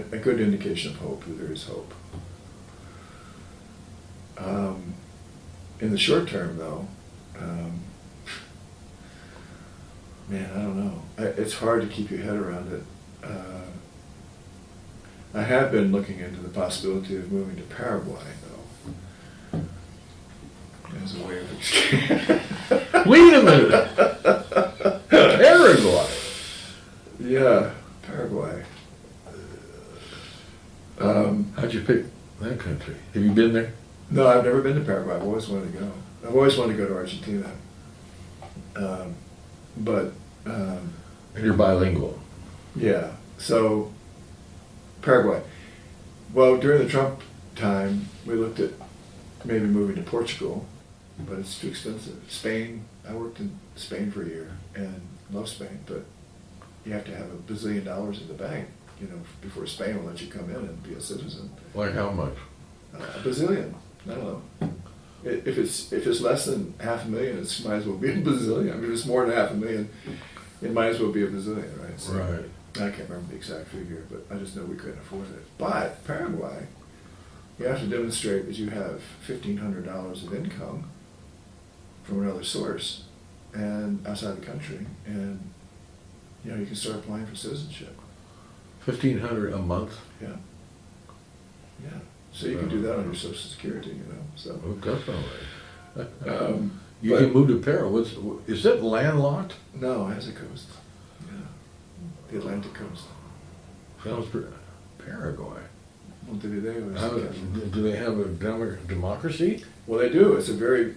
a good indication of hope, that there is hope. In the short term, though, man, I don't know. It's hard to keep your head around it. I have been looking into the possibility of moving to Paraguay, though, as a way of escape. Wait a minute! Paraguay? Yeah, Paraguay. How'd you pick that country? Have you been there? No, I've never been to Paraguay. I've always wanted to go. I've always wanted to go to Argentina. And you're bilingual. Yeah, so Paraguay. Well, during the Trump time, we looked at maybe moving to Portugal, but it's too expensive. Spain, I worked in Spain for a year and love Spain, but you have to have $1 billion in the bank, you know, before Spain will let you come in and be a citizen. Like how much? $1 billion. I don't know. If it's less than $500,000, it might as well be a bazillion. I mean, if it's more than $500,000, it might as well be a bazillion, right? So, right. I can't remember the exact figure, but I just know we couldn't afford it. But Paraguay, you have to demonstrate that you have $1,500 of income from another source and outside the country, and you know you can start applying for citizenship. $1,500 a month? Yeah. Yeah. So you can do that on your Social Security, you know. So. Oh, definitely. You but- can move to Para. Is it landlocked? No, it has a coast. Yeah, the Atlantic coast. Sounds Paraguay. Well, do How, do they have a democracy? Well, they do. It's a very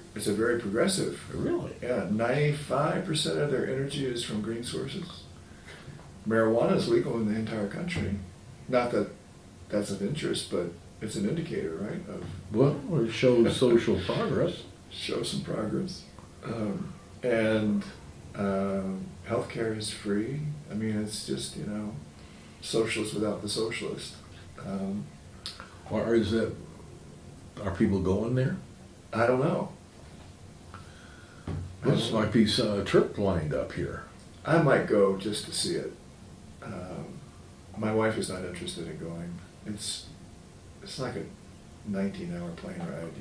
progressive. Really? Yeah, 95% of their energy is from green sources. Marijuana is legal in the entire country. Not that that's of interest, but it's an indicator, right? Of Well, it shows social progress. show some progress. And healthcare is free. I mean, it's just, socialist without the socialist. Or is that, are people going there? I don't know. Looks like these trip lined up here. I might go just to see it. My wife is not interested in going. It's like a 19-hour plane ride,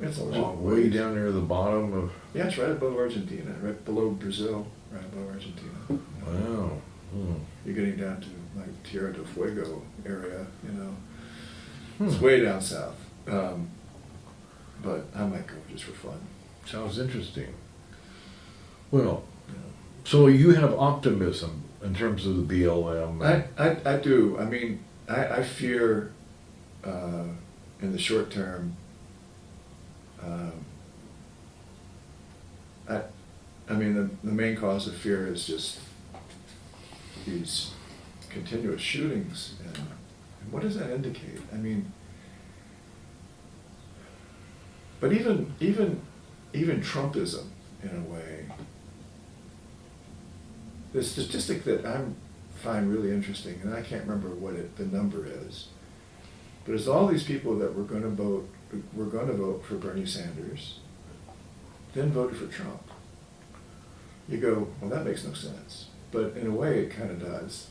It's a long Way way. down there at the bottom of, Yeah, it's right above Argentina, right below Brazil, right above Argentina. wow. Hmm. You're getting down to like Tierra del Fuego area, It's way down south. But I might go just for fun. Sounds interesting. Well, so you have optimism in terms of the BLM. I do. I mean, I fear in the short term. I mean, the main cause of fear is just these continuous shootings, and what does that indicate? I mean, but even Trumpism, in a way. The statistic that I find really interesting, and I can't remember what the number is, but it's all these people that were going to vote for Bernie Sanders, then voted for Trump. You go, well, that makes no sense. But in a way, it kind of does.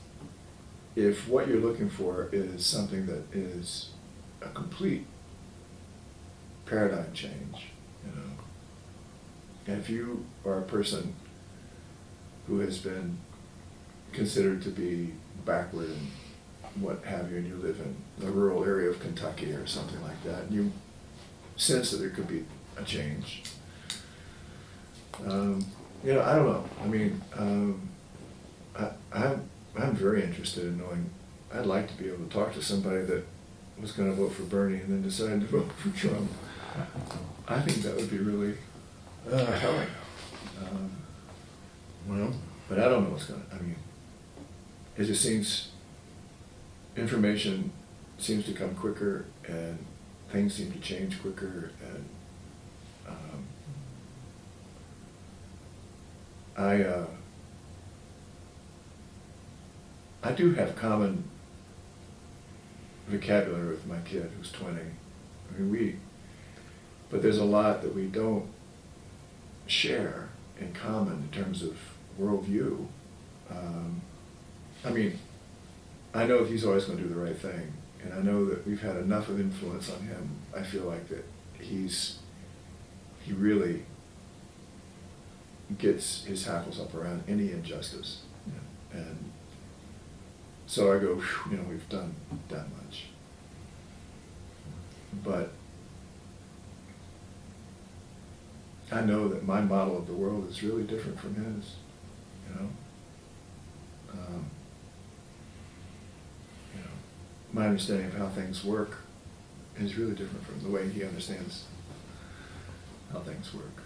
If what you're looking for is something that is a complete paradigm change, and if you are a person who has been considered to be backward and what have you, and you live in the rural area of Kentucky or something like that, and you sense that there could be a change. I don't know. I mean, I'm very interested in knowing. I'd like to be able to talk to somebody that was going to vote for Bernie and then decided to vote for Trump. I think that would be really telling. Well, But I don't know what's going to. I mean, it just seems information seems to come quicker, and things seem to change quicker, and I do have common vocabulary with my kid who's 20. I mean, but there's a lot that we don't share in common in terms of worldview. I mean, I know that he's always going to do the right thing, and I know that we've had enough of influence on him. I feel like that he really gets his hackles up around any injustice, and so I go, we've done that much, but I know that my model of the world is really different from his, my understanding of how things work is really different from the way he understands how things work.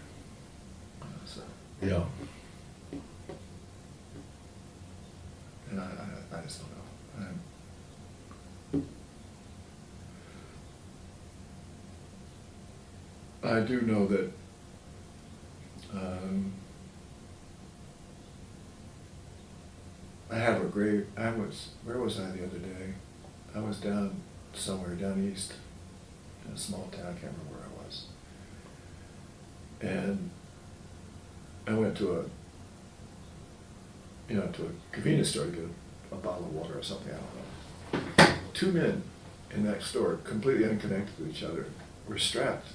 So, yeah. and I just don't know. I do know that I have a great. Where was I the other day? I was somewhere down east in a small town. I can't remember where I was. And I went to a convenience store to get a bottle of water or something. I don't know. Two men in that store, completely unconnected to each other, were strapped,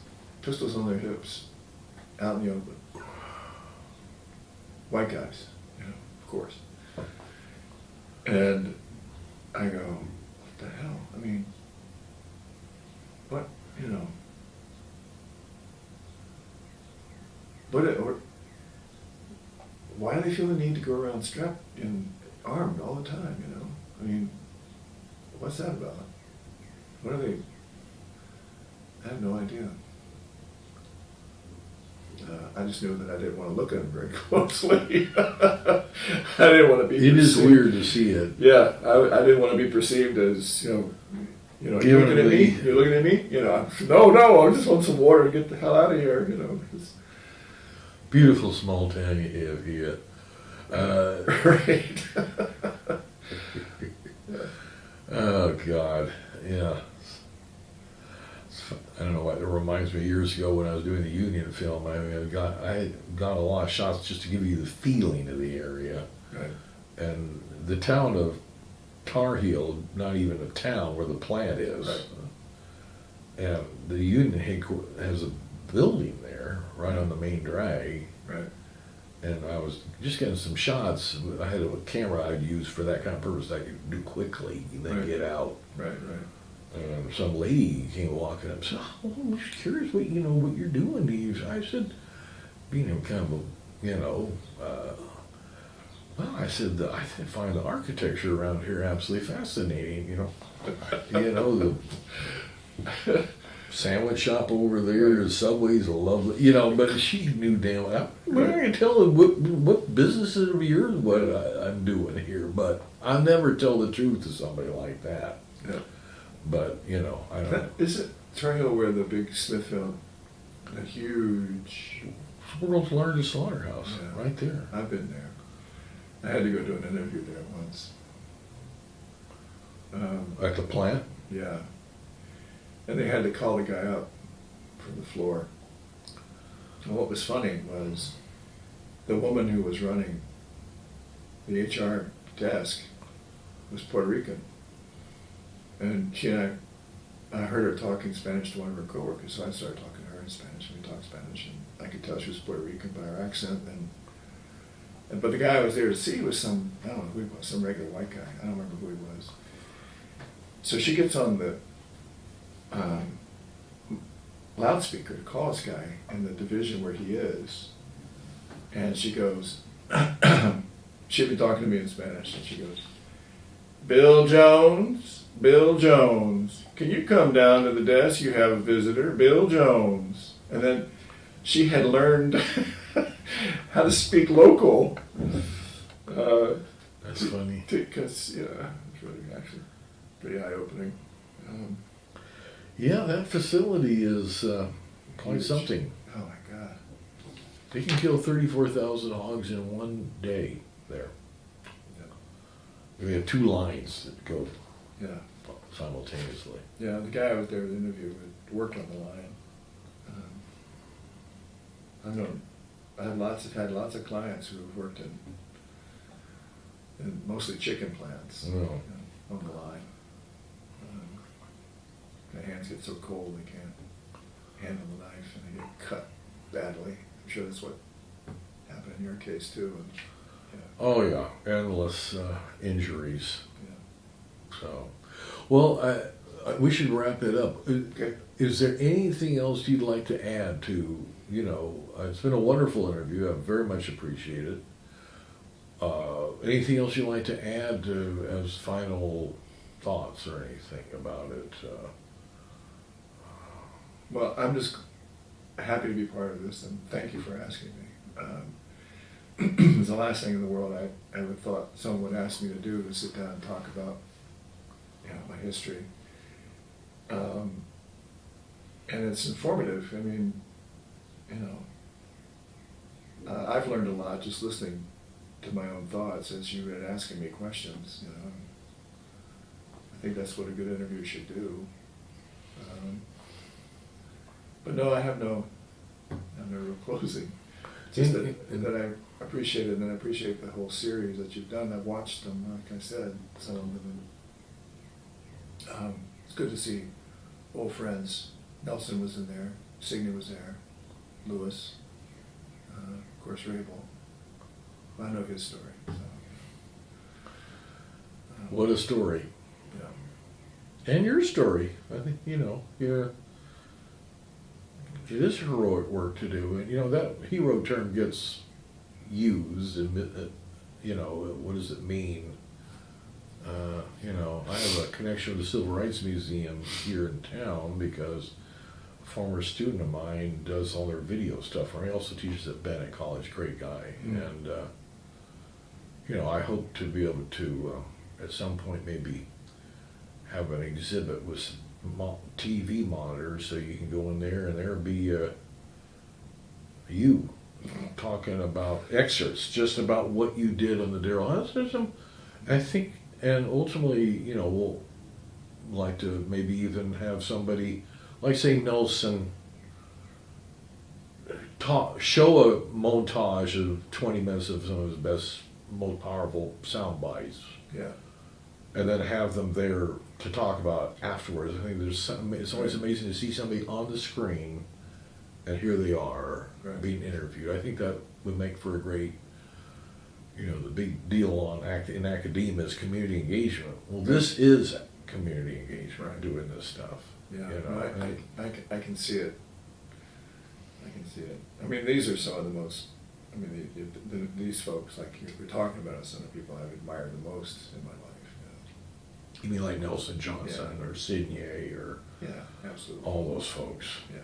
pistols on their hips, out in the open. White guys, of course. And I go, what the hell? I mean, what, or why do they feel the need to go around strapped and armed all the time, you know? I mean, what's that about? What are they? I have no idea. I just knew that I didn't want to look at them very closely. I didn't want to be. It is weird to see it. Yeah, I didn't want to be perceived as, you know, you're looking at me. You're looking at me. You know, no, I just want some water to get the hell out of here. You know. Beautiful small town you have here. Right. Oh God, yeah. I don't know what it reminds me. Years ago when I was doing the Union film, I had got a lot of shots just to give you the feeling of the area. Right. And the town of Tar Heel, not even a town where the plant is. Right. And the Union headquarters has a building there, right on the main drag. Right. And I was just getting some shots. I had a camera I'd use for that kind of purpose I could do quickly and then Right. get out. Right. And some lady came walking up and said, "Oh, I'm just curious what you're doing to you." I said, being kind of well, I said, I find the architecture around here absolutely fascinating, the sandwich shop over there, the Subway's a lovely, but she knew damn well, I'm not going to tell her what business of yours what I'm doing here, but I'll never tell the truth to somebody like that. Yeah. But, I don't know. Is it Tar Heel where the big Smithfield, the huge... It's the world's largest slaughterhouse, Yeah. right there. I've been there. I had to go do an interview there once. At the plant? Yeah. And they had to call the guy up from the floor. And what was funny was the woman who was running the HR desk was Puerto Rican. And she and I heard her talking Spanish to one of her coworkers, so I started talking to her in Spanish, and we talked Spanish, and I could tell she was Puerto Rican by her accent. But the guy I was there to see was some, I don't know who he was, some regular white guy. I don't remember who he was. So she gets on the loudspeaker to call this guy in the division where he is, and she goes, she'd been talking to me in Spanish, and she goes, Bill Jones, can you come down to the desk? You have a visitor, Bill Jones. And then she had learned how to speak local. That's funny. Because, it's really actually pretty eye-opening. Yeah, that facility is quite something. Oh my God. They can kill 34,000 hogs in one day there. Yeah. We have 2 lines that go Yeah. simultaneously. Yeah, the guy I was there to interview had worked on the line. I've had lots of clients who have worked in mostly chicken plants on the line. Their hands get so cold they can't handle the knife and they get cut badly. I'm sure that's what happened in your case too. And, Oh yeah, endless injuries. yeah. So, well, we should wrap it up. Okay. Is there anything else you'd like to add to, it's been a wonderful interview. I very much appreciate it. Anything else you'd like to add to as final thoughts or anything about it? Well, I'm just happy to be part of this, and thank you for asking me. It's the last thing in the world I ever thought someone would ask me to do, to sit down and talk about, my history. And it's informative. I mean, I've learned a lot just listening to my own thoughts as you were asking me questions. I think that's what a good interview should do. But no, I have no real closing. Just that I appreciate it, and I appreciate the whole series that you've done. I've watched them, like I said, some of them. It's good to see old friends. Nelson was in there, Signe was there, Lewis, of course Rabel. I know his story. So, What a story. Yeah. And your story. I think, you're it is heroic work to do, and you know, that hero term gets used, and you know, what does it mean? You know, I have a connection with the Civil Rights Museum here in town because a former student of mine does all their video stuff, and he also teaches at Bennett College, great guy, and you know, I hope to be able to, at some point, maybe have an exhibit with TV monitors so you can go in there and there'll be you talking about excerpts, just about what you did on the Darrell House. There's some, I think, and ultimately, you know, we'll like to maybe even have somebody, like say Nelson, show a montage of 20 minutes of some of his best, most powerful sound bites. Yeah. And then have them there to talk about afterwards. I think there's something, it's always amazing to see somebody on the screen and here they are being interviewed. I think that would make for a great, you know, the big deal on in academia is community engagement. Well, this is community engagement, doing this stuff. Yeah, you know? I can see it. I can see it. I mean, these are some of the most, I mean, these folks, like you're talking about, some of the people I've admired the most in my life. You mean like Nelson Johnson or Sidney or yeah, absolutely, all those folks? Yeah,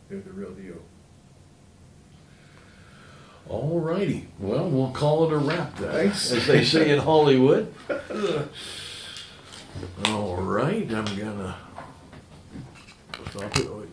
they're the real deal. All righty. Well, we'll call it a wrap then, Thanks. as they say in Hollywood. All right, I'm gonna stop it.